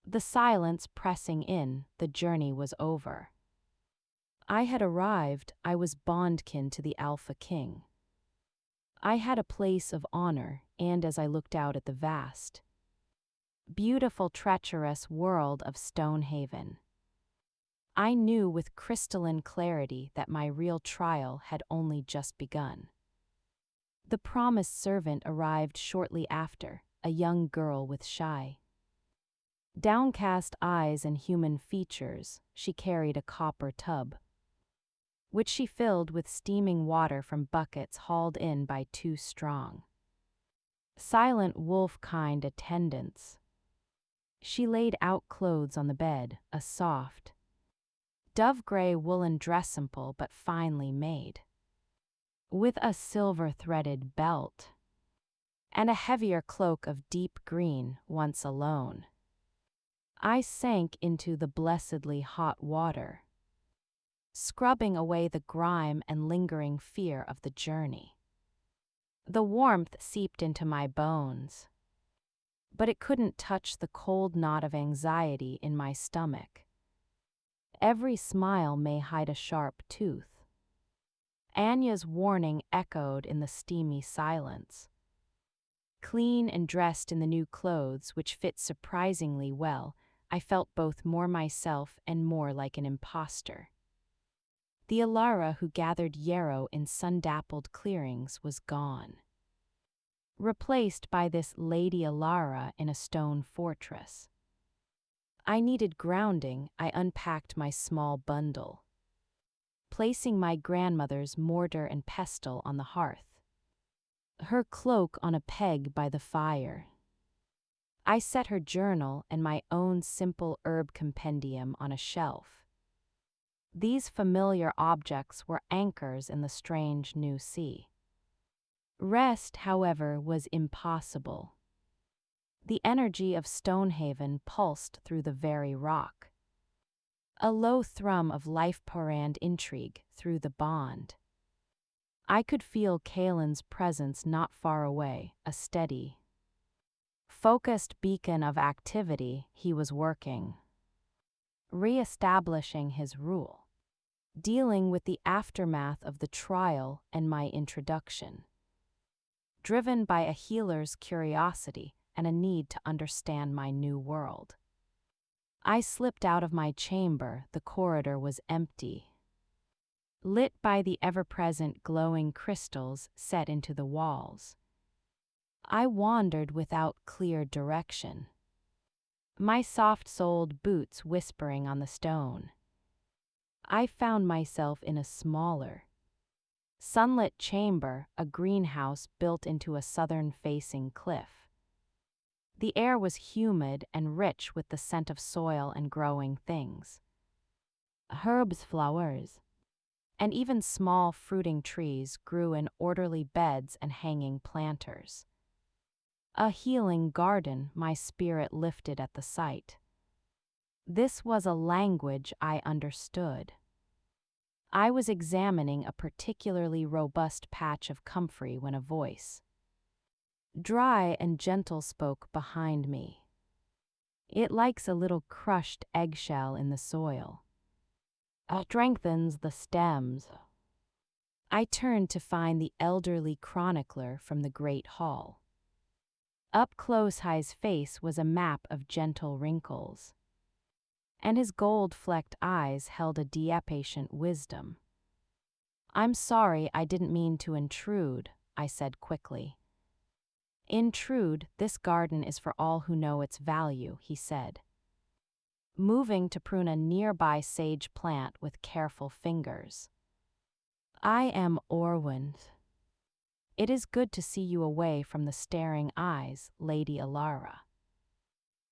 The silence pressing in, the journey was over. I had arrived, I was bondkin to the Alpha King. I had a place of honor, and as I looked out at the vast, beautiful treacherous world of Stonehaven, I knew with crystalline clarity that my real trial had only just begun. The promised servant arrived shortly after, a young girl with shy, downcast eyes and human features. She carried a copper tub, which she filled with steaming water from buckets hauled in by two strong, silent wolf-kind attendants. She laid out clothes on the bed, a soft, dove-gray woolen dressimple but finely made, with a silver-threaded belt, and a heavier cloak of deep green, once alone. I sank into the blessedly hot water, scrubbing away the grime and lingering fear of the journey. The warmth seeped into my bones, but it couldn't touch the cold knot of anxiety in my stomach. Every smile may hide a sharp tooth. Anya's warning echoed in the steamy silence. Clean and dressed in the new clothes which fit surprisingly well, I felt both more myself and more like an imposter. The Alara who gathered yarrow in sun-dappled clearings was gone, replaced by this Lady Alara in a stone fortress. I needed grounding. I unpacked my small bundle, placing my grandmother's mortar and pestle on the hearth, her cloak on a peg by the fire. I set her journal and my own simple herb compendium on a shelf. These familiar objects were anchors in the strange new sea. Rest, however, was impossible. The energy of Stonehaven pulsed through the very rock. A low thrum of life-porand intrigue through the bond. I could feel Kalen's presence not far away, a steady, focused beacon of activity. He was working, re-establishing his rule, dealing with the aftermath of the trial and my introduction. Driven by a healer's curiosity and a need to understand my new world, I slipped out of my chamber. The corridor was empty, lit by the ever-present glowing crystals set into the walls. I wandered without clear direction, my soft-soled boots whispering on the stone. I found myself in a smaller, sunlit chamber, a greenhouse built into a southern-facing cliff. The air was humid and rich with the scent of soil and growing things. Herbs, flowers, and even small fruiting trees grew in orderly beds and hanging planters. A healing garden, my spirit lifted at the sight. This was a language I understood. I was examining a particularly robust patch of comfrey when a voice, dry and gentle, spoke behind me. It likes a little crushed eggshell in the soil. Strengthens the stems. I turned to find the elderly chronicler from the great hall. Up close, his face was a map of gentle wrinkles, and his gold-flecked eyes held a patient wisdom. "I'm sorry, I didn't mean to intrude," I said quickly. "Intrude, this garden is for all who know its value," he said, moving to prune a nearby sage plant with careful fingers. "I am Orwin. It is good to see you away from the staring eyes, Lady Alara."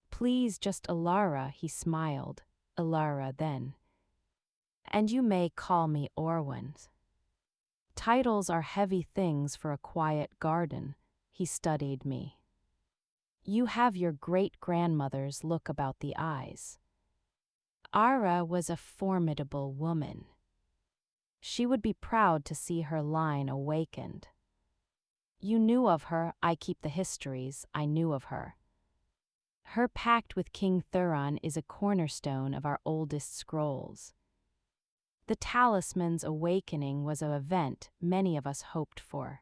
"Please, just Alara," he smiled. "Alara, then. And you may call me Orwin. Titles are heavy things for a quiet garden." He studied me. "You have your great-grandmother's look about the eyes." Ara was a formidable woman. She would be proud to see her line awakened. "You knew of her, I keep the histories, I knew of her. Her pact with King Thuron is a cornerstone of our oldest scrolls. The talisman's awakening was an event many of us hoped for,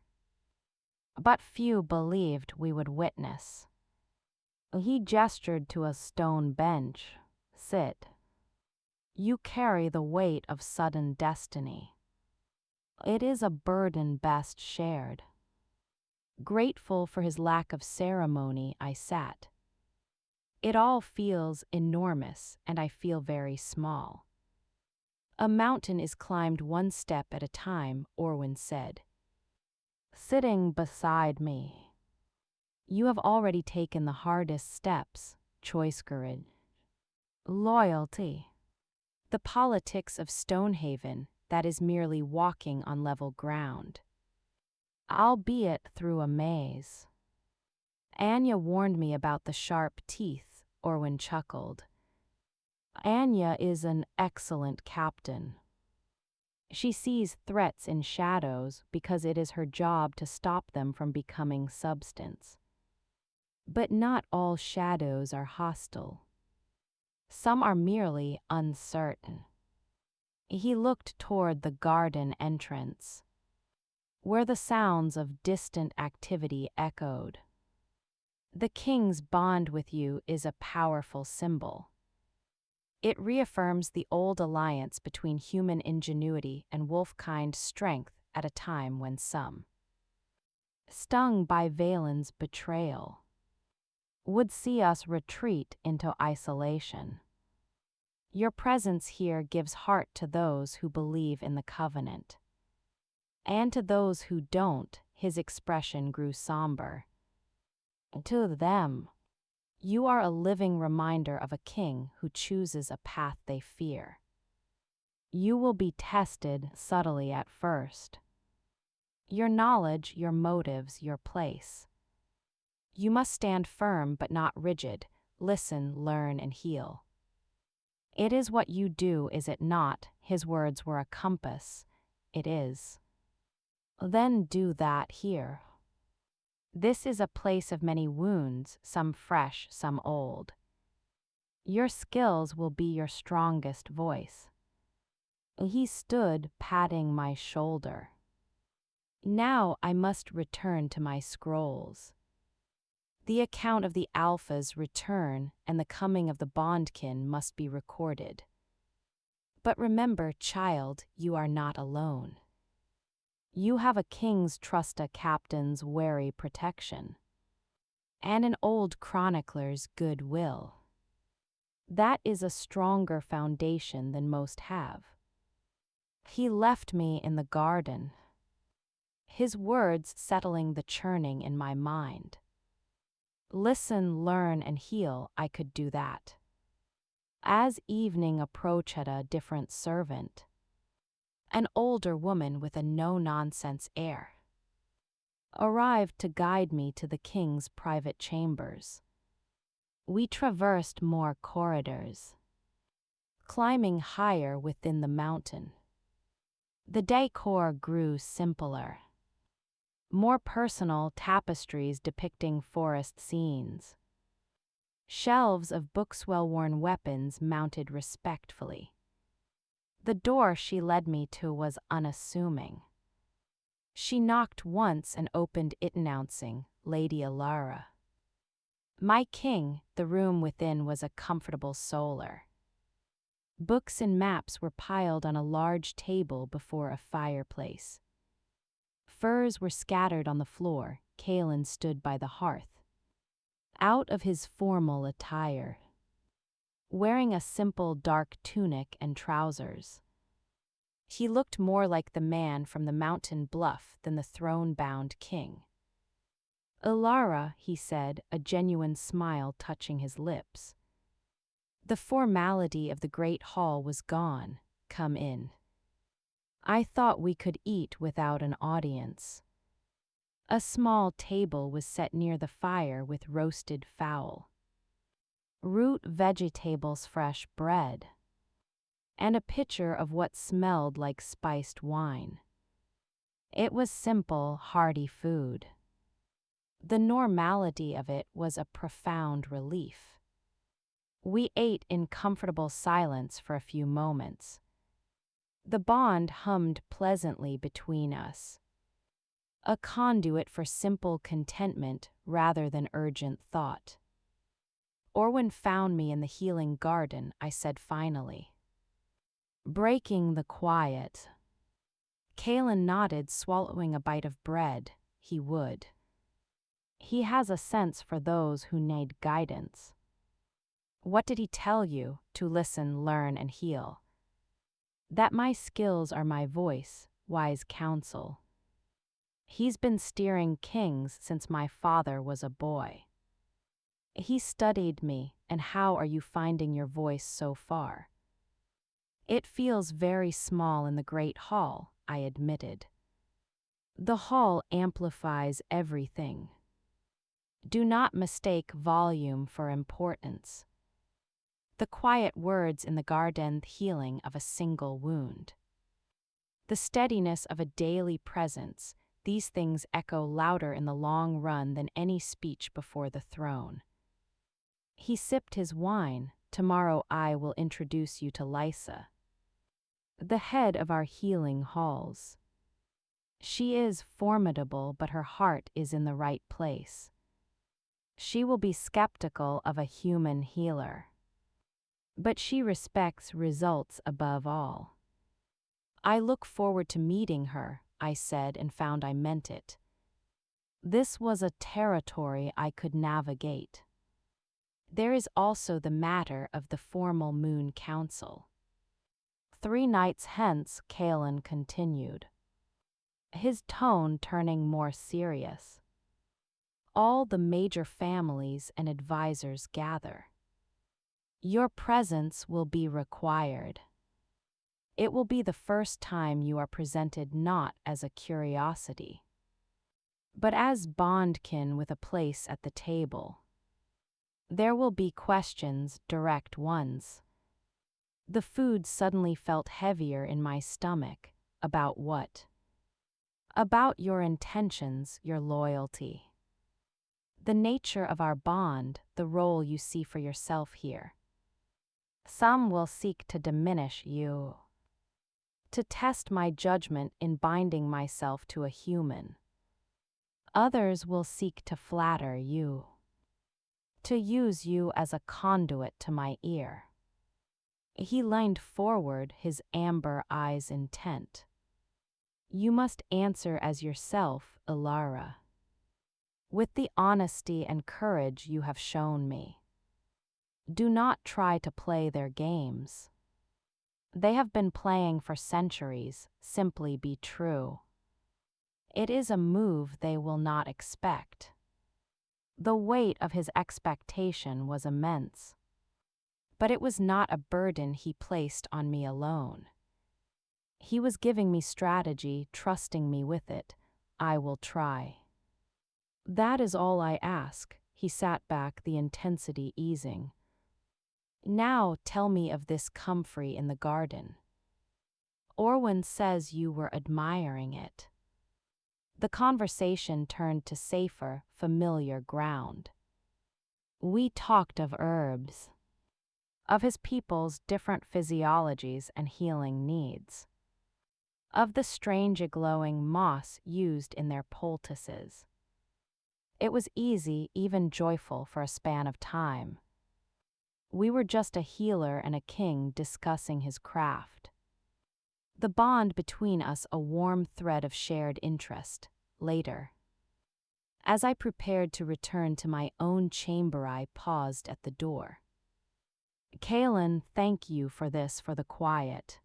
but few believed we would witness." He gestured to a stone bench. "Sit. You carry the weight of sudden destiny. It is a burden best shared." Grateful for his lack of ceremony, I sat. "It all feels enormous, and I feel very small." "A mountain is climbed one step at a time," Orwin said, sitting beside me. "You have already taken the hardest steps: choice, courage, loyalty. The politics of Stonehaven, that is merely walking on level ground, albeit through a maze." "Anya warned me about the sharp teeth," Orwin chuckled. "Anya is an excellent captain. She sees threats in shadows because it is her job to stop them from becoming substance. But not all shadows are hostile. Some are merely uncertain." He looked toward the garden entrance, where the sounds of distant activity echoed. "The king's bond with you is a powerful symbol. It reaffirms the old alliance between human ingenuity and wolfkind strength at a time when some, stung by Valen's betrayal, would see us retreat into isolation. Your presence here gives heart to those who believe in the covenant. And to those who don't," his expression grew somber. "To them, you are a living reminder of a king who chooses a path they fear. You will be tested subtly at first. Your knowledge, your motives, your place. You must stand firm but not rigid, listen, learn, and heal. It is what you do, is it not?" His words were a compass. "It is. Then do that here. This is a place of many wounds, some fresh, some old. Your skills will be your strongest voice." He stood, patting my shoulder. "Now I must return to my scrolls. The account of the Alpha's return and the coming of the bondkin must be recorded. But remember, child, you are not alone. You have a king's trust, a captain's wary protection, and an old chronicler's goodwill. That is a stronger foundation than most have." He left me in the garden, his words settling the churning in my mind. Listen, learn, and heal, I could do that. As evening approached, had a different servant. An older woman with a no-nonsense air arrived to guide me to the king's private chambers. We traversed more corridors, climbing higher within the mountain. The decor grew simpler. More personal tapestries depicting forest scenes. Shelves of books, well-worn weapons mounted respectfully. The door she led me to was unassuming. She knocked once and opened it, announcing, "Lady Alara." My king, the room within was a comfortable solar. Books and maps were piled on a large table before a fireplace. Furs were scattered on the floor. Kalen stood by the hearth, out of his formal attire, wearing a simple dark tunic and trousers. He looked more like the man from the mountain bluff than the throne-bound king. "Alara," he said, a genuine smile touching his lips. The formality of the great hall was gone. "Come in." I thought we could eat without an audience. A small table was set near the fire with roasted fowl, root vegetables, fresh bread, and a pitcher of what smelled like spiced wine. It was simple, hearty food. The normality of it was a profound relief. We ate in comfortable silence for a few moments. The bond hummed pleasantly between us, a conduit for simple contentment rather than urgent thought. "Orwin found me in the healing garden," I said finally, breaking the quiet. Kalen nodded, swallowing a bite of bread. "He would. He has a sense for those who need guidance." "What did he tell you?" "To listen, learn, and heal. That my skills are my voice, wise counsel. He's been steering kings since my father was a boy. He studied me, and how are you finding your voice so far?" "It feels very small in the great hall," I admitted. "The hall amplifies everything. Do not mistake volume for importance. The quiet words in the garden, the healing of a single wound, the steadiness of a daily presence, these things echo louder in the long run than any speech before the throne." He sipped his wine. "Tomorrow I will introduce you to Lysa, the head of our healing halls. She is formidable, but her heart is in the right place. She will be skeptical of a human healer, but she respects results above all." "I look forward to meeting her," I said, and found I meant it. This was a territory I could navigate. There is also the matter of the formal moon council. 3 nights hence, Kalen continued, his tone turning more serious. "All the major families and advisors gather. Your presence will be required. It will be the first time you are presented not as a curiosity, but as bondkin with a place at the table. There will be questions, direct ones." The food suddenly felt heavier in my stomach. "About what?" "About your intentions, your loyalty. The nature of our bond, the role you see for yourself here. Some will seek to diminish you, to test my judgment in binding myself to a human. Others will seek to flatter you, to use you as a conduit to my ear." He leaned forward, his amber eyes intent. "You must answer as yourself, Alara, with the honesty and courage you have shown me. Do not try to play their games. They have been playing for centuries. Simply be true. It is a move they will not expect." The weight of his expectation was immense, but it was not a burden he placed on me alone. He was giving me strategy, trusting me with it. I will try. That is all I ask. He sat back, the intensity easing. Now tell me of this comfrey in the garden. Orwin says you were admiring it. The conversation turned to safer, familiar ground. We talked of herbs, of his people's different physiologies and healing needs, of the strange glowing moss used in their poultices. It was easy, even joyful for a span of time. We were just a healer and a king discussing his craft. The bond between us a warm thread of shared interest. Later, as I prepared to return to my own chamber, I paused at the door. Kalen, thank you for the quiet.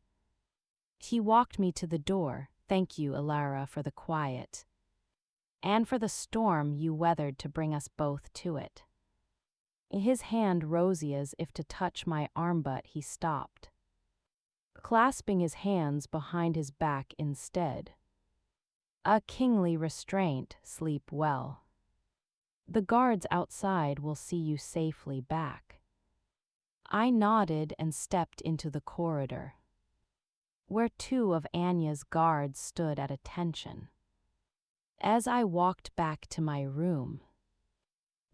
He walked me to the door. Thank you, Ilara, for the quiet. And for the storm you weathered to bring us both to it. His hand rosy as if to touch my arm, but he stopped, clasping his hands behind his back instead. A kingly restraint. Sleep well. The guards outside will see you safely back. I nodded and stepped into the corridor, where two of Anya's guards stood at attention. As I walked back to my room,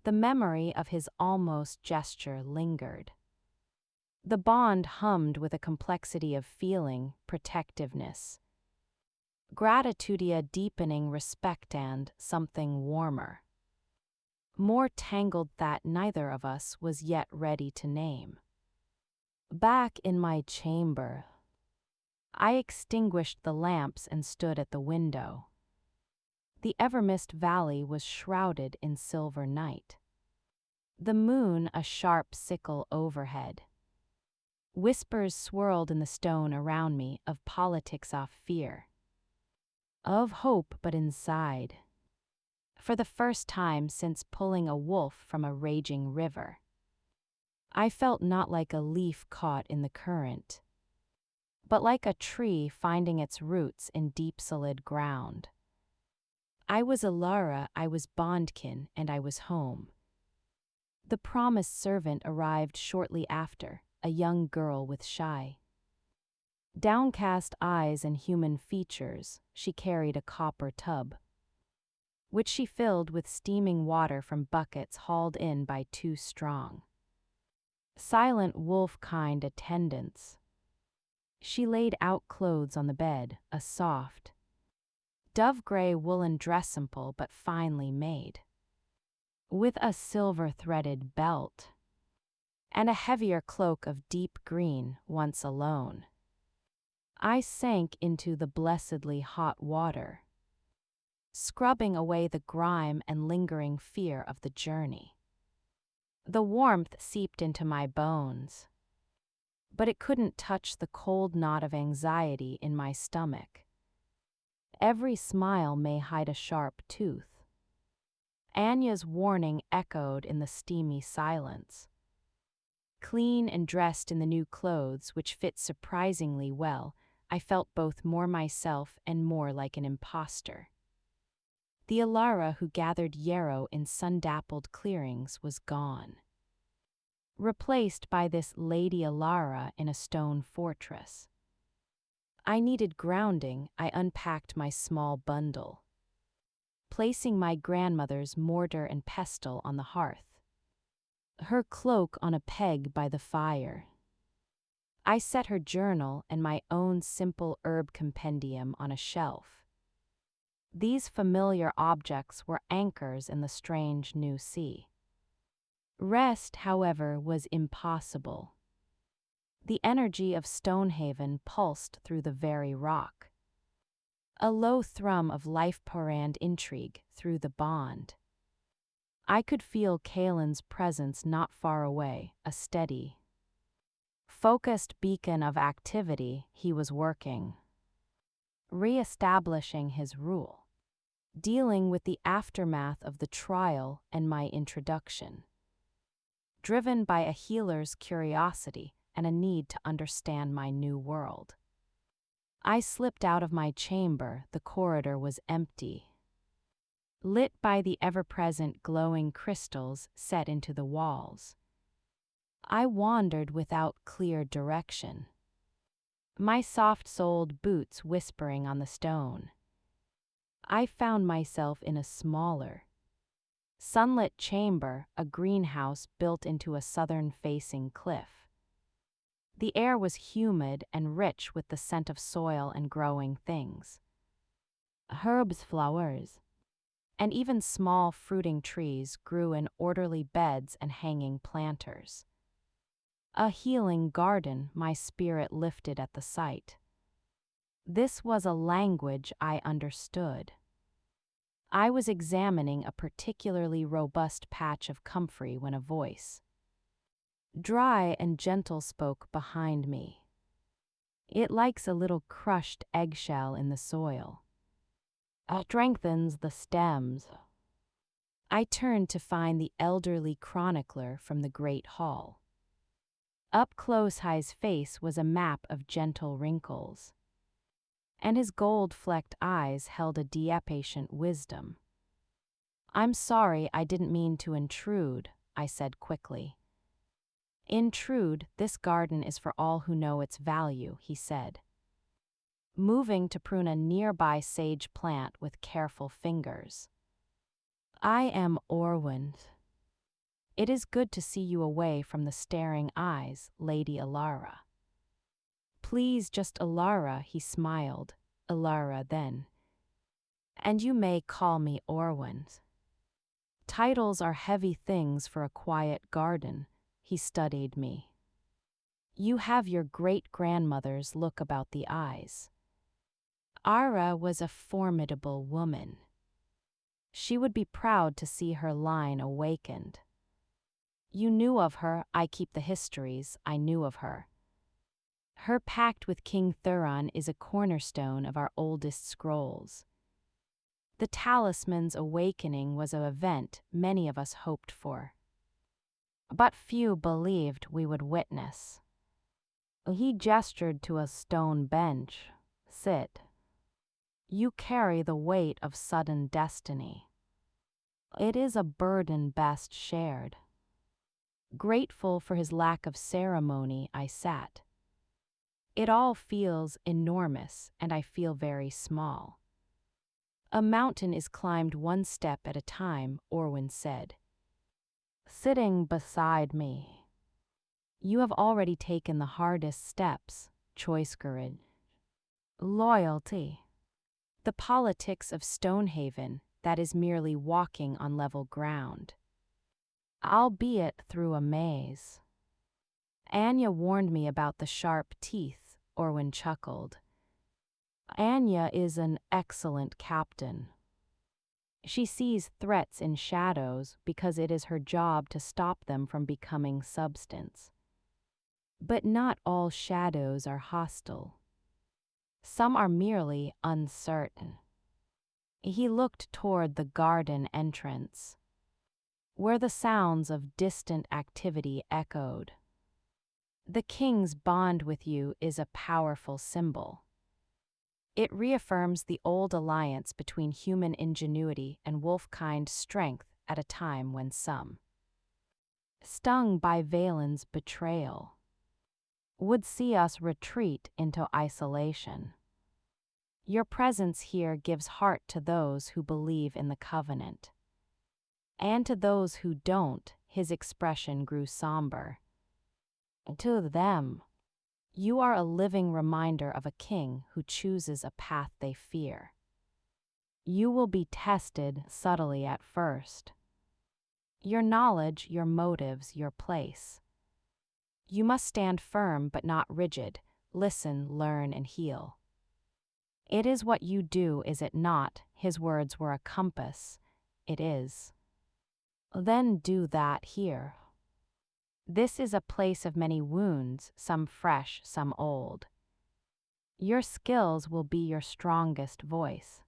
the memory of his almost gesture lingered. The bond hummed with a complexity of feeling, protectiveness, gratitude, deepening respect, and something warmer, more tangled that neither of us was yet ready to name. Back in my chamber, I extinguished the lamps and stood at the window. The Evermist Valley was shrouded in silver night. The moon a sharp sickle overhead. Whispers swirled in the stone around me of politics, of fear, of hope, but inside, for the first time since pulling a wolf from a raging river, I felt not like a leaf caught in the current, but like a tree finding its roots in deep solid ground. I was Ilara, I was bondkin, and I was home. The promised servant arrived shortly after, a young girl with shy, downcast eyes and human features. She carried a copper tub, which she filled with steaming water from buckets hauled in by two strong, silent wolf-kind attendants. She laid out clothes on the bed, a soft, dove-gray woolen dress, simple but finely made, with a silver-threaded belt, and a heavier cloak of deep green. Once alone, I sank into the blessedly hot water, scrubbing away the grime and lingering fear of the journey. The warmth seeped into my bones, but it couldn't touch the cold knot of anxiety in my stomach. Every smile may hide a sharp tooth. Anya's warning echoed in the steamy silence. Clean and dressed in the new clothes, which fit surprisingly well, I felt both more myself and more like an imposter. The Ilara who gathered yarrow in sun-dappled clearings was gone, replaced by this Lady Ilara in a stone fortress. I needed grounding. I unpacked my small bundle, placing my grandmother's mortar and pestle on the hearth, her cloak on a peg by the fire. I set her journal and my own simple herb compendium on a shelf. These familiar objects were anchors in the strange new sea. Rest, however, was impossible. The energy of Stonehaven pulsed through the very rock. A low thrum of life and intrigue through the bond. I could feel Kalen's presence not far away, a steady, focused beacon of activity. He was working, re-establishing his rule, dealing with the aftermath of the trial and my introduction, driven by a healer's curiosity and a need to understand my new world. I slipped out of my chamber. The corridor was empty, lit by the ever-present glowing crystals set into the walls. I wandered without clear direction, my soft-soled boots whispering on the stone. I found myself in a smaller, sunlit chamber, a greenhouse built into a southern-facing cliff. The air was humid and rich with the scent of soil and growing things. Herbs, flowers, and even small fruiting trees grew in orderly beds and hanging planters. A healing garden, my spirit lifted at the sight. This was a language I understood. I was examining a particularly robust patch of comfrey when a voice, dry and gentle, spoke behind me. It likes a little crushed eggshell in the soil. It strengthens the stems. I turned to find the elderly chronicler from the Great Hall. Up close, his face was a map of gentle wrinkles, and his gold-flecked eyes held a deep-patient wisdom. "I'm sorry, I didn't mean to intrude," I said quickly. "Intrude, this garden is for all who know its value," he said, moving to prune a nearby sage plant with careful fingers. "I am Orwin. It is good to see you away from the staring eyes, Lady Alara." "Please, just Alara," he smiled. "Alara, then. And you may call me Orwin. Titles are heavy things for a quiet garden." He studied me. "You have your great-grandmother's look about the eyes." Ara was a formidable woman. She would be proud to see her line awakened. "You knew of her." "I keep the histories I knew of her. Her pact with King Thuron is a cornerstone of our oldest scrolls. The talisman's awakening was an event many of us hoped for, but few believed we would witness." He gestured to a stone bench. "Sit. You carry the weight of sudden destiny. It is a burden best shared." Grateful for his lack of ceremony, I sat. "It all feels enormous, and I feel very small." "A mountain is climbed one step at a time," Orwin said, sitting beside me. "You have already taken the hardest steps: choice, courage, loyalty. The politics of Stonehaven, that is merely walking on level ground, albeit through a maze." "Anya warned me about the sharp teeth," Orwin chuckled. "Anya is an excellent captain. She sees threats in shadows because it is her job to stop them from becoming substance. But not all shadows are hostile. Some are merely uncertain." He looked toward the garden entrance, where the sounds of distant activity echoed. "The king's bond with you is a powerful symbol. It reaffirms the old alliance between human ingenuity and wolf-kind strength at a time when some, stung by Valen's betrayal, would see us retreat into isolation. Your presence here gives heart to those who believe in the covenant. And to those who don't," his expression grew somber. "To them, you are a living reminder of a king who chooses a path they fear. You will be tested subtly at first. Your knowledge, your motives, your place. You must stand firm but not rigid, listen, learn, and heal. It is what you do, is it not?" His words were a compass. "It is. Then do that here. This is a place of many wounds, some fresh, some old. Your skills will be your strongest voice."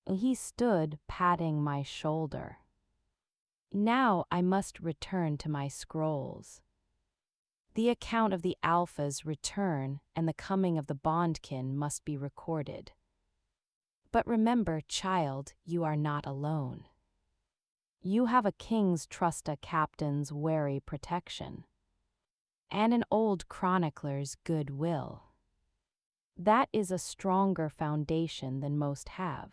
He stood, patting my shoulder. "Now I must return to my scrolls. The account of the Alpha's return and the coming of the bondkin must be recorded. But remember, child, you are not alone. You have a king's trusta captain's wary protection, and an old chronicler's good will. That is a stronger foundation than most have.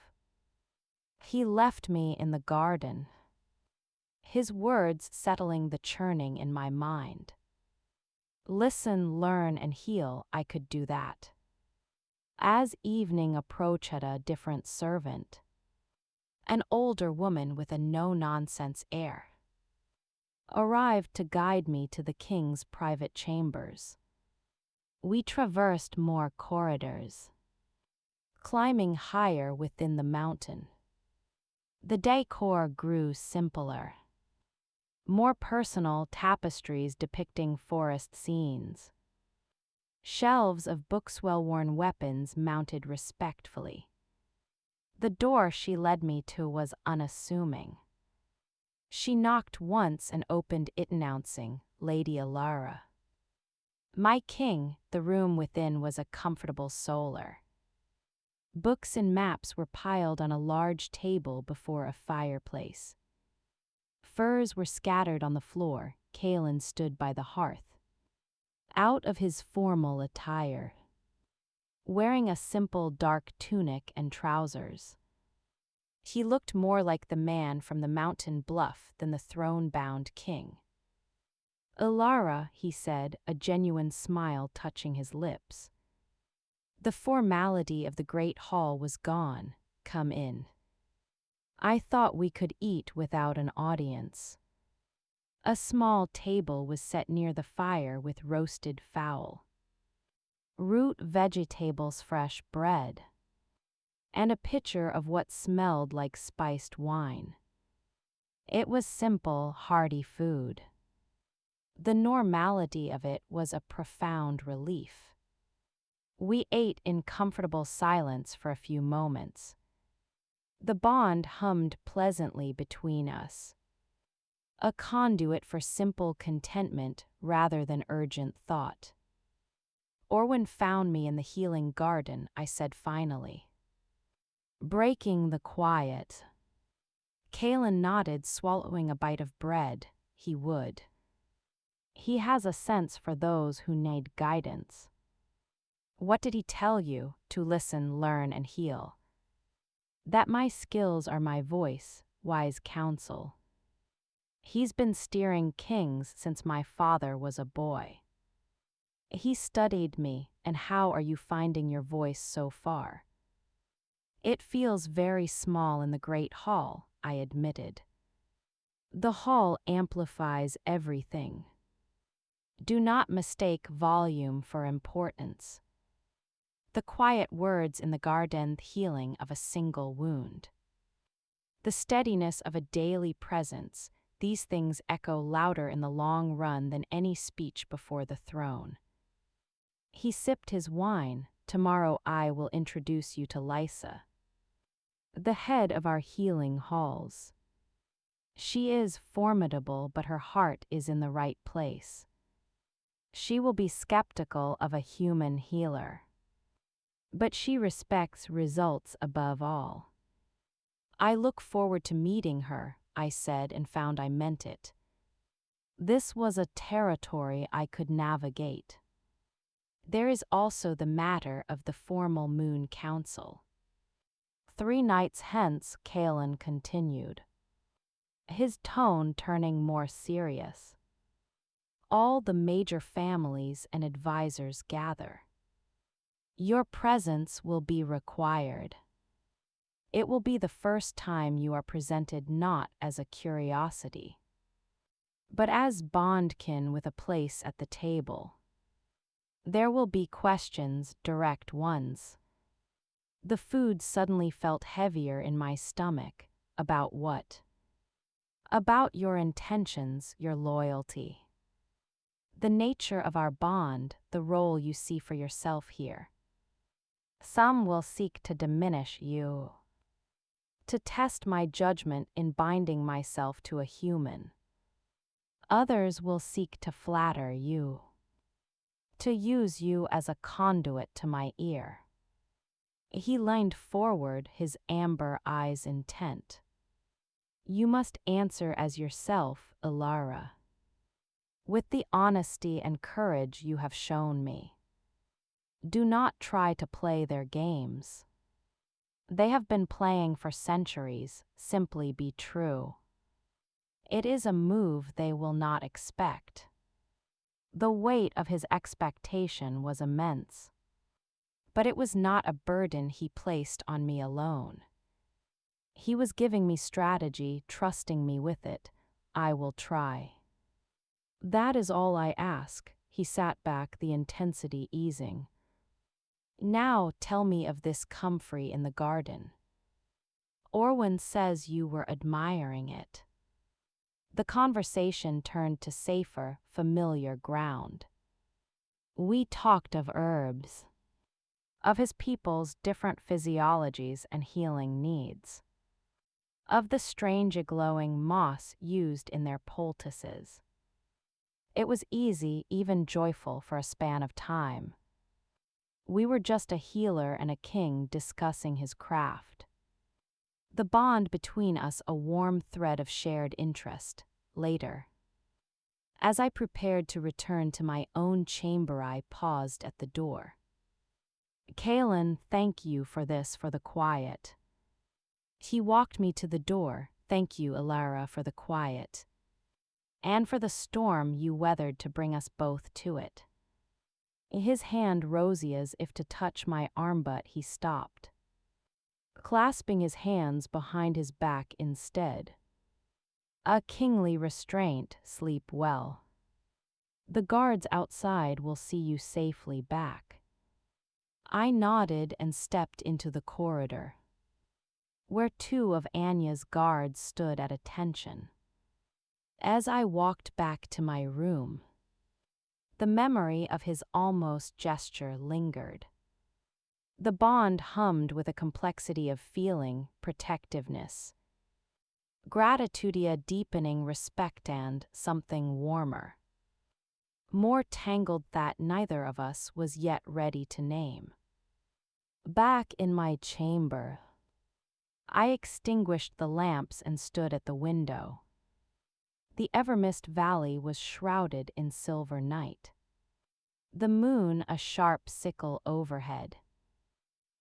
He left me in the garden, his words settling the churning in my mind. Listen, learn, and heal, I could do that. As evening approached, a different servant, an older woman with a no-nonsense air, arrived to guide me to the king's private chambers. We traversed more corridors, climbing higher within the mountain. The decor grew simpler. More personal tapestries depicting forest scenes. Shelves of books, well-worn weapons mounted respectfully. The door she led me to was unassuming. She knocked once and opened it, announcing, "Lady Alara." My king, the room within was a comfortable solar. Books and maps were piled on a large table before a fireplace. Furs were scattered on the floor. Kalen stood by the hearth, out of his formal attire, wearing a simple dark tunic and trousers. He looked more like the man from the mountain bluff than the throne-bound king. "Alara," he said, a genuine smile touching his lips. The formality of the great hall was gone. "Come in." I thought we could eat without an audience. A small table was set near the fire with roasted fowl, root vegetables, fresh bread, and a pitcher of what smelled like spiced wine. It was simple, hearty food. The normality of it was a profound relief. We ate in comfortable silence for a few moments. The bond hummed pleasantly between us, a conduit for simple contentment rather than urgent thought. "Orwin found me in the healing garden," I said finally, breaking the quiet. Kalen nodded, swallowing a bite of bread. "He would. He has a sense for those who need guidance." "What did he tell you?" "To listen, learn, and heal. That my skills are my voice, wise counsel. He's been steering kings since my father was a boy. He studied me, and how are you finding your voice so far?" "It feels very small in the great hall," I admitted. "The hall amplifies everything. Do not mistake volume for importance. The quiet words in the garden, the healing of a single wound, the steadiness of a daily presence, these things echo louder in the long run than any speech before the throne." He sipped his wine. "Tomorrow I will introduce you to Lysa, the head of our healing halls. She is formidable, but her heart is in the right place. She will be skeptical of a human healer, but she respects results above all." "I look forward to meeting her," I said, and found I meant it. This was a territory I could navigate. There is also the matter of the formal moon council. 3 nights hence, Kalen continued, his tone turning more serious. "All the major families and advisors gather. Your presence will be required. It will be the first time you are presented not as a curiosity, but as bondkin with a place at the table. There will be questions, direct ones." The food suddenly felt heavier in my stomach. "About what?" "About your intentions, your loyalty. The nature of our bond, the role you see for yourself here. Some will seek to diminish you, to test my judgment in binding myself to a human. Others will seek to flatter you, To use you as a conduit to my ear. He leaned forward, his amber eyes intent. You must answer as yourself, Ilara. With the honesty and courage you have shown me. Do not try to play their games. They have been playing for centuries, simply be true. It is a move they will not expect. The weight of his expectation was immense. But it was not a burden he placed on me alone. He was giving me strategy, trusting me with it. I will try. That is all I ask. He sat back, the intensity easing. Now tell me of this comfrey in the garden. Orwin says you were admiring it. The conversation turned to safer, familiar ground. We talked of herbs, of his people's different physiologies and healing needs, of the strange glowing moss used in their poultices. It was easy, even joyful for a span of time. We were just a healer and a king discussing his craft. The bond between us a warm thread of shared interest. Later, as I prepared to return to my own chamber, I paused at the door. Kalen, thank you for this, for the quiet. He walked me to the door. Thank you, Ilara, for the quiet. And for the storm you weathered to bring us both to it. His hand rosy as if to touch my arm, but he stopped, clasping his hands behind his back instead. A kingly restraint. Sleep well. The guards outside will see you safely back. I nodded and stepped into the corridor, where two of Anya's guards stood at attention. As I walked back to my room, the memory of his almost gesture lingered. The bond hummed with a complexity of feeling, protectiveness, gratitude, a deepening respect, and something warmer, more tangled that neither of us was yet ready to name. Back in my chamber, I extinguished the lamps and stood at the window. The Evermist Valley was shrouded in silver night. The moon a sharp sickle overhead.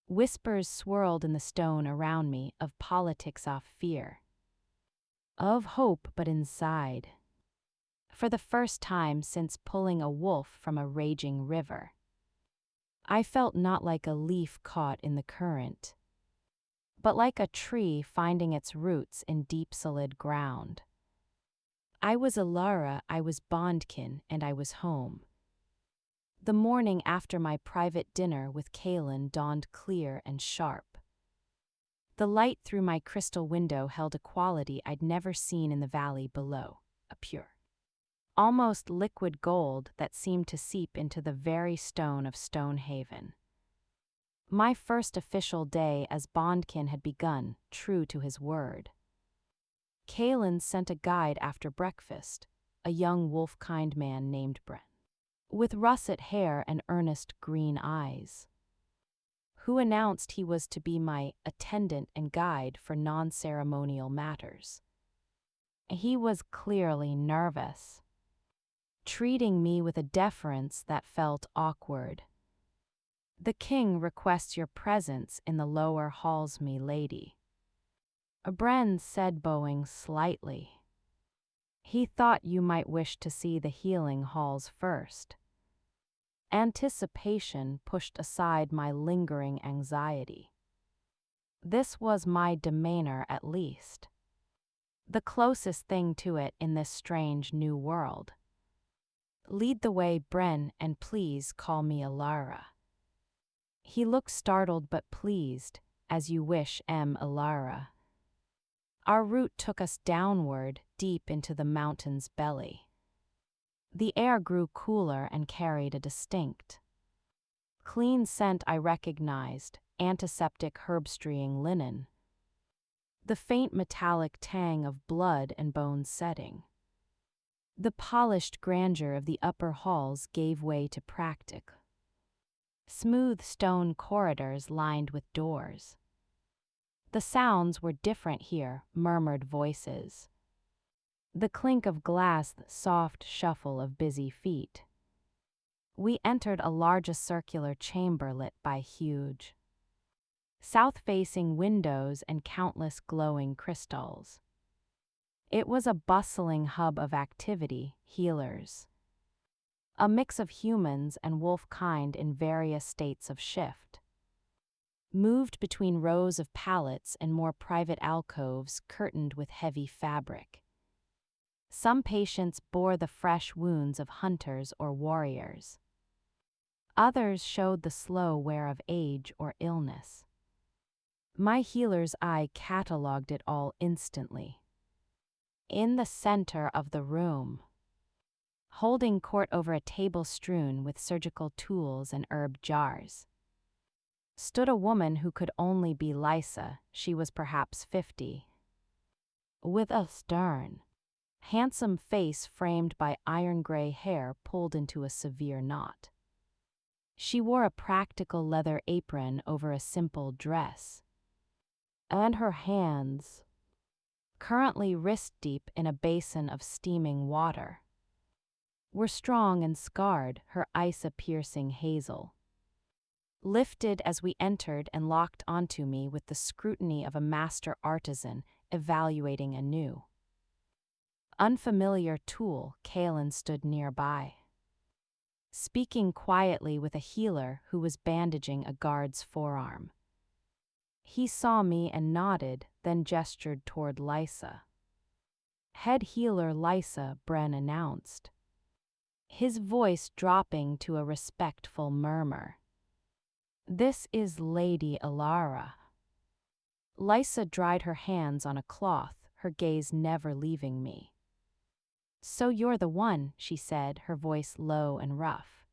Whispers swirled in the stone around me, of politics, of fear, of hope, but inside, for the first time since pulling a wolf from a raging river, I felt not like a leaf caught in the current, but like a tree finding its roots in deep solid ground. I was Ilara, I was bondkin, and I was home. The morning after my private dinner with Kalen dawned clear and sharp. The light through my crystal window held a quality I'd never seen in the valley below, a pure, almost liquid gold that seemed to seep into the very stone of Stonehaven. My first official day as bondkin had begun, true to his word. Kalen sent a guide after breakfast, a young wolf-kind man named Bren, with russet hair and earnest green eyes, who announced he was to be my attendant and guide for non-ceremonial matters. He was clearly nervous, treating me with a deference that felt awkward. The king requests your presence in the lower halls, me lady. Bren said, bowing slightly. He thought you might wish to see the healing halls first. Anticipation pushed aside my lingering anxiety. This was my demeanor, at least. The closest thing to it in this strange new world. Lead the way, Bren, and please call me Ilara. He looked startled but pleased. As you wish, Ilara. Our route took us downward, deep into the mountain's belly. The air grew cooler and carried a distinct, clean scent I recognized, antiseptic herb-strewing linen. The faint metallic tang of blood and bones setting. The polished grandeur of the upper halls gave way to practical, smooth stone corridors lined with doors. The sounds were different here, murmured voices. The clink of glass, the soft shuffle of busy feet. We entered a large circular chamber lit by huge, south-facing windows and countless glowing crystals. It was a bustling hub of activity, healers. A mix of humans and wolf kind in various states of shift. Moved between rows of pallets and more private alcoves curtained with heavy fabric. Some patients bore the fresh wounds of hunters or warriors. Others showed the slow wear of age or illness. My healer's eye catalogued it all instantly. In the center of the room, holding court over a table strewn with surgical tools and herb jars, stood a woman who could only be Lysa. She was perhaps 50. With a stern, handsome face framed by iron-gray hair pulled into a severe knot. She wore a practical leather apron over a simple dress, and her hands, currently wrist-deep in a basin of steaming water, were strong and scarred, her eyes a piercing hazel. Lifted as we entered and locked onto me with the scrutiny of a master artisan evaluating a new, unfamiliar tool. Kalen stood nearby, speaking quietly with a healer who was bandaging a guard's forearm. He saw me and nodded, then gestured toward Lysa. Head healer Lysa, Bren announced, his voice dropping to a respectful murmur. This is Lady Alara. Lysa dried her hands on a cloth, her gaze never leaving me. So you're the one, she said, her voice low and rough.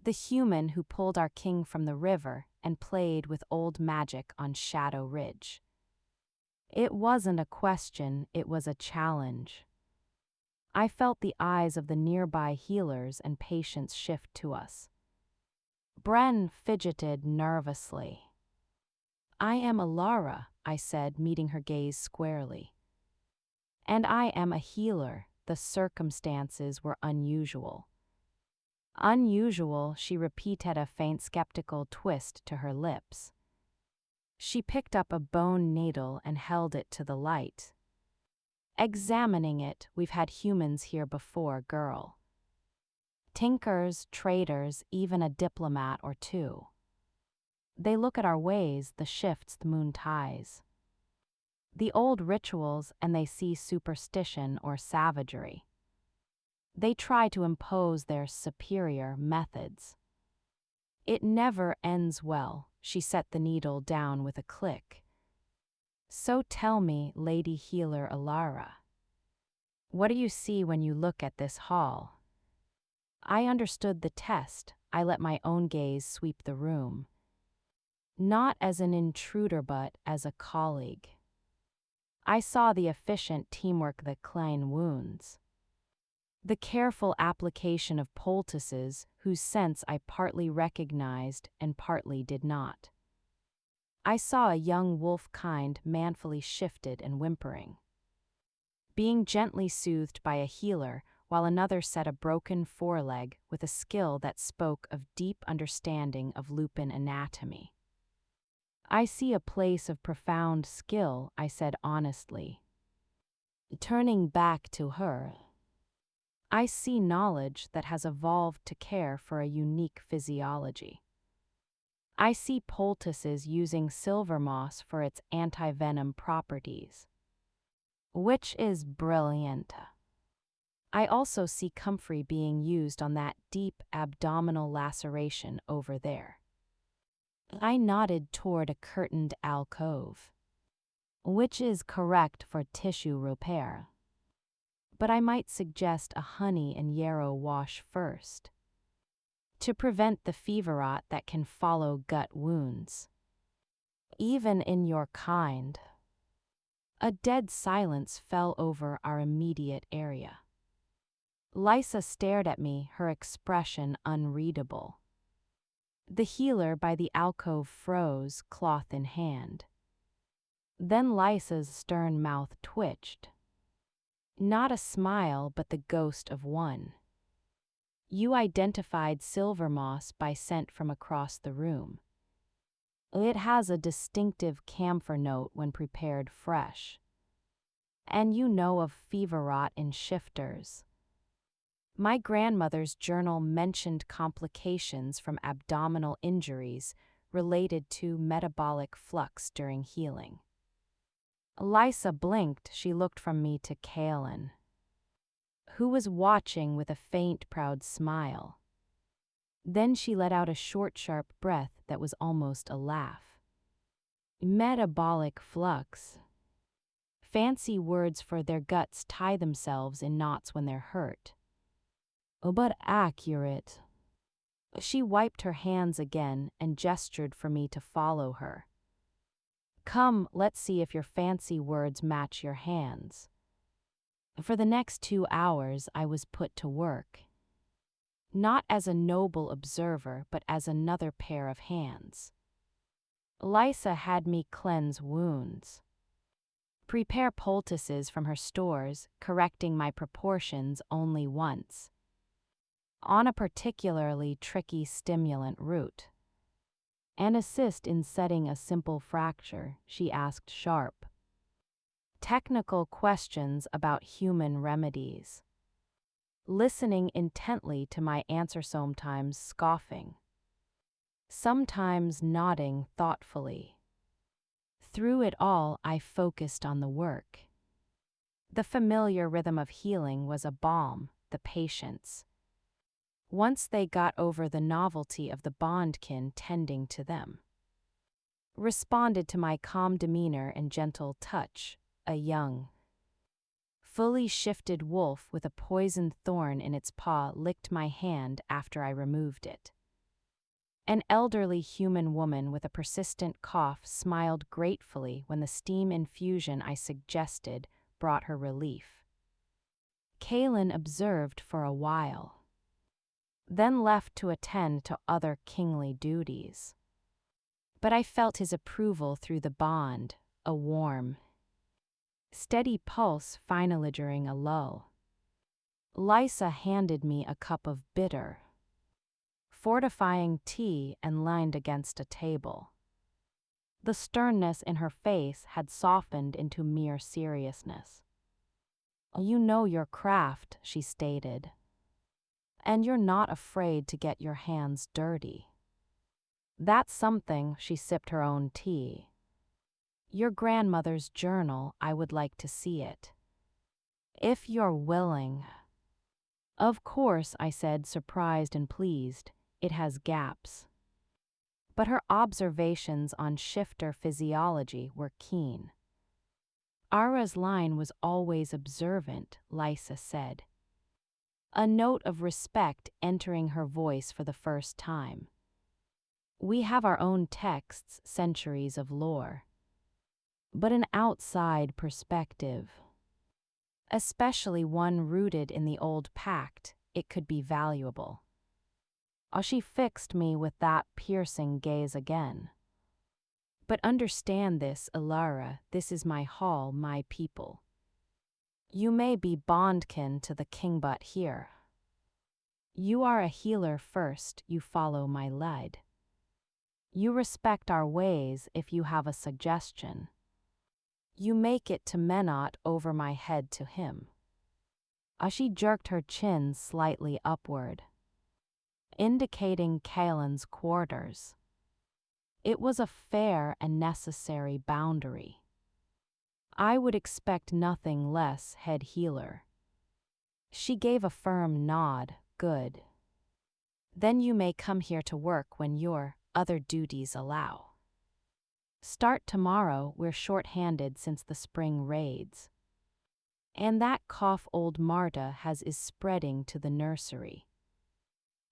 The human who pulled our king from the river and played with old magic on Shadow Ridge. It wasn't a question, it was a challenge. I felt the eyes of the nearby healers and patients shift to us. Bren fidgeted nervously. I am Alara, I said, meeting her gaze squarely. And I am a healer. The circumstances were unusual. Unusual, she repeated, a faint skeptical twist to her lips. She picked up a bone needle and held it to the light. Examining it, we've had humans here before, girl. Tinkers, traders, even a diplomat or two. They look at our ways, the shifts, the moon ties, the old rituals, and they see superstition or savagery. They try to impose their superior methods. It never ends well. She set the needle down with a click. So tell me, Lady Healer Alara, what do you see when you look at this hall? I understood the test. I let my own gaze sweep the room. Not as an intruder, but as a colleague. I saw the efficient teamwork that clean wounds. The careful application of poultices whose scents I partly recognized and partly did not. I saw a young wolf kind manfully shifted and whimpering, being gently soothed by a healer, while another set a broken foreleg with a skill that spoke of deep understanding of lupin anatomy. I see a place of profound skill, I said honestly. Turning back to her, I see knowledge that has evolved to care for a unique physiology. I see poultices using silver moss for its anti-venom properties, which is brilliant. I also see comfrey being used on that deep abdominal laceration over there. I nodded toward a curtained alcove, which is correct for tissue repair. But I might suggest a honey and yarrow wash first, to prevent the fever rot that can follow gut wounds. Even in your kind. A dead silence fell over our immediate area. Lysa stared at me, her expression unreadable. The healer by the alcove froze, cloth in hand. Then Lysa's stern mouth twitched. Not a smile, but the ghost of one. You identified silver moss by scent from across the room. It has a distinctive camphor note when prepared fresh. And you know of fever rot in shifters. My grandmother's journal mentioned complications from abdominal injuries related to metabolic flux during healing. Lysa blinked. She looked from me to Kaelin, who was watching with a faint, proud smile. Then she let out a short, sharp breath that was almost a laugh. Metabolic flux. Fancy words for their guts tie themselves in knots when they're hurt. But accurate. She wiped her hands again and gestured for me to follow her. Come, let's see if your fancy words match your hands. For the next 2 hours I was put to work. Not as a noble observer, but as another pair of hands. Lysa had me cleanse wounds, prepare poultices from her stores, correcting my proportions only once, on a particularly tricky stimulant route, and assist in setting a simple fracture. She asked sharp, technical questions about human remedies, listening intently to my answer, sometimes scoffing, sometimes nodding thoughtfully. Through it all, I focused on the work. The familiar rhythm of healing was a balm, the patients, once they got over the novelty of the bondkin tending to them, responded to my calm demeanor and gentle touch. A young, fully shifted wolf with a poisoned thorn in its paw licked my hand after I removed it. An elderly human woman with a persistent cough smiled gratefully when the steam infusion I suggested brought her relief. Kaelin observed for a while, then left to attend to other kingly duties. But I felt his approval through the bond, a warm, steady pulse finally during a lull. Lysa handed me a cup of bitter, fortifying tea and leaned against a table. The sternness in her face had softened into mere seriousness. You know your craft, she stated, and you're not afraid to get your hands dirty. That's something. She sipped her own tea. Your grandmother's journal, I would like to see it, if you're willing. Of course, I said, surprised and pleased. It has gaps. But her observations on shifter physiology were keen. Ara's line was always observant, Lysa said, a note of respect entering her voice for the first time. We have our own texts, centuries of lore, but an outside perspective, especially one rooted in the old pact, it could be valuable. She fixed me with that piercing gaze again. But understand this, Ilara, this is my hall, my people. You may be bondkin to the king, but here, you are a healer first, you follow my lead. You respect our ways. If you have a suggestion, you make it to Menot over my head to him. She jerked her chin slightly upward, indicating Kaelin's quarters. It was a fair and necessary boundary. I would expect nothing less, head healer. She gave a firm nod. Good. Then you may come here to work when your other duties allow. Start tomorrow. We're short-handed since the spring raids. And that cough old Marta has is spreading to the nursery.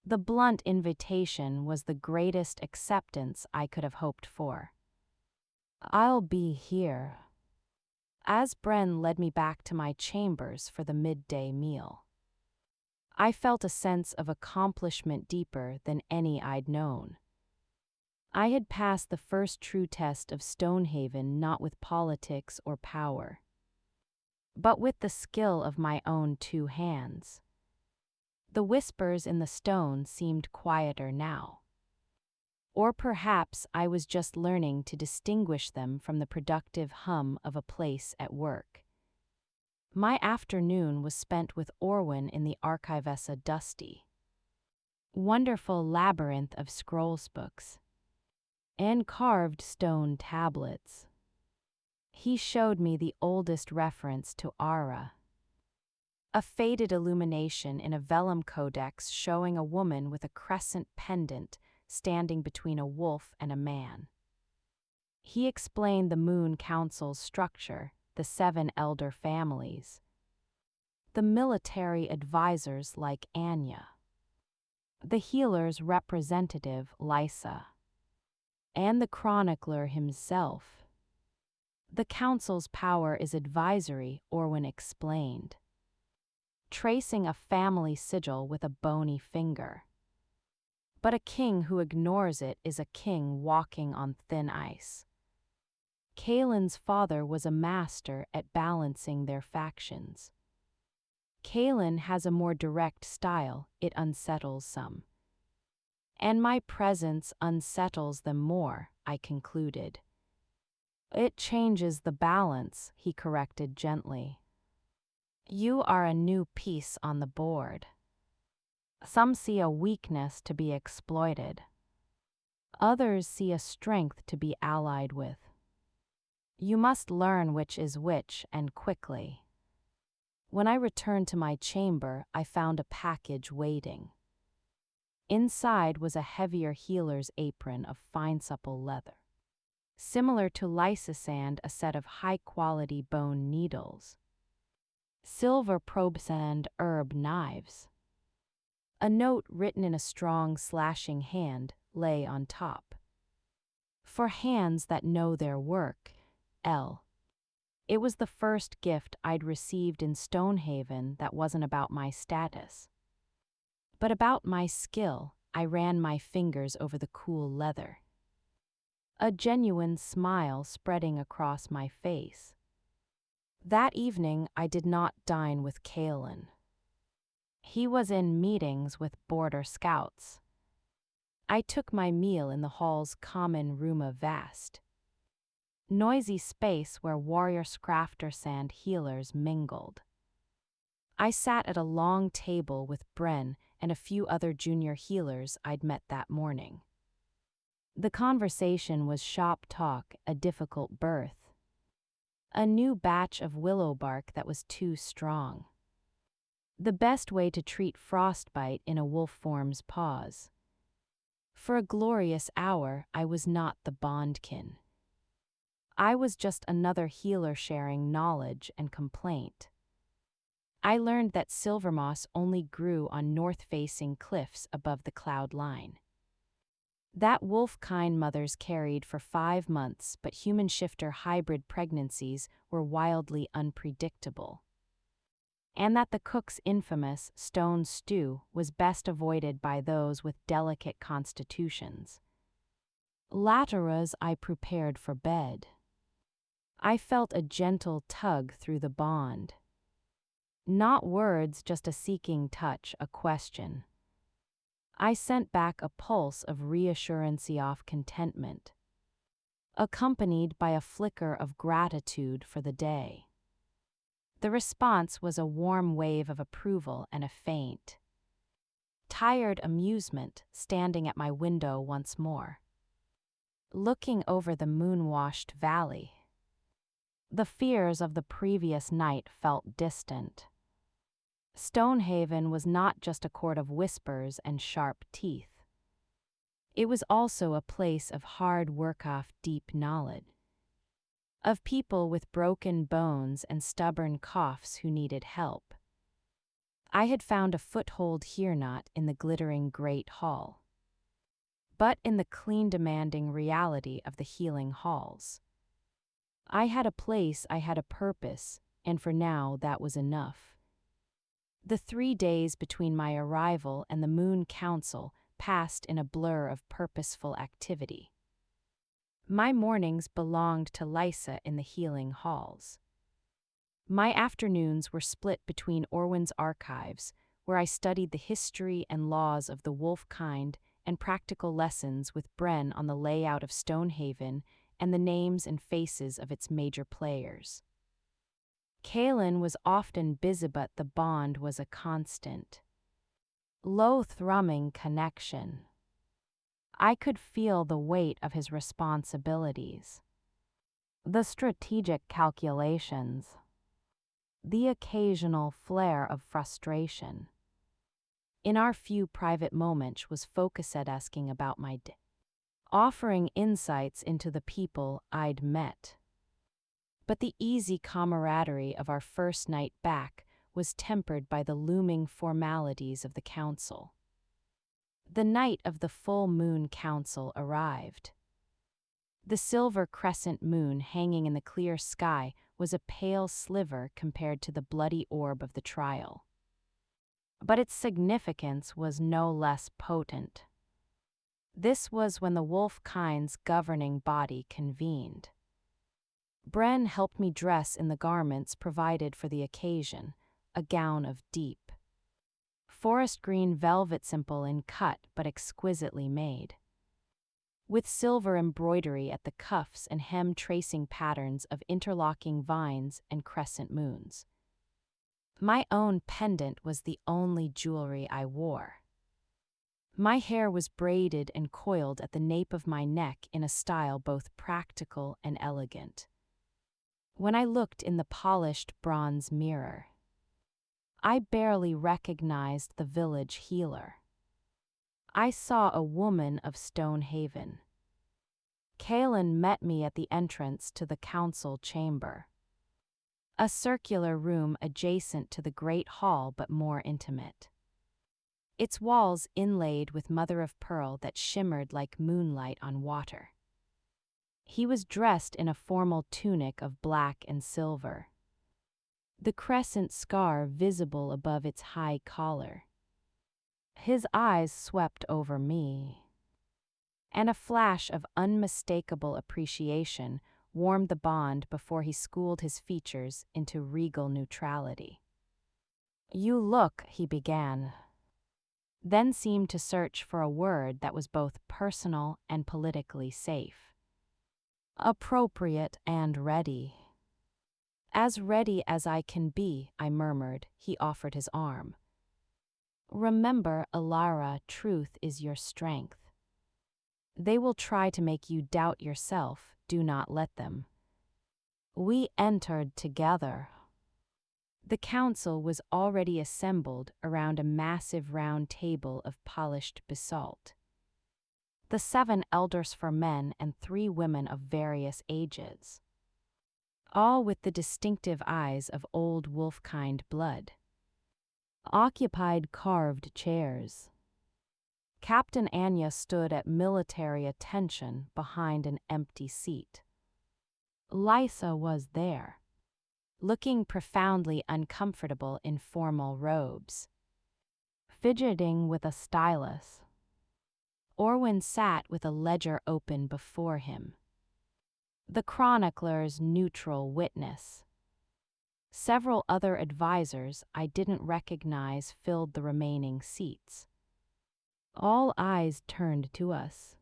The blunt invitation was the greatest acceptance I could have hoped for. I'll be here. As Bren led me back to my chambers for the midday meal. I felt a sense of accomplishment deeper than any I'd known. I had passed the first true test of Stonehaven not with politics or power, but with the skill of my own two hands. The whispers in the stone seemed quieter now. Or perhaps I was just learning to distinguish them from the productive hum of a place at work. My afternoon was spent with Orwin in the Archivessa Dusty. Wonderful labyrinth of scrolls books and carved stone tablets. He showed me the oldest reference to Ara, a faded illumination in a vellum codex showing a woman with a crescent pendant standing between a wolf and a man. He explained the Moon Council's structure, the 7 elder families, the military advisors like Anya, the healer's representative Lysa, and the chronicler himself. The council's power is advisory, Orwin explained, tracing a family sigil with a bony finger. But a king who ignores it is a king walking on thin ice. Kaelin's father was a master at balancing their factions. Kaelin has a more direct style, it unsettles some. And my presence unsettles them more, I concluded. It changes the balance, he corrected gently. You are a new piece on the board. Some see a weakness to be exploited. Others see a strength to be allied with. You must learn which is which, and quickly. When I returned to my chamber, I found a package waiting. Inside was a heavier healer's apron of fine supple leather. Similar to lysosand, a set of high-quality bone needles. Silver probes and herb knives. A note written in a strong slashing hand lay on top. For hands that know their work, L. It was the first gift I'd received in Stonehaven that wasn't about my status, but about my skill. I ran my fingers over the cool leather. A genuine smile spreading across my face. That evening I did not dine with Kaelin. He was in meetings with border scouts. I took my meal in the hall's common room of vast, noisy space where warrior scrafter-sand healers mingled. I sat at a long table with Bren and a few other junior healers I'd met that morning. The conversation was shop talk, a difficult birth. A new batch of willow bark that was too strong. The best way to treat frostbite in a wolf form's paws. For a glorious hour, I was not the bondkin. I was just another healer sharing knowledge and complaint. I learned that silvermoss only grew on north-facing cliffs above the cloud line. That wolf-kind mothers carried for 5 months, but human shifter hybrid pregnancies were wildly unpredictable. And that the cook's infamous stone stew was best avoided by those with delicate constitutions. Lateras I prepared for bed. I felt a gentle tug through the bond. Not words, just a seeking touch, a question. I sent back a pulse of reassurance of contentment, accompanied by a flicker of gratitude for the day. The response was a warm wave of approval and a faint, tired amusement standing at my window once more, looking over the moon-washed valley. The fears of the previous night felt distant. Stonehaven was not just a court of whispers and sharp teeth. It was also a place of hard work of deep knowledge. Of people with broken bones and stubborn coughs who needed help. I had found a foothold here, not in the glittering great hall, but in the clean demanding reality of the healing halls. I had a place, I had a purpose, and for now that was enough. The 3 days between my arrival and the Moon Council passed in a blur of purposeful activity. My mornings belonged to Lysa in the healing halls. My afternoons were split between Orwyn's archives, where I studied the history and laws of the wolf kind, and practical lessons with Bren on the layout of Stonehaven and the names and faces of its major players. Kaelin was often busy, but the bond was a constant, low-thrumming connection. I could feel the weight of his responsibilities, the strategic calculations, the occasional flare of frustration. In our few private moments was focused at asking about my day, offering insights into the people I'd met. But the easy camaraderie of our first night back was tempered by the looming formalities of the council. The night of the full moon council arrived. The silver crescent moon hanging in the clear sky was a pale sliver compared to the bloody orb of the trial. But its significance was no less potent. This was when the wolf kind's governing body convened. Bren helped me dress in the garments provided for the occasion, a gown of deep forest green velvet, simple in cut but exquisitely made, with silver embroidery at the cuffs and hem tracing patterns of interlocking vines and crescent moons. My own pendant was the only jewelry I wore. My hair was braided and coiled at the nape of my neck in a style both practical and elegant. When I looked in the polished bronze mirror, I barely recognized the village healer. I saw a woman of Stonehaven. Kaelin met me at the entrance to the council chamber, a circular room adjacent to the great hall but more intimate, its walls inlaid with mother-of-pearl that shimmered like moonlight on water. He was dressed in a formal tunic of black and silver, the crescent scar visible above its high collar. His eyes swept over me, and a flash of unmistakable appreciation warmed the bond before he schooled his features into regal neutrality. "You look," he began, then seemed to search for a word that was both personal and politically safe. "Appropriate and ready." "As ready as I can be," I murmured. He offered his arm. "Remember, Alara, truth is your strength. They will try to make you doubt yourself. Do not let them." We entered together. The council was already assembled around a massive round table of polished basalt. The 7 elders for men and 3 women of various ages, all with the distinctive eyes of old wolf-kind blood, occupied carved chairs. Captain Anya stood at military attention behind an empty seat. Lysa was there, looking profoundly uncomfortable in formal robes, fidgeting with a stylus. Orwyn sat with a ledger open before him, the chronicler's neutral witness. Several other advisors I didn't recognize filled the remaining seats. All eyes turned to us.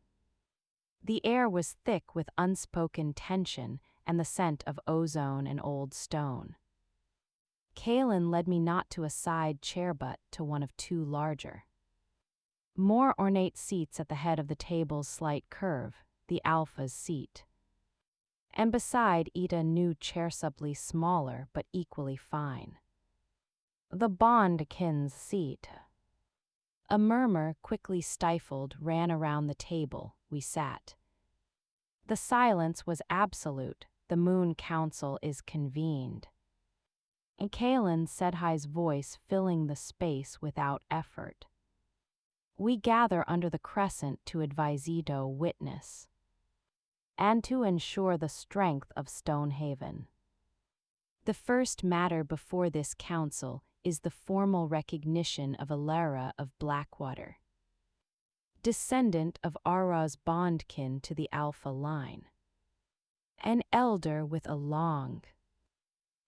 The air was thick with unspoken tension and the scent of ozone and old stone. Kaelin led me not to a side chair but to one of 2 larger, more ornate seats at the head of the table's slight curve, the alpha's seat. And beside it a new chair subtly smaller but equally fine, the bondkin's seat. A murmur, quickly stifled, ran around the table. We sat. The silence was absolute. The Moon Council is convened. And Kaelin said High's voice filling the space without effort. We gather under the crescent to advisido witness, and to ensure the strength of Stonehaven. The first matter before this council is the formal recognition of Alara of Blackwater, descendant of Ara's bondkin to the Alpha line. An elder with a long,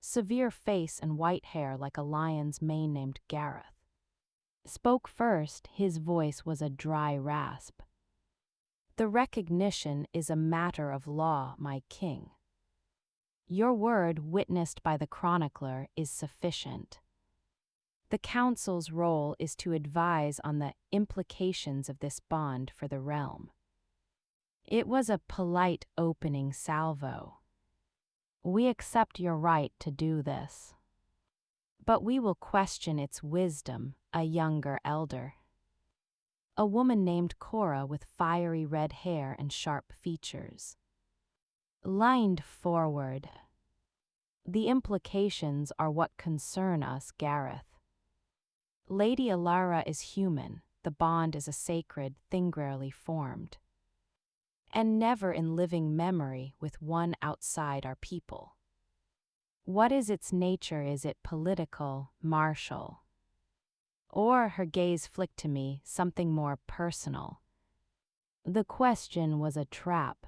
severe face and white hair like a lion's mane named Gareth spoke first. His voice was a dry rasp. "The recognition is a matter of law, my king. Your word, witnessed by the chronicler, is sufficient. The council's role is to advise on the implications of this bond for the realm." It was a polite opening salvo. "We accept your right to do this. But we will question its wisdom," a younger elder, a woman named Cora with fiery red hair and sharp features, leaned forward. "The implications are what concern us, Gareth. Lady Alara is human, the bond is a sacred thing rarely formed, and never in living memory with one outside our people. What is its nature? Is it political, martial? Or," her gaze flicked to me, "something more personal?" The question was a trap,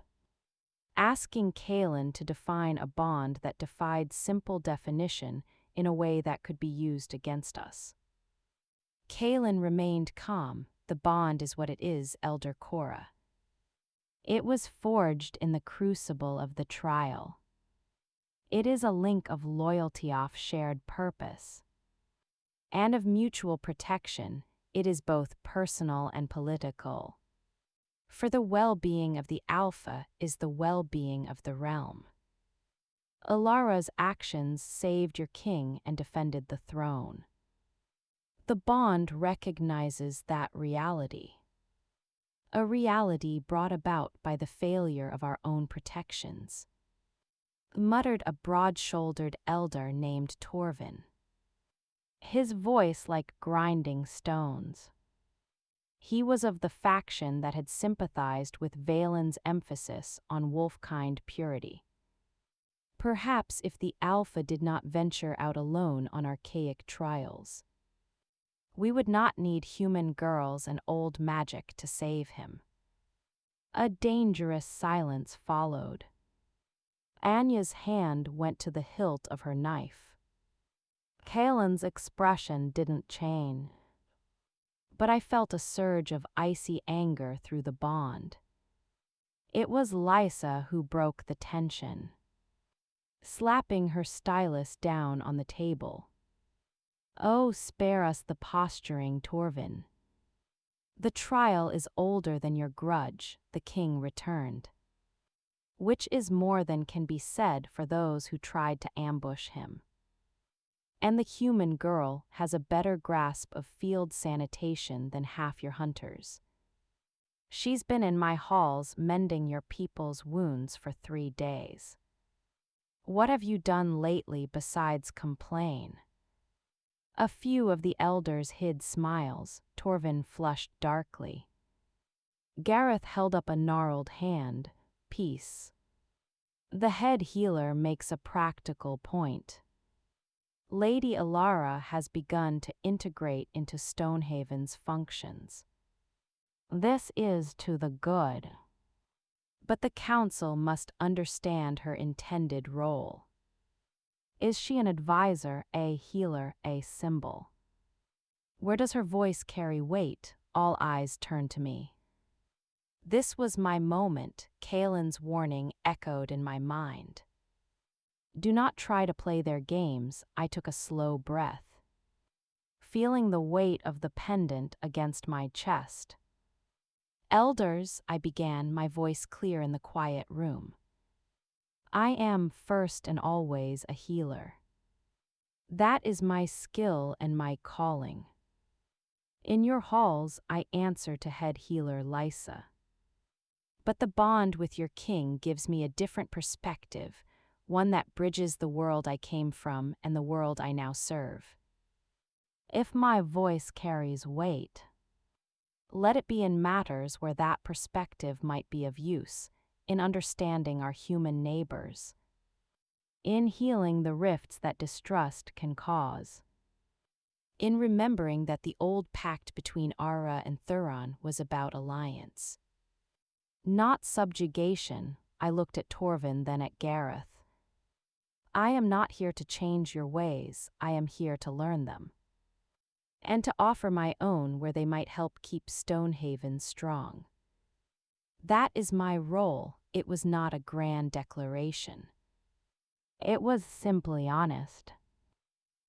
asking Kaelin to define a bond that defied simple definition in a way that could be used against us. Kaelin remained calm. "The bond is what it is, Elder Cora. It was forged in the crucible of the trial. It is a link of loyalty of shared purpose, and of mutual protection. It is both personal and political. For the well-being of the Alpha is the well-being of the realm. Alara's actions saved your king and defended the throne. The bond recognizes that reality. A reality brought about by the failure of our own protections," muttered a broad-shouldered elder named Torvin, his voice like grinding stones. He was of the faction that had sympathized with Valen's emphasis on wolfkind purity. "Perhaps if the Alpha did not venture out alone on archaic trials, we would not need human girls and old magic to save him." A dangerous silence followed. Anya's hand went to the hilt of her knife. Kaelin's expression didn't change, but I felt a surge of icy anger through the bond. It was Lysa who broke the tension, slapping her stylus down on the table. "Oh, spare us the posturing, Torvin. The trial is older than your grudge," the king returned, "which is more than can be said for those who tried to ambush him. And the human girl has a better grasp of field sanitation than half your hunters. She's been in my halls mending your people's wounds for 3 days. What have you done lately besides complain?" A few of the elders hid smiles. Torvin flushed darkly. Gareth held up a gnarled hand. "Peace. The head healer makes a practical point. Lady Alara has begun to integrate into Stonehaven's functions. This is to the good. But the council must understand her intended role. Is she an advisor, a healer, a symbol? Where does her voice carry weight?" All eyes turned to me. This was my moment. Kaelin's warning echoed in my mind. "Do not try to play their games." I took a slow breath, feeling the weight of the pendant against my chest. "Elders," I began, my voice clear in the quiet room. "I am first and always a healer. That is my skill and my calling. In your halls, I answer to head healer Lysa. But the bond with your king gives me a different perspective, one that bridges the world I came from and the world I now serve. If my voice carries weight, let it be in matters where that perspective might be of use, in understanding our human neighbors, in healing the rifts that distrust can cause." in remembering that the old pact between Ara and Thuron was about alliance. Not subjugation, I looked at Torvin, then at Gareth. I am not here to change your ways, I am here to learn them. And to offer my own where they might help keep Stonehaven strong. That is my role. It was not a grand declaration. It was simply honest,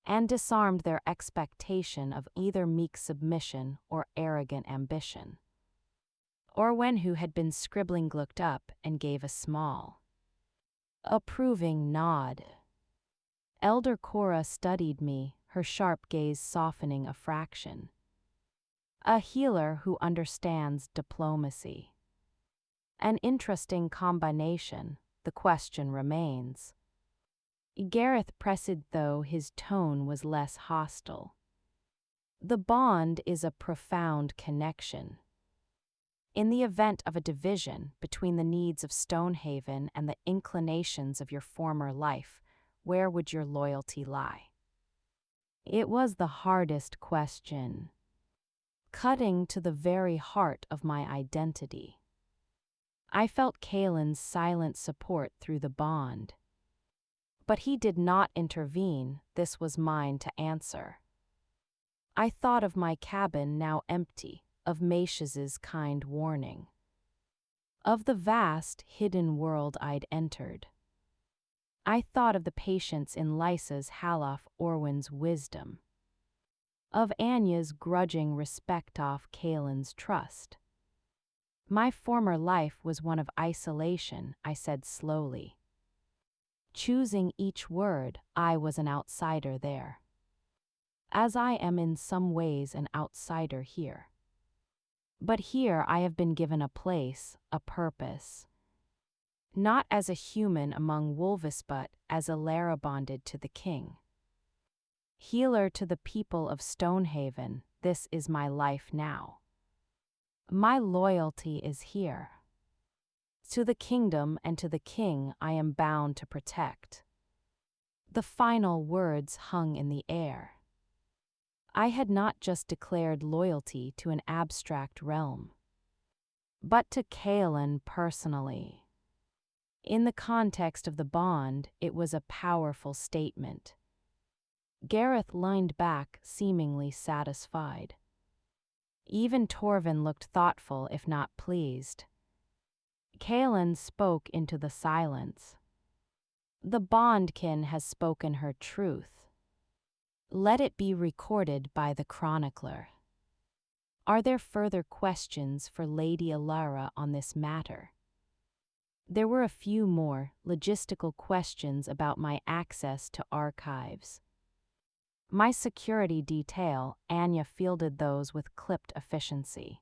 and disarmed their expectation of either meek submission or arrogant ambition. Orwen, who had been scribbling, looked up and gave a small, approving nod. Elder Cora studied me, her sharp gaze softening a fraction. A healer who understands diplomacy. An interesting combination, the question remains. Gareth pressed, though his tone was less hostile. The bond is a profound connection. In the event of a division between the needs of Stonehaven and the inclinations of your former life, where would your loyalty lie? It was the hardest question, cutting to the very heart of my identity. I felt Kaelin's silent support through the bond. But he did not intervene, this was mine to answer. I thought of my cabin now empty, of Macius's kind warning. Of the vast, hidden world I'd entered. I thought of the patience in Lysa's Halof Orwen's wisdom. Of Anya's grudging respect of Kaelin's trust. My former life was one of isolation, I said slowly. Choosing each word, I was an outsider there. As I am in some ways an outsider here. But here I have been given a place, a purpose. Not as a human among wolves, but as a Lara bonded to the king. Healer to the people of Stonehaven, this is my life now. My loyalty is here. To the kingdom and to the king I am bound to protect. The final words hung in the air. I had not just declared loyalty to an abstract realm, but to Kaelin personally. In the context of the bond, it was a powerful statement. Gareth leaned back, seemingly satisfied. Even Torvin looked thoughtful, if not pleased. Kaelin spoke into the silence. The bondkin has spoken her truth. Let it be recorded by the chronicler. Are there further questions for Lady Alara on this matter? There were a few more logistical questions about my access to archives. My security detail, Anya fielded those with clipped efficiency.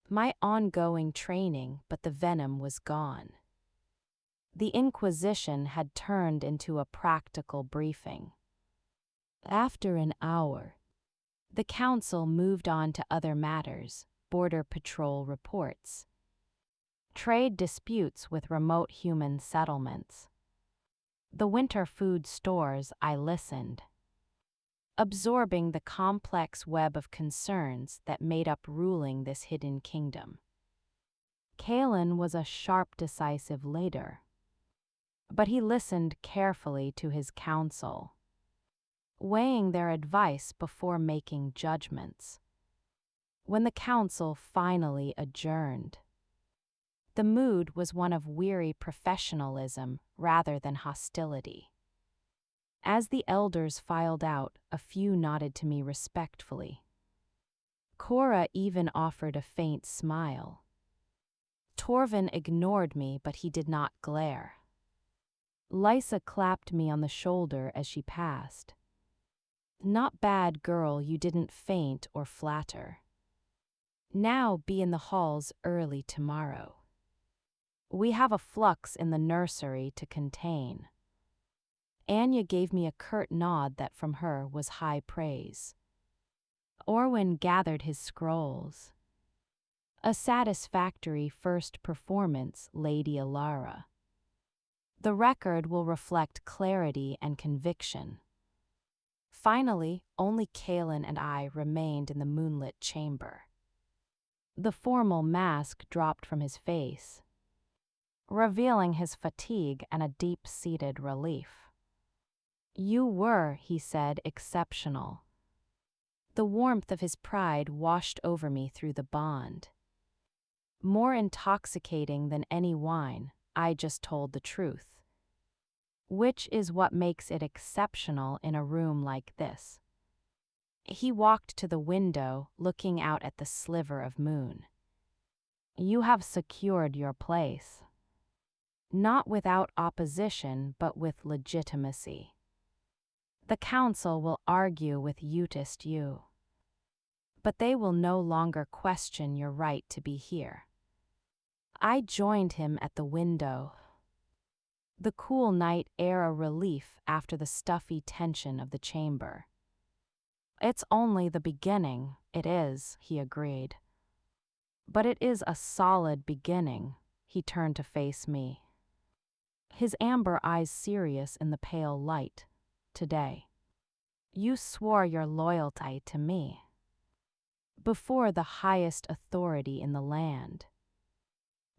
My ongoing training, but the venom was gone. The Inquisition had turned into a practical briefing. After an hour, the council moved on to other matters, border patrol reports, trade disputes with remote human settlements. The winter food stores. I listened, absorbing the complex web of concerns that made up ruling this hidden kingdom. Kaelin was a sharp, decisive leader, but he listened carefully to his council, weighing their advice before making judgments. When the council finally adjourned, the mood was one of weary professionalism rather than hostility. As the elders filed out, a few nodded to me respectfully. Cora even offered a faint smile. Torvin ignored me, but he did not glare. Lysa clapped me on the shoulder as she passed. Not bad, girl, you didn't faint or flatter. Now be in the halls early tomorrow. We have a flux in the nursery to contain. Anya gave me a curt nod that from her was high praise. Orwen gathered his scrolls. A satisfactory first performance, Lady Alara. The record will reflect clarity and conviction. Finally, only Kalen and I remained in the moonlit chamber. The formal mask dropped from his face, revealing his fatigue and a deep-seated relief. "You were," he said, "exceptional." The warmth of his pride washed over me through the bond. More intoxicating than any wine, I just told the truth. Which is what makes it exceptional in a room like this. He walked to the window, looking out at the sliver of moon. "You have secured your place. Not without opposition, but with legitimacy. The council will argue with you, but they will no longer question your right to be here." I joined him at the window. The cool night air a relief after the stuffy tension of the chamber. "It's only the beginning, it is," he agreed. "But it is a solid beginning." He turned to face me, his amber eyes serious in the pale light. "Today, you swore your loyalty to me. Before the highest authority in the land.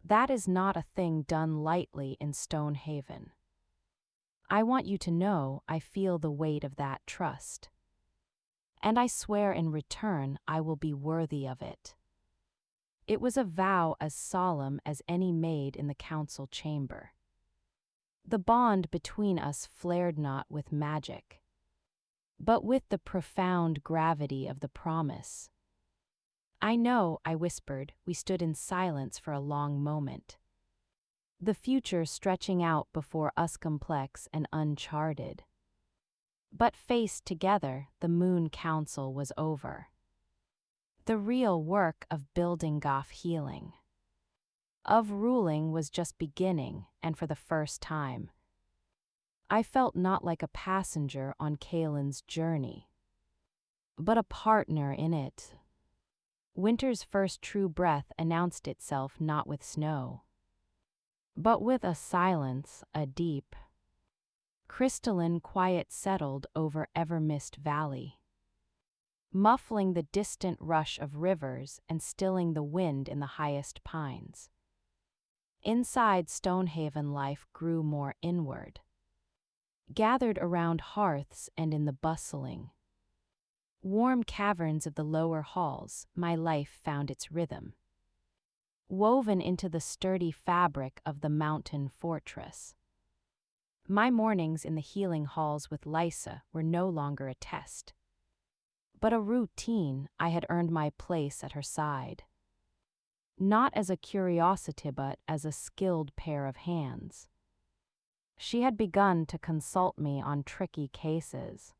That is not a thing done lightly in Stonehaven. I want you to know I feel the weight of that trust. And I swear in return I will be worthy of it." It was a vow as solemn as any made in the council chamber. The bond between us flared not with magic, but with the profound gravity of the promise. "I know," I whispered. We stood in silence for a long moment. The future stretching out before us complex and uncharted. But faced together, the Moon Council was over. The real work of building Goff healing, of ruling, was just beginning, and for the first time, I felt not like a passenger on Kalen's journey, but a partner in it. Winter's first true breath announced itself not with snow, but with a silence, a deep, crystalline quiet settled over Evermist Valley, muffling the distant rush of rivers and stilling the wind in the highest pines. Inside Stonehaven life grew more inward, gathered around hearths and in the bustling, warm caverns of the lower halls. My life found its rhythm, woven into the sturdy fabric of the mountain fortress. My mornings in the healing halls with Lysa were no longer a test, but a routine. I had earned my place at her side, not as a curiosity but as a skilled pair of hands. She had begun to consult me on tricky cases,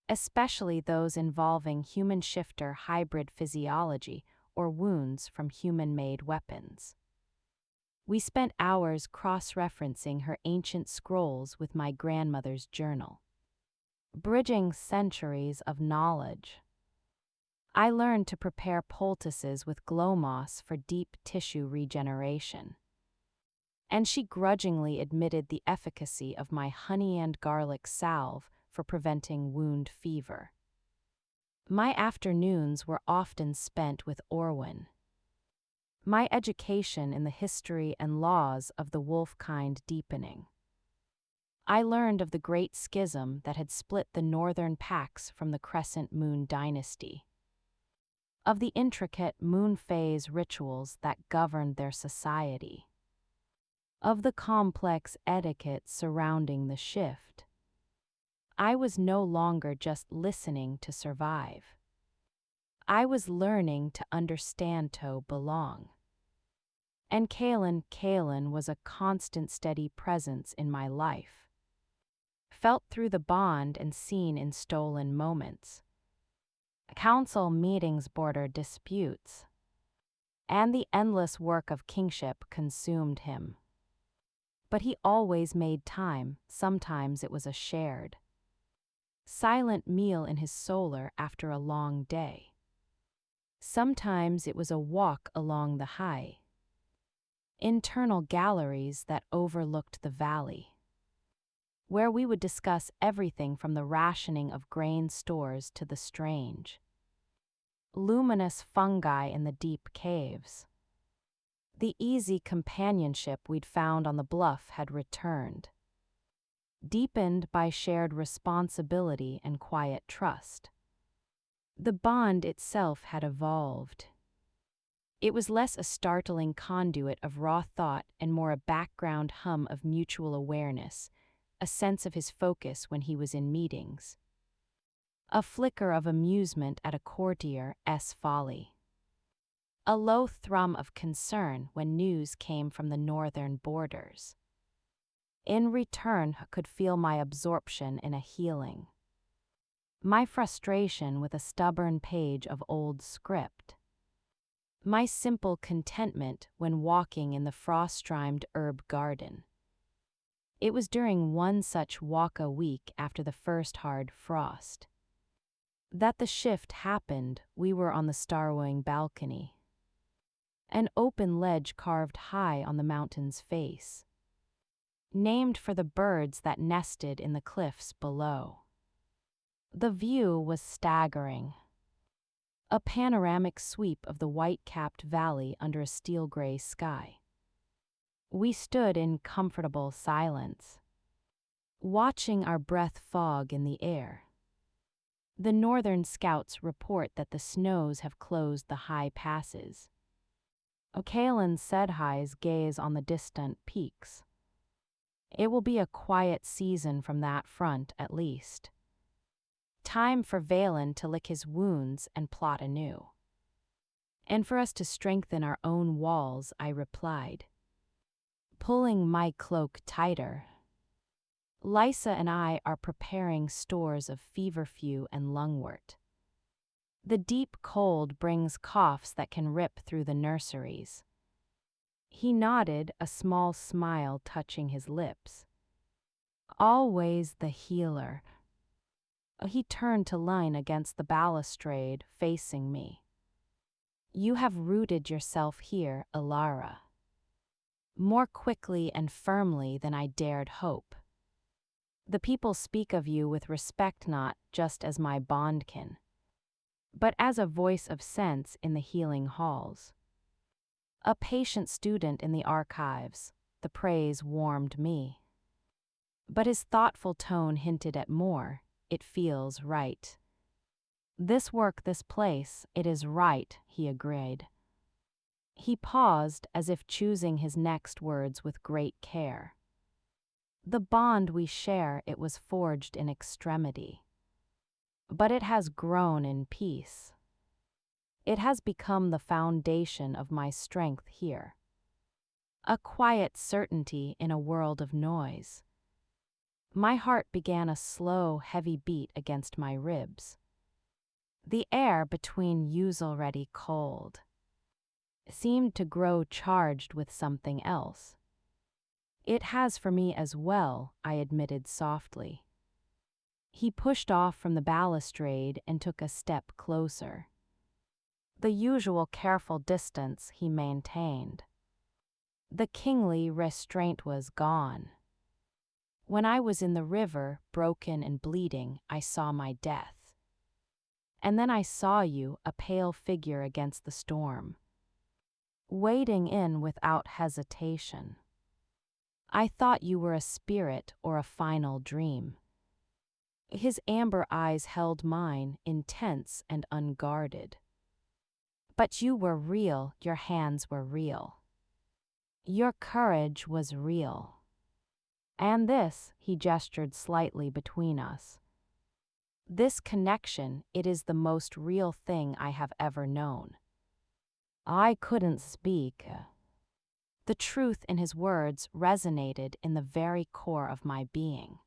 especially those involving human shifter hybrid physiology or wounds from human-made weapons. We spent hours cross-referencing her ancient scrolls with my grandmother's journal, bridging centuries of knowledge. I learned to prepare poultices with glow moss for deep tissue regeneration, and she grudgingly admitted the efficacy of my honey and garlic salve for preventing wound fever. My afternoons were often spent with Orwin, my education in the history and laws of the wolf-kind deepening. I learned of the great schism that had split the northern packs from the Crescent Moon dynasty, of the intricate moon phase rituals that governed their society, of the complex etiquette surrounding the shift. I was no longer just listening to survive. I was learning to understand to belong. And Kalen was a constant steady presence in my life, felt through the bond and seen in stolen moments. Council meetings border disputes, and the endless work of kingship consumed him. But he always made time. Sometimes it was a shared, silent meal in his solar after a long day. Sometimes it was a walk along the high, internal galleries that overlooked the valley, where we would discuss everything from the rationing of grain stores to the strange, luminous fungi in the deep caves. The easy companionship we'd found on the bluff had returned, deepened by shared responsibility and quiet trust. The bond itself had evolved. It was less a startling conduit of raw thought and more a background hum of mutual awareness, a sense of his focus when he was in meetings, a flicker of amusement at a courtier's folly, a low thrum of concern when news came from the northern borders. In return, I could feel my absorption in a healing, my frustration with a stubborn page of old script, my simple contentment when walking in the frost-strimed herb garden. It was during one such walk a week after the first hard frost that the shift happened. We were on the starwing balcony, an open ledge carved high on the mountain's face, named for the birds that nested in the cliffs below. The view was staggering, a panoramic sweep of the white-capped valley under a steel-gray sky. We stood in comfortable silence, watching our breath fog in the air. The northern scouts report that the snows have closed the high passes. O'Caelan Sedhigh's gaze on the distant peaks. It will be a quiet season from that front, at least. Time for Valen to lick his wounds and plot anew. And for us to strengthen our own walls, I replied, pulling my cloak tighter. Lysa and I are preparing stores of feverfew and lungwort. The deep cold brings coughs that can rip through the nurseries. He nodded, a small smile touching his lips. Always the healer. He turned to lean against the balustrade, facing me. You have rooted yourself here, Ilara. More quickly and firmly than I dared hope. The people speak of you with respect, not just as my bondkin, but as a voice of sense in the healing halls. A patient student in the archives, the praise warmed me. But his thoughtful tone hinted at more. It feels right. This work, this place, it is right, he agreed. He paused as if choosing his next words with great care. The bond we share, it was forged in extremity. But it has grown in peace. It has become the foundation of my strength here. A quiet certainty in a world of noise. My heart began a slow, heavy beat against my ribs. The air between us, already cold, seemed to grow charged with something else. It has for me as well, I admitted softly. He pushed off from the balustrade and took a step closer. The usual careful distance he maintained. The kingly restraint was gone. When I was in the river, broken and bleeding, I saw my death. And then I saw you, a pale figure against the storm, wading in without hesitation. I thought you were a spirit or a final dream. His amber eyes held mine, intense and unguarded. But you were real, your hands were real. Your courage was real. And this, he gestured slightly between us. This connection, it is the most real thing I have ever known. I couldn't speak. The truth in his words resonated in the very core of my being,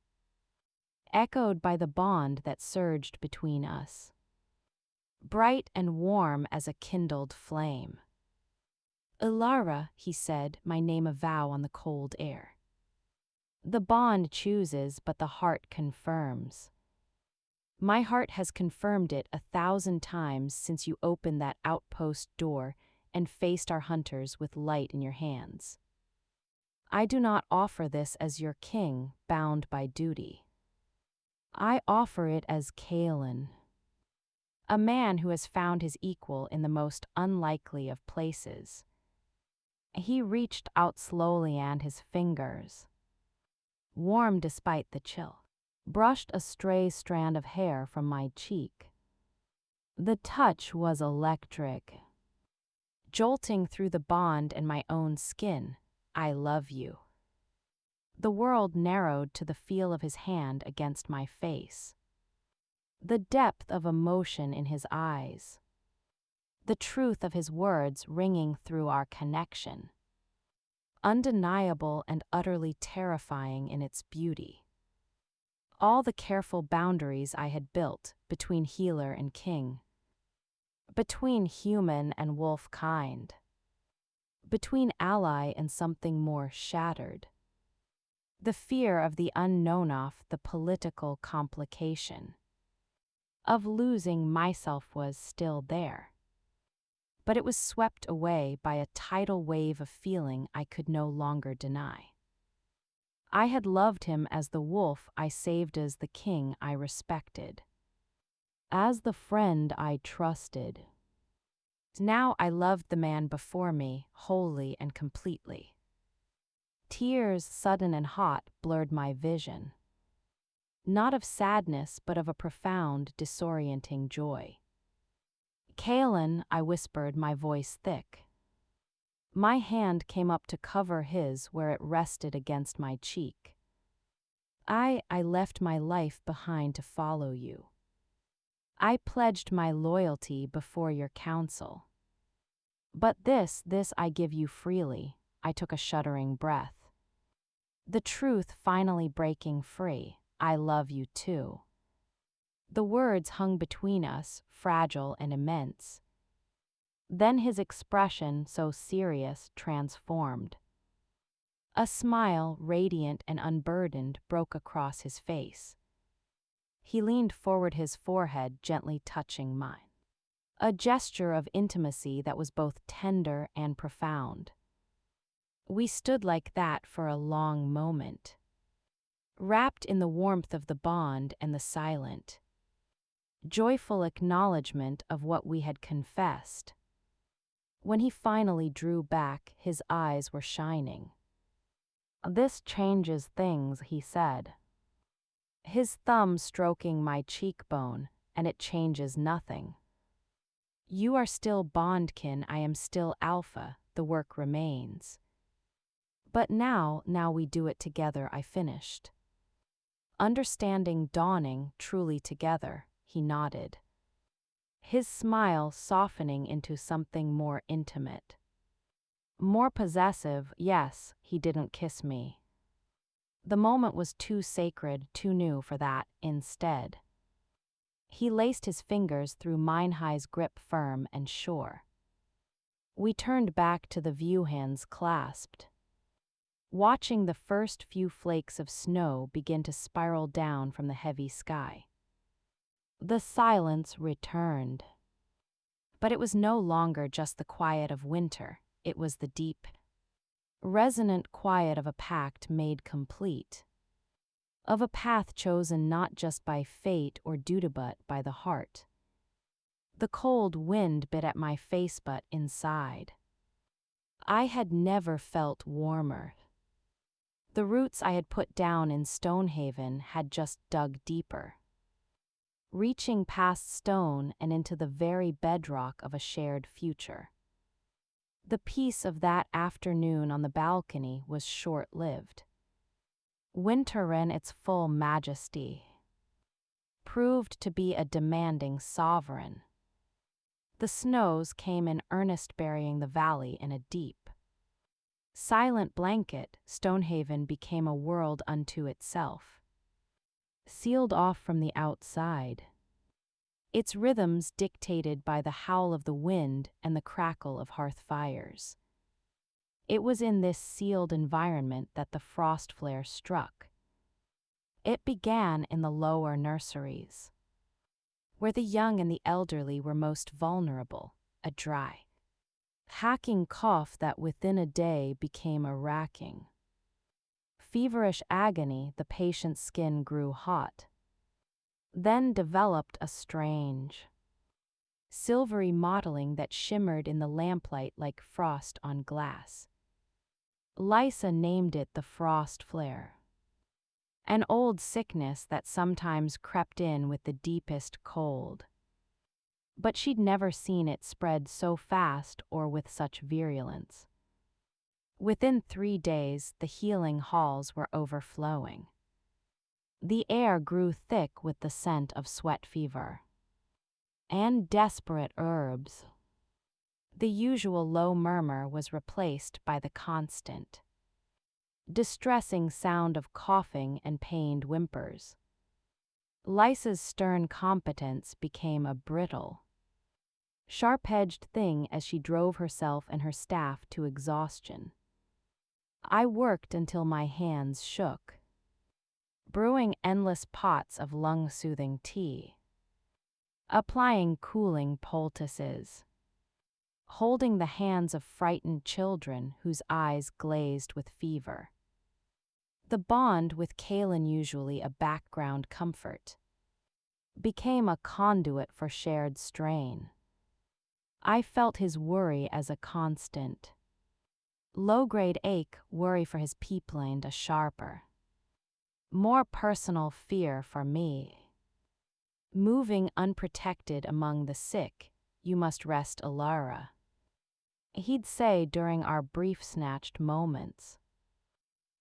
echoed by the bond that surged between us, bright and warm as a kindled flame. Ilara, he said, my name a vow on the cold air. The bond chooses, but the heart confirms. My heart has confirmed it 1,000 times since you opened that outpost door and faced our hunters with light in your hands. I do not offer this as your king, bound by duty. I offer it as Kaelin, a man who has found his equal in the most unlikely of places. He reached out slowly, and his fingers, warm despite the chill, brushed a stray strand of hair from my cheek. The touch was electric, jolting through the bond and my own skin. I love you. The world narrowed to the feel of his hand against my face. The depth of emotion in his eyes. The truth of his words ringing through our connection. Undeniable and utterly terrifying in its beauty. All the careful boundaries I had built between healer and king. Between human and wolf kind. Between ally and something more shattered. The fear of the unknown, of the political complication. Of losing myself was still there. But it was swept away by a tidal wave of feeling I could no longer deny. I had loved him as the wolf I saved, as the king I respected, as the friend I trusted. Now I loved the man before me, wholly and completely. Tears, sudden and hot, blurred my vision. Not of sadness, but of a profound, disorienting joy. Kaelin, I whispered, my voice thick. My hand came up to cover his where it rested against my cheek. I left my life behind to follow you. I pledged my loyalty before your counsel. But this I give you freely. I took a shuddering breath. The truth finally breaking free. I love you too. The words hung between us, fragile and immense. Then his expression, so serious, transformed. A smile, radiant and unburdened, broke across his face. He leaned forward, his forehead gently touching mine. A gesture of intimacy that was both tender and profound. We stood like that for a long moment, wrapped in the warmth of the bond and the silent, joyful acknowledgement of what we had confessed. When he finally drew back, his eyes were shining. "This changes things," he said, his thumb stroking my cheekbone, "and it changes nothing. You are still bondkin, I am still alpha, the work remains. But now we do it together," I finished. Understanding dawning truly together, he nodded. His smile softening into something more intimate. More possessive, yes, he didn't kiss me. The moment was too sacred, too new for that. Instead, he laced his fingers through mine, his grip firm and sure. We turned back to the view, hands clasped, watching the first few flakes of snow begin to spiral down from the heavy sky. The silence returned. But it was no longer just the quiet of winter, it was the deep, resonant quiet of a pact made complete. Of a path chosen not just by fate or duty but by the heart. The cold wind bit at my face, but inside, I had never felt warmer. The roots I had put down in Stonehaven had just dug deeper, reaching past stone and into the very bedrock of a shared future. The peace of that afternoon on the balcony was short-lived. Winter in its full majesty proved to be a demanding sovereign. The snows came in earnest, burying the valley in a deep, silent blanket. Stonehaven became a world unto itself, sealed off from the outside, its rhythms dictated by the howl of the wind and the crackle of hearth fires. It was in this sealed environment that the frost flare struck. It began in the lower nurseries, where the young and the elderly were most vulnerable, a dry, hacking cough that within a day became a racking, feverish agony, the patient's skin grew hot. Then developed a strange, silvery mottling that shimmered in the lamplight like frost on glass. Lysa named it the frost flare, an old sickness that sometimes crept in with the deepest cold. But she'd never seen it spread so fast or with such virulence. Within 3 days, the healing halls were overflowing. The air grew thick with the scent of sweat fever and desperate herbs. The usual low murmur was replaced by the constant, distressing sound of coughing and pained whimpers. Lysa's stern competence became a brittle, sharp-edged thing as she drove herself and her staff to exhaustion. I worked until my hands shook, brewing endless pots of lung-soothing tea, applying cooling poultices, holding the hands of frightened children whose eyes glazed with fever. The bond with Kalen, usually a background comfort, became a conduit for shared strain. I felt his worry as a constant, low-grade ache, worry for his people, and a sharper, more personal fear for me. Moving unprotected among the sick, you must rest, Alara, he'd say during our brief snatched moments,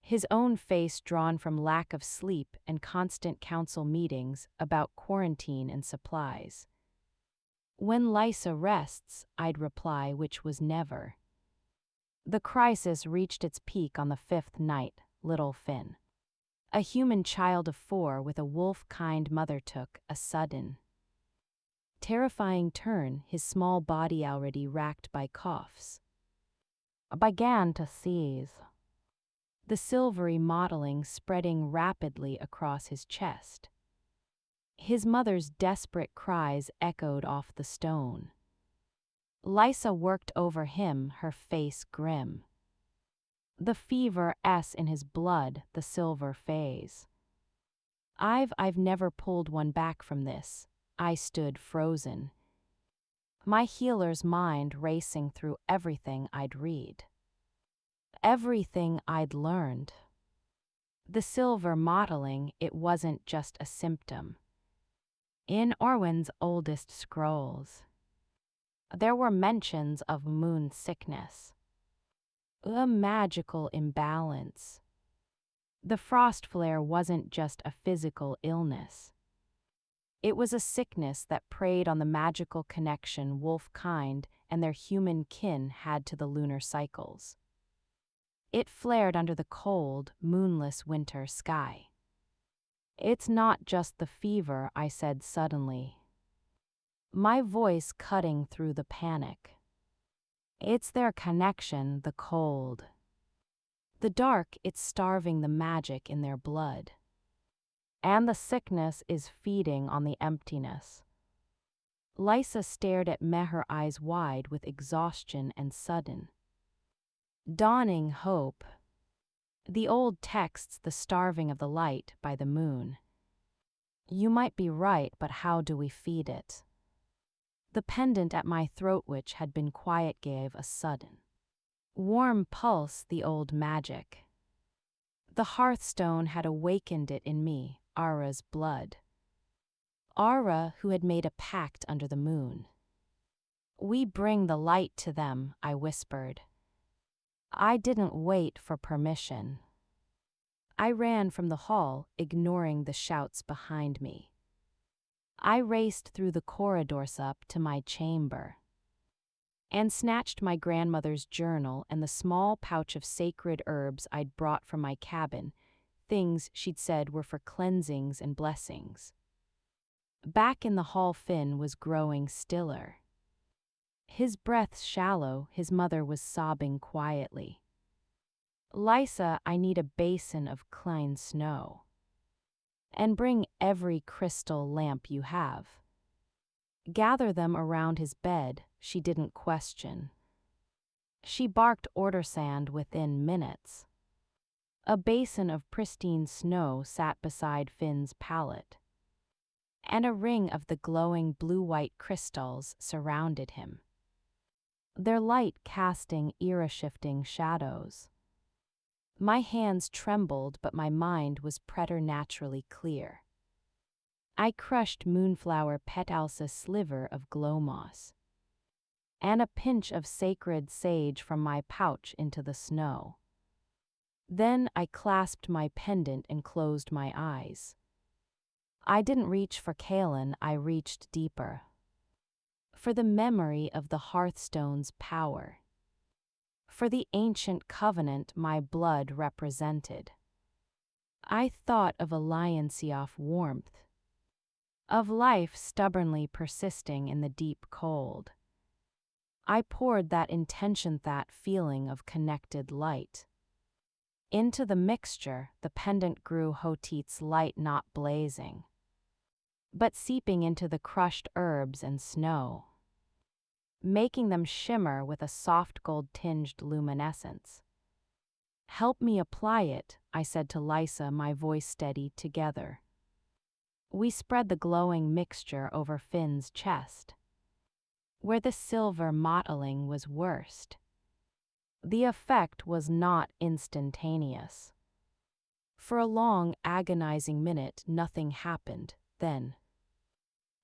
his own face drawn from lack of sleep and constant council meetings about quarantine and supplies. When Lysa rests, I'd reply, which was never. The crisis reached its peak on the 5th night. Little Finn, a human child of 4 with a wolf-kind mother, took a sudden, terrifying turn, his small body already racked by coughs. Began to seize, the silvery mottling spreading rapidly across his chest. His mother's desperate cries echoed off the stone. Lysa worked over him, her face grim. The fever in his blood, the silver phase. I've never pulled one back from this. I stood frozen, my healer's mind racing through everything I'd read, everything I'd learned. The silver mottling, it wasn't just a symptom. In Orwin's oldest scrolls, there were mentions of moon sickness, a magical imbalance. The frost flare wasn't just a physical illness. It was a sickness that preyed on the magical connection wolf-kind and their human kin had to the lunar cycles. It flared under the cold, moonless winter sky. It's not just the fever, I said suddenly, my voice cutting through the panic. It's their connection, the cold. The dark, it's starving the magic in their blood. And the sickness is feeding on the emptiness. Lysa stared at me, her eyes wide with exhaustion and sudden, dawning hope. The old texts, the starving of the light by the moon. You might be right, but how do we feed it? The pendant at my throat, which had been quiet, gave a sudden, warm pulse, the old magic. The hearthstone had awakened it in me, Ara's blood. Ara, who had made a pact under the moon. We bring the light to them, I whispered. I didn't wait for permission. I ran from the hall, ignoring the shouts behind me. I raced through the corridors up to my chamber and snatched my grandmother's journal and the small pouch of sacred herbs I'd brought from my cabin, things she'd said were for cleansings and blessings. Back in the hall, Finn was growing stiller, his breath shallow. His mother was sobbing quietly. Lysa, I need a basin of clean snow. And bring every crystal lamp you have. Gather them around his bed, she didn't question. She barked order sand within minutes. A basin of pristine snow sat beside Finn's pallet, and a ring of the glowing blue-white crystals surrounded him, their light casting era-shifting shadows. My hands trembled, but my mind was preternaturally clear. I crushed moonflower petals, a sliver of glow moss, and a pinch of sacred sage from my pouch into the snow. Then I clasped my pendant and closed my eyes. I didn't reach for Kaelin, I reached deeper. For the memory of the hearthstone's power. For the ancient covenant my blood represented. I thought of Alliancioff warmth, of life stubbornly persisting in the deep cold. I poured that intention, that feeling of connected light. Into the mixture, the pendant grew, Hotit's light not blazing, but seeping into the crushed herbs and snow, making them shimmer with a soft gold-tinged luminescence. "Help me apply it," I said to Lysa, my voice steady. Together we spread the glowing mixture over Finn's chest, where the silver mottling was worst. The effect was not instantaneous. For a long, agonizing minute, nothing happened. Then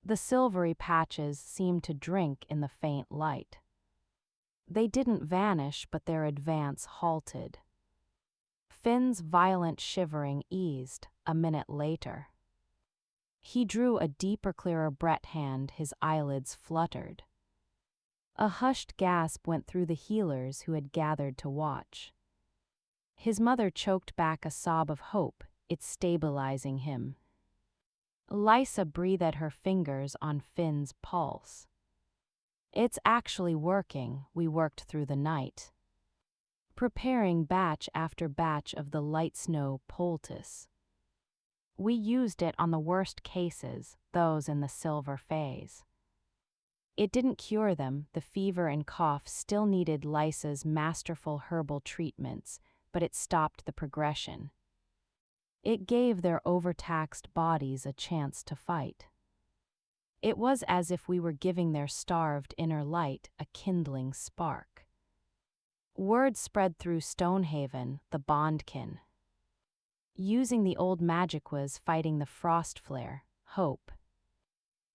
the silvery patches seemed to drink in the faint light. They didn't vanish, but their advance halted. Finn's violent shivering eased a minute later. He drew a deeper, clearer breath, his eyelids fluttered. A hushed gasp went through the healers who had gathered to watch. His mother choked back a sob of hope, it's stabilizing him. Lysa breathed her fingers on Finn's pulse. It's actually working. We worked through the night, preparing batch after batch of the light snow poultice. We used it on the worst cases, those in the silver phase. It didn't cure them, the fever and cough still needed Lysa's masterful herbal treatments, but it stopped the progression. It gave their overtaxed bodies a chance to fight. It was as if we were giving their starved inner light a kindling spark. Word spread through Stonehaven, the bondkin. Using the old magic was fighting the frost flare, hope.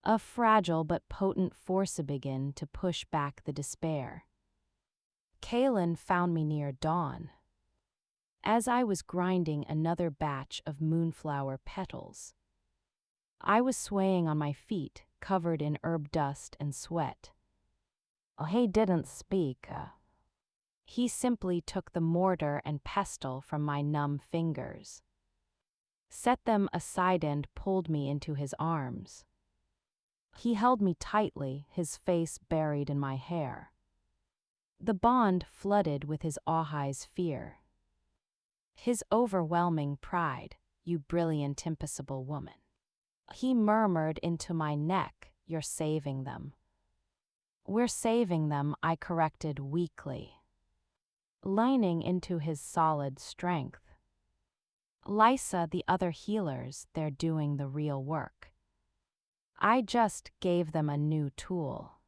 A fragile but potent force began to push back the despair. Kaelin found me near dawn, as I was grinding another batch of moonflower petals. I was swaying on my feet, covered in herb dust and sweat. He didn't speak. He simply took the mortar and pestle from my numb fingers, set them aside and pulled me into his arms. He held me tightly, his face buried in my hair. The bond flooded with his Ahai's fear, his overwhelming pride. "You brilliant, impossible woman," he murmured into my neck. "You're saving them." "We're saving them," I corrected weakly, leaning into his solid strength. "Lysa, the other healers, they're doing the real work. I just gave them a new tool."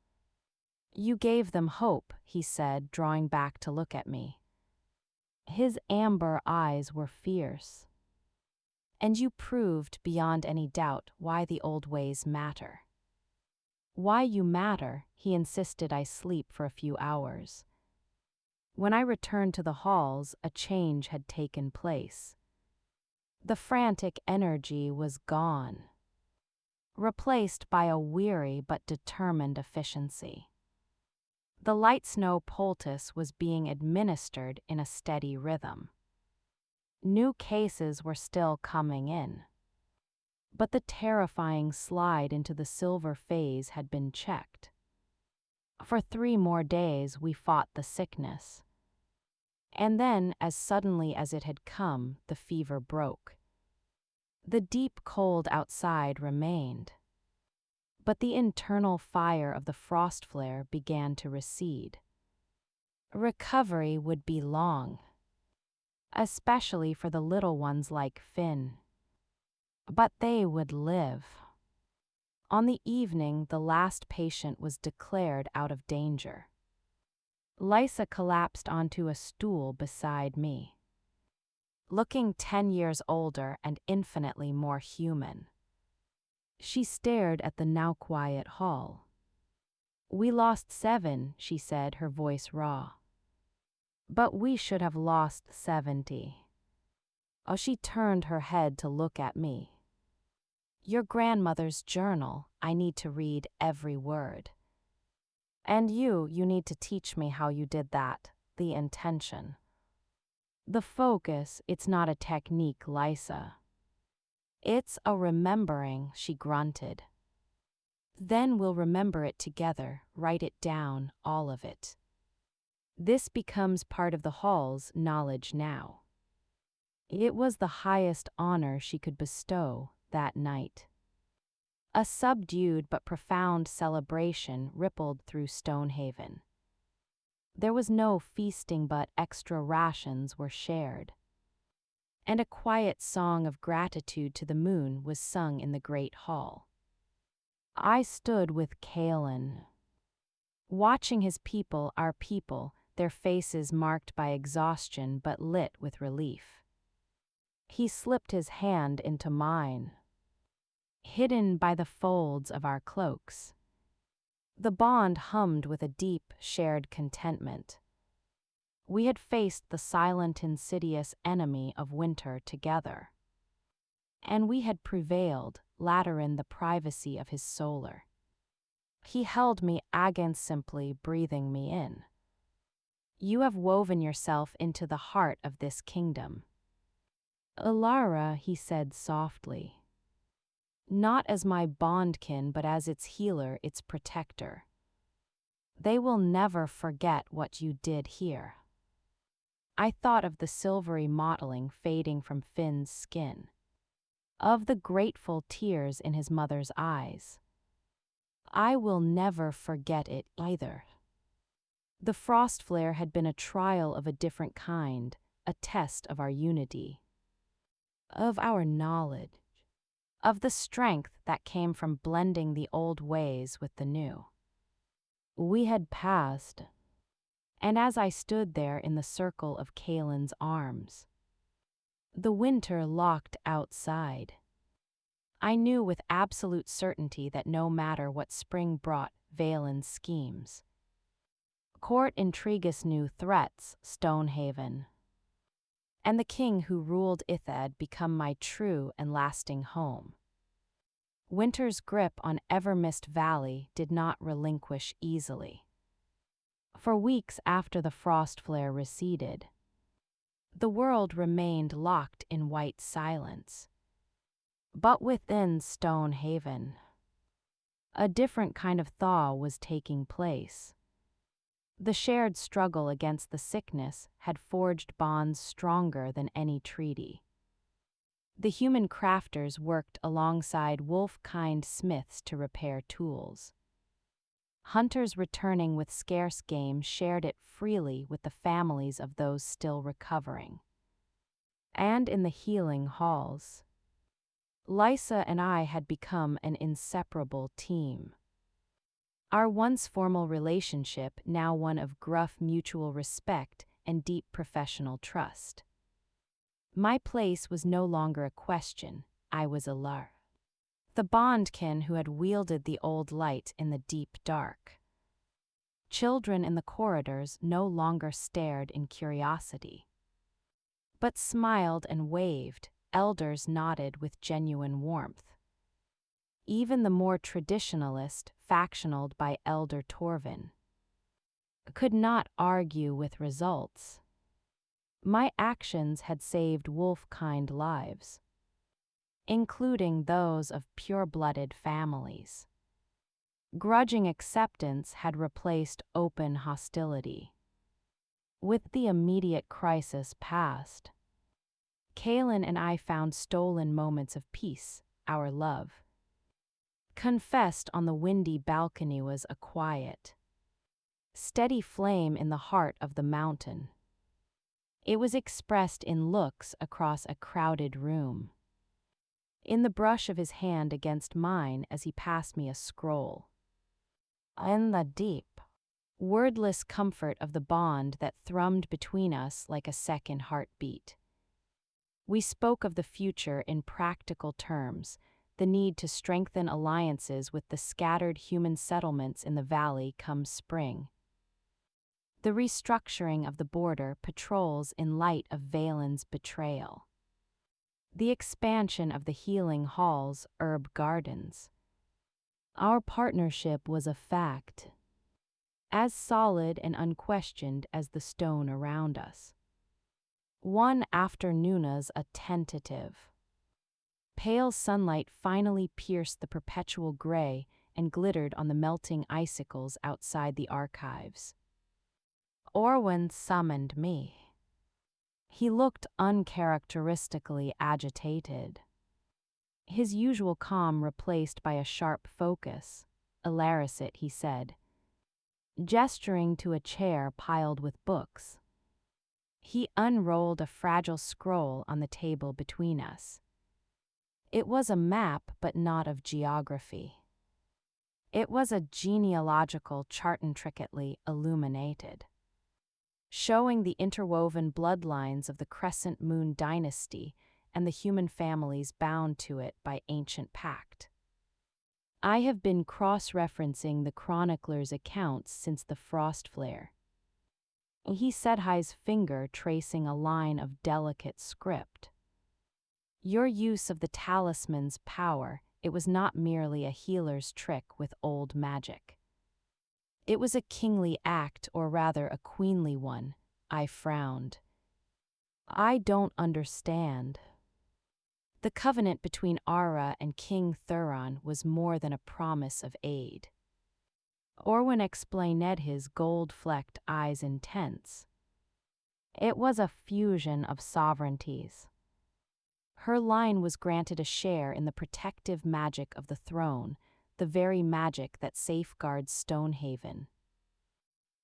"You gave them hope," he said, drawing back to look at me. His amber eyes were fierce. "And you proved beyond any doubt why the old ways matter." "Why you matter," he insisted I sleep for a few hours. When I returned to the halls, a change had taken place. The frantic energy was gone, replaced by a weary but determined efficiency. The light snow poultice was being administered in a steady rhythm. New cases were still coming in, but the terrifying slide into the silver phase had been checked. For 3 more days we fought the sickness. And then, as suddenly as it had come, the fever broke. The deep cold outside remained, but the internal fire of the frost flare began to recede. Recovery would be long. especially for the little ones like Finn. But they would live. On the evening the last patient was declared out of danger. Lysa collapsed onto a stool beside me, looking 10 years older and infinitely more human. She stared at the now quiet hall. "We lost 7, she said, her voice raw. "But we should have lost 70. Oh, she turned her head to look at me. "Your grandmother's journal, I need to read every word. And you need to teach me how you did that, the intention. The focus, it's not a technique, Lysa. It's a remembering," she grunted. "Then we'll remember it together, write it down, all of it. This becomes part of the hall's knowledge now." It was the highest honor she could bestow that night. A subdued but profound celebration rippled through Stonehaven. There was no feasting, but extra rations were shared. And a quiet song of gratitude to the moon was sung in the great hall. I stood with Kalen, watching his people, our people, their faces marked by exhaustion but lit with relief. He slipped his hand into mine, hidden by the folds of our cloaks. The bond hummed with a deep, shared contentment. We had faced the silent, insidious enemy of winter together. And we had prevailed, latter in the privacy of his solar. He held me against, simply breathing me in. "You have woven yourself into the heart of this kingdom. Ilara," he said softly. "Not as my bondkin, but as its healer, its protector. They will never forget what you did here." I thought of the silvery mottling fading from Finn's skin, of the grateful tears in his mother's eyes. I will never forget it either. The frost flare had been a trial of a different kind, a test of our unity, of our knowledge, of the strength that came from blending the old ways with the new. We had passed, and as I stood there in the circle of Kalen's arms, the winter locked outside. I knew with absolute certainty that no matter what spring brought, Valen's schemes, court intrigues, new threats, Stonehaven, and the king who ruled Ithad become my true and lasting home. Winter's grip on Evermist Valley did not relinquish easily. For weeks after the frost flare receded, the world remained locked in white silence. But within Stonehaven, a different kind of thaw was taking place. The shared struggle against the sickness had forged bonds stronger than any treaty. The human crafters worked alongside wolf-kind smiths to repair tools. Hunters returning with scarce game shared it freely with the families of those still recovering. And in the healing halls, Lysa and I had become an inseparable team. Our once formal relationship now one of gruff mutual respect and deep professional trust. My place was no longer a question, I was Ilar, the bondkin who had wielded the old light in the deep dark. Children in the corridors no longer stared in curiosity, but smiled and waved. Elders nodded with genuine warmth. Even the more traditionalist, factionaled by Elder Torvin, could not argue with results. My actions had saved wolf-kind lives, including those of pure-blooded families. Grudging acceptance had replaced open hostility. With the immediate crisis past, Kalen and I found stolen moments of peace, our love. Confessed on the windy balcony was a quiet, steady flame in the heart of the mountain. It was expressed in looks across a crowded room, in the brush of his hand against mine as he passed me a scroll. In the deep, wordless comfort of the bond that thrummed between us like a second heartbeat. We spoke of the future in practical terms, the need to strengthen alliances with the scattered human settlements in the valley come spring. The restructuring of the border patrols in light of Valen's betrayal. The expansion of the healing hall's herb gardens. Our partnership was a fact, as solid and unquestioned as the stone around us. One afternoon's a tentative. Pale sunlight finally pierced the perpetual gray and glittered on the melting icicles outside the archives. Orwin summoned me. He looked uncharacteristically agitated. His usual calm replaced by a sharp focus. "Illicit," he said, gesturing to a chair piled with books. He unrolled a fragile scroll on the table between us. It was a map, but not of geography. It was a genealogical chart intricately illuminated, showing the interwoven bloodlines of the Crescent Moon dynasty and the human families bound to it by ancient pact. I have been cross-referencing the chronicler's accounts since the frost flare. He said, his finger tracing a line of delicate script. Your use of the talisman's power, it was not merely a healer's trick with old magic. It was a kingly act, or rather a queenly one. I frowned. I don't understand. The covenant between Ara and King Thuron was more than a promise of aid. Orwin explained, his gold-flecked eyes intense. It was a fusion of sovereignties. Her line was granted a share in the protective magic of the throne, the very magic that safeguards Stonehaven.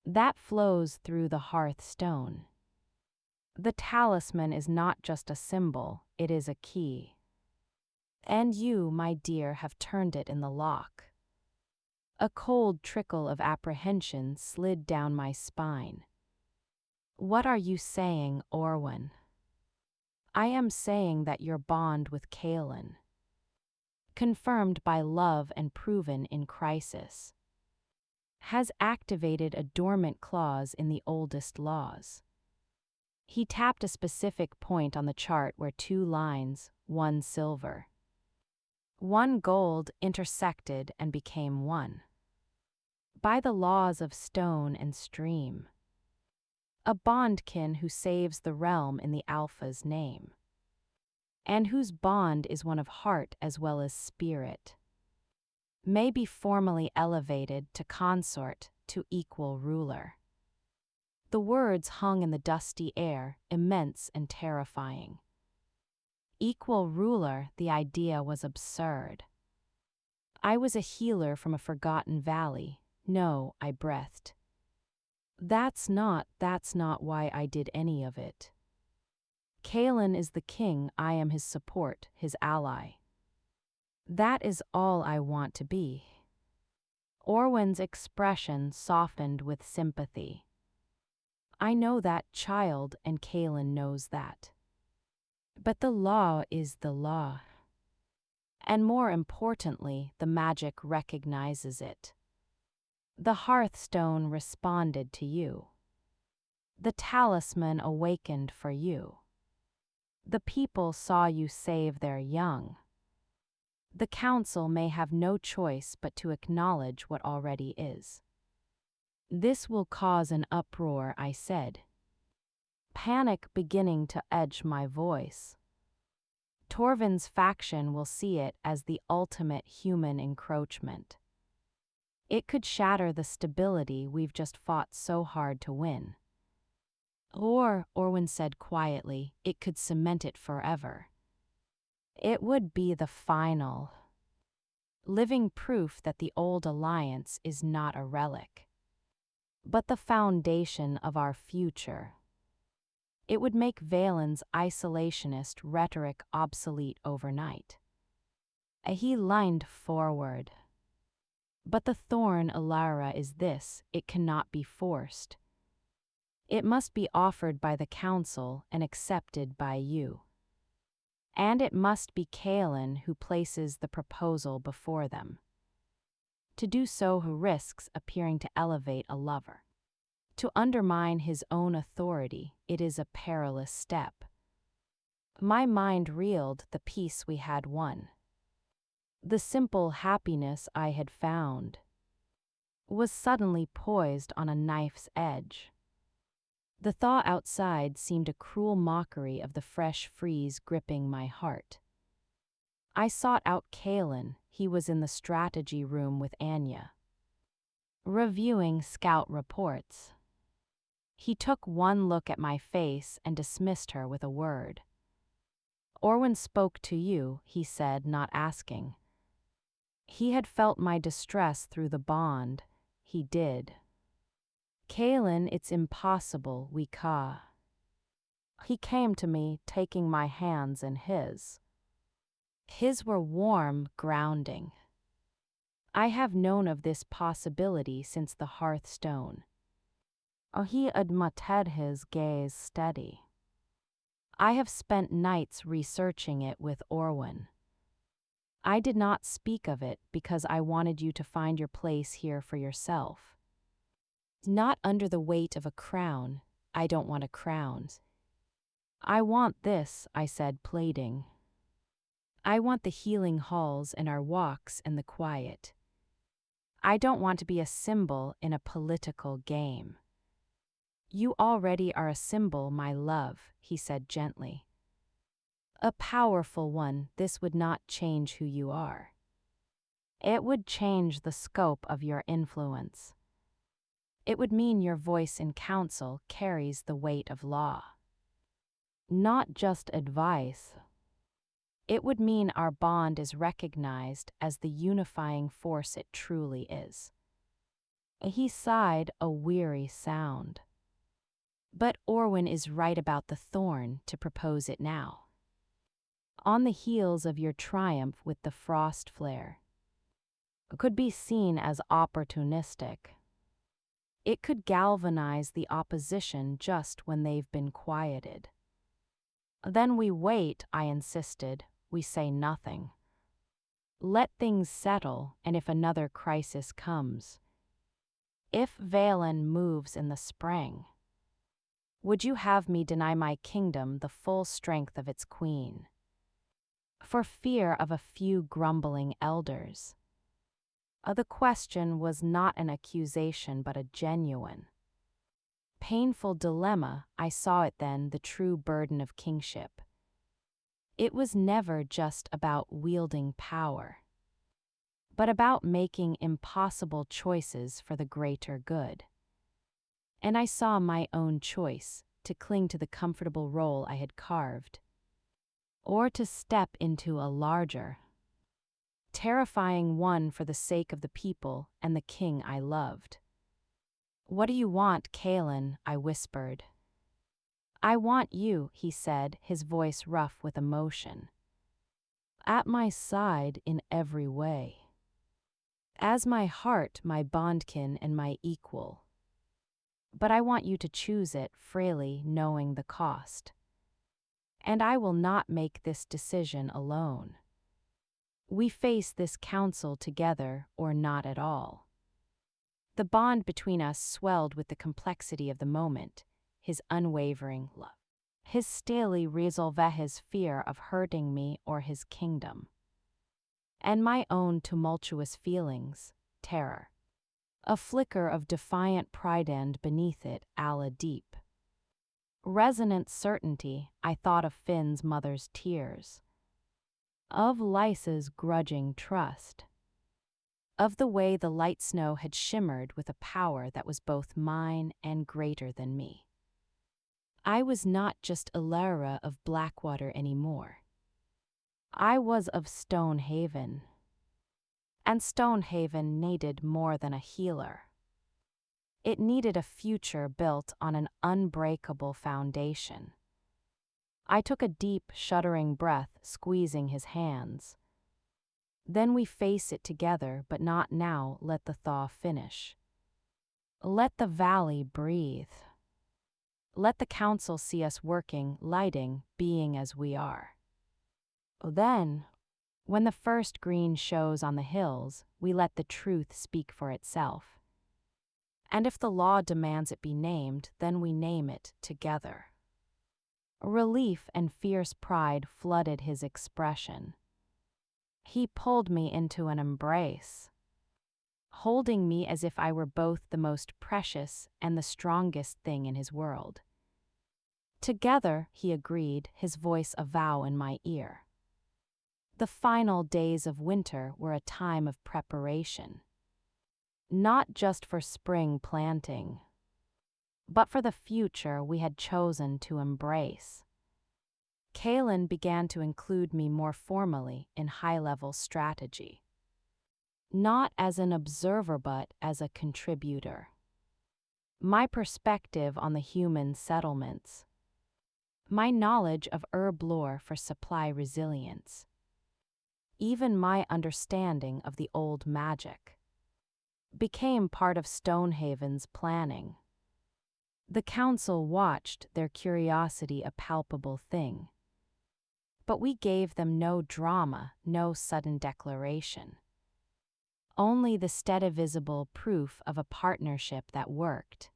That flows through the hearthstone. The talisman is not just a symbol, it is a key. And you, my dear, have turned it in the lock. A cold trickle of apprehension slid down my spine. What are you saying, Orwin? I am saying that your bond with Kaelin, confirmed by love and proven in crisis, has activated a dormant clause in the oldest laws. He tapped a specific point on the chart where two lines, one silver, one gold, intersected and became one. By the laws of stone and stream. A bondkin who saves the realm in the Alpha's name, and whose bond is one of heart as well as spirit, may be formally elevated to consort, to equal ruler. The words hung in the dusty air, immense and terrifying. Equal ruler, the idea was absurd. I was a healer from a forgotten valley. No, I breathed. That's not why I did any of it. Kaelin is the king, I am his support, his ally. That is all I want to be. Orwin's expression softened with sympathy. I know that, child, and Kaelin knows that. But the law is the law. And more importantly, the magic recognizes it. The hearthstone responded to you. The talisman awakened for you. The people saw you save their young. The council may have no choice but to acknowledge what already is. This will cause an uproar, I said, panic beginning to edge my voice. Torvin's faction will see it as the ultimate human encroachment. It could shatter the stability we've just fought so hard to win. Or, Orwin said quietly, it could cement it forever. It would be the final, living proof that the old alliance is not a relic, but the foundation of our future. It would make Valen's isolationist rhetoric obsolete overnight. He leaned forward. But the thorn, Alara, is this: it cannot be forced. It must be offered by the council and accepted by you. And it must be Kaelin who places the proposal before them. To do so, who risks appearing to elevate a lover. To undermine his own authority, it is a perilous step. My mind reeled the peace we had won. The simple happiness I had found was suddenly poised on a knife's edge. The thaw outside seemed a cruel mockery of the fresh freeze gripping my heart. I sought out Kaelin. He was in the strategy room with Anya, reviewing scout reports. He took one look at my face and dismissed her with a word. Orwin spoke to you, he said, not asking. He had felt my distress through the bond. He did. Kaelin, it's impossible, we ca. He came to me, taking my hands in his. His were warm, grounding. I have known of this possibility since the hearthstone. He admitted, his gaze steady. I have spent nights researching it with Orwin. I did not speak of it because I wanted you to find your place here for yourself. Not under the weight of a crown. I don't want a crown. I want this, I said, pleading. I want the healing halls and our walks and the quiet. I don't want to be a symbol in a political game. You already are a symbol, my love, he said gently. A powerful one. This would not change who you are. It would change the scope of your influence. It would mean your voice in council carries the weight of law. Not just advice. It would mean our bond is recognized as the unifying force it truly is. He sighed, a weary sound. But Orwin is right about the thorn to propose it now. On the heels of your triumph with the frost flare. It could be seen as opportunistic. It could galvanize the opposition just when they've been quieted. Then we wait, I insisted. We say nothing. Let things settle, and if another crisis comes. If Valen moves in the spring. Would you have me deny my kingdom the full strength of its queen? For fear of a few grumbling elders. The question was not an accusation but a genuine, painful dilemma. I saw it then, the true burden of kingship. It was never just about wielding power, but about making impossible choices for the greater good. And I saw my own choice, to cling to the comfortable role I had carved, or to step into a larger, terrifying one for the sake of the people and the king I loved. What do you want, Kaelin? I whispered. I want you, he said, his voice rough with emotion. At my side in every way. As my heart, my bondkin, and my equal. But I want you to choose it freely, knowing the cost. And I will not make this decision alone. We face this council together or not at all. The bond between us swelled with the complexity of the moment, his unwavering love. His steely resolve, his fear of hurting me or his kingdom. And my own tumultuous feelings, terror. A flicker of defiant pride and beneath it, Allah deep. Resonant certainty, I thought of Finn's mother's tears. Of Lysa's grudging trust. Of the way the light snow had shimmered with a power that was both mine and greater than me. I was not just Ilara of Blackwater anymore. I was of Stonehaven. And Stonehaven needed more than a healer. It needed a future built on an unbreakable foundation. I took a deep, shuddering breath, squeezing his hands. Then we face it together, but not now. Let the thaw finish. Let the valley breathe. Let the council see us working, lighting, being as we are. Then, when the first green shows on the hills, we let the truth speak for itself. And if the law demands it be named, then we name it together. Relief and fierce pride flooded his expression. He pulled me into an embrace, holding me as if I were both the most precious and the strongest thing in his world. Together, he agreed, his voice a vow in my ear. The final days of winter were a time of preparation. Not just for spring planting, but for the future we had chosen to embrace. Kalen began to include me more formally in high-level strategy. Not as an observer but as a contributor. My perspective on the human settlements. My knowledge of herb lore for supply resilience. Even my understanding of the old magic became part of Stonehaven's planning. The council watched, their curiosity a palpable thing. But we gave them no drama, no sudden declaration. Only the steady visible proof of a partnership that worked.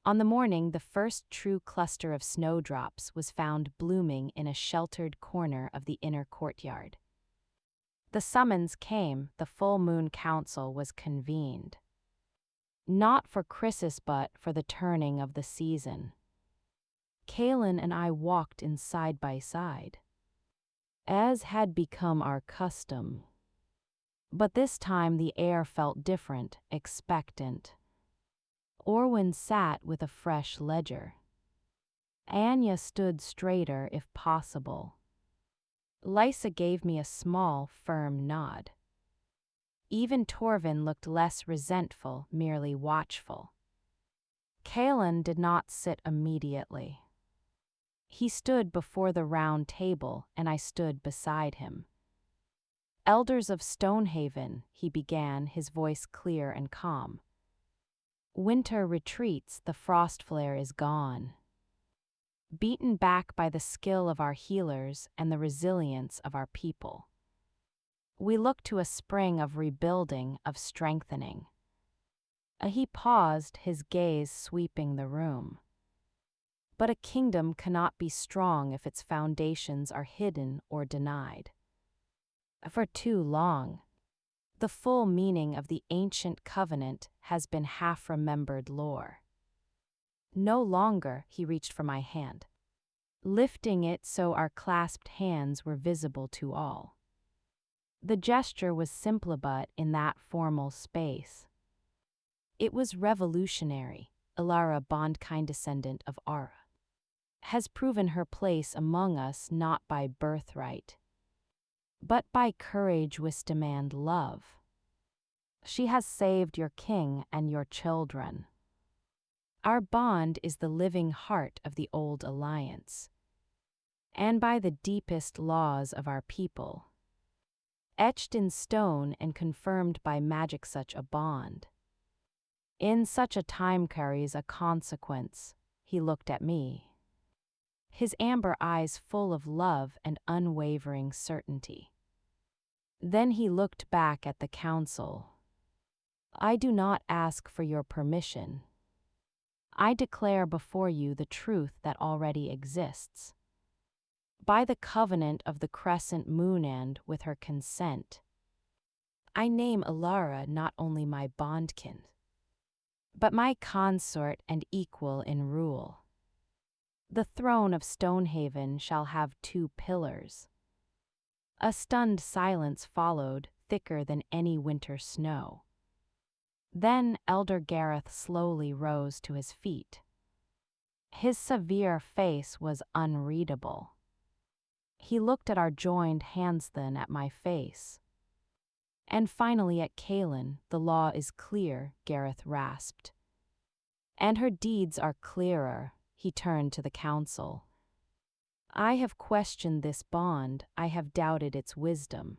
On the morning, the first true cluster of snowdrops was found blooming in a sheltered corner of the inner courtyard. The summons came, the full moon council was convened. Not for Christmas but for the turning of the season. Kalen and I walked in side by side, as had become our custom. But this time the air felt different, expectant. Orwin sat with a fresh ledger. Anya stood straighter if possible. Lysa gave me a small, firm nod. Even Torvin looked less resentful, merely watchful. Kalen did not sit immediately. He stood before the round table, and I stood beside him. Elders of Stonehaven, he began, his voice clear and calm. Winter retreats, the frost flare is gone. Beaten back by the skill of our healers and the resilience of our people. We look to a spring of rebuilding, of strengthening. He paused, his gaze sweeping the room. But a kingdom cannot be strong if its foundations are hidden or denied. For too long, the full meaning of the ancient covenant has been half-remembered lore. No longer, he reached for my hand, lifting it so our clasped hands were visible to all. The gesture was simple but in that formal space. It was revolutionary. Ilara, bondkind descendant of Ara, has proven her place among us not by birthright, but by courage which demand love. She has saved your king and your children. Our bond is the living heart of the old alliance, and by the deepest laws of our people, etched in stone and confirmed by magic, such a bond in such a time carries a consequence. He looked at me, his amber eyes full of love and unwavering certainty. Then he looked back at the council. I do not ask for your permission. I declare before you the truth that already exists. By the covenant of the crescent moon and with her consent, I name Ilara not only my bondkin, but my consort and equal in rule. The throne of Stonehaven shall have 2 pillars. A stunned silence followed, thicker than any winter snow. Then Elder Gareth slowly rose to his feet. His severe face was unreadable. He looked at our joined hands, then at my face. And finally at Kalen. The law is clear, Gareth rasped. And her deeds are clearer, he turned to the council. I have questioned this bond, I have doubted its wisdom.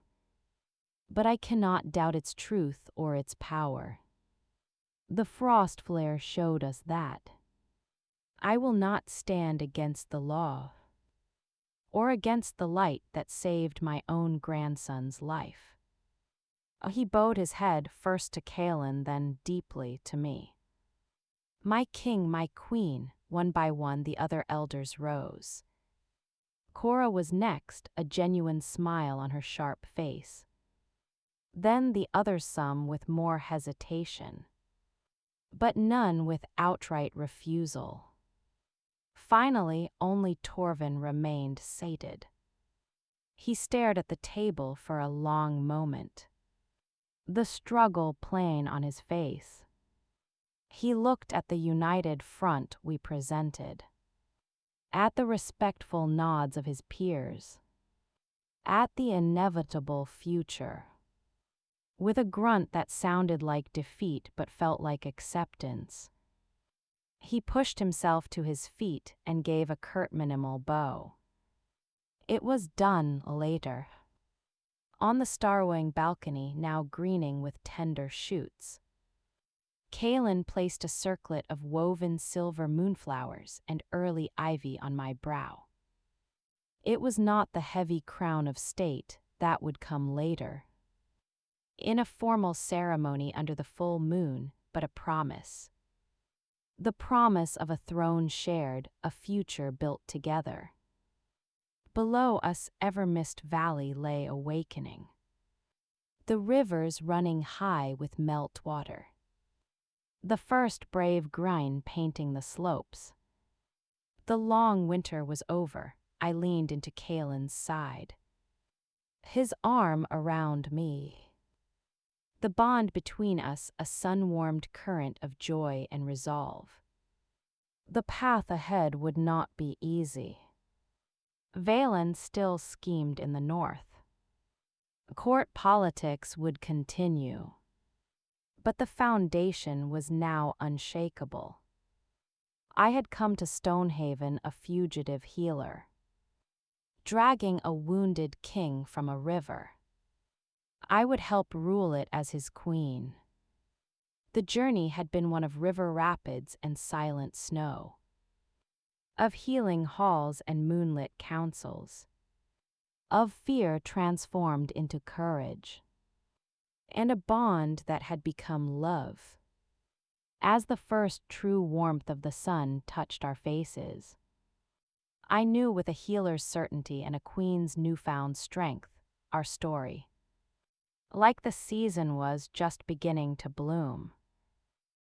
But I cannot doubt its truth or its power. The frost flare showed us that. I will not stand against the law, or against the light that saved my own grandson's life. He bowed his head first to Kaelin, then deeply to me. My king, my queen, one by one the other elders rose. Cora was next, a genuine smile on her sharp face. Then the others, some with more hesitation, but none with outright refusal. Finally, only Torvin remained sated. He stared at the table for a long moment, the struggle plain on his face. He looked at the united front we presented, at the respectful nods of his peers, at the inevitable future. With a grunt that sounded like defeat but felt like acceptance, he pushed himself to his feet and gave a curt minimal bow. It was done later. On the Starwing balcony, now greening with tender shoots, Kaelin placed a circlet of woven silver moonflowers and early ivy on my brow. It was not the heavy crown of state, that would come later, in a formal ceremony under the full moon, but a promise. The promise of a throne shared, a future built together. Below us, ever-mist valley lay awakening, the rivers running high with melt water. The first brave Grine painting the slopes. The long winter was over, I leaned into Kaelin's side, his arm around me. The bond between us a sun-warmed current of joy and resolve. The path ahead would not be easy. Valen still schemed in the north. Court politics would continue. But the foundation was now unshakable. I had come to Stonehaven a fugitive healer, dragging a wounded king from a river. I would help rule it as his queen. The journey had been one of river rapids and silent snow, of healing halls and moonlit councils, of fear transformed into courage, and a bond that had become love. As the first true warmth of the sun touched our faces, I knew with a healer's certainty and a queen's newfound strength, our story, like the season, was just beginning to bloom.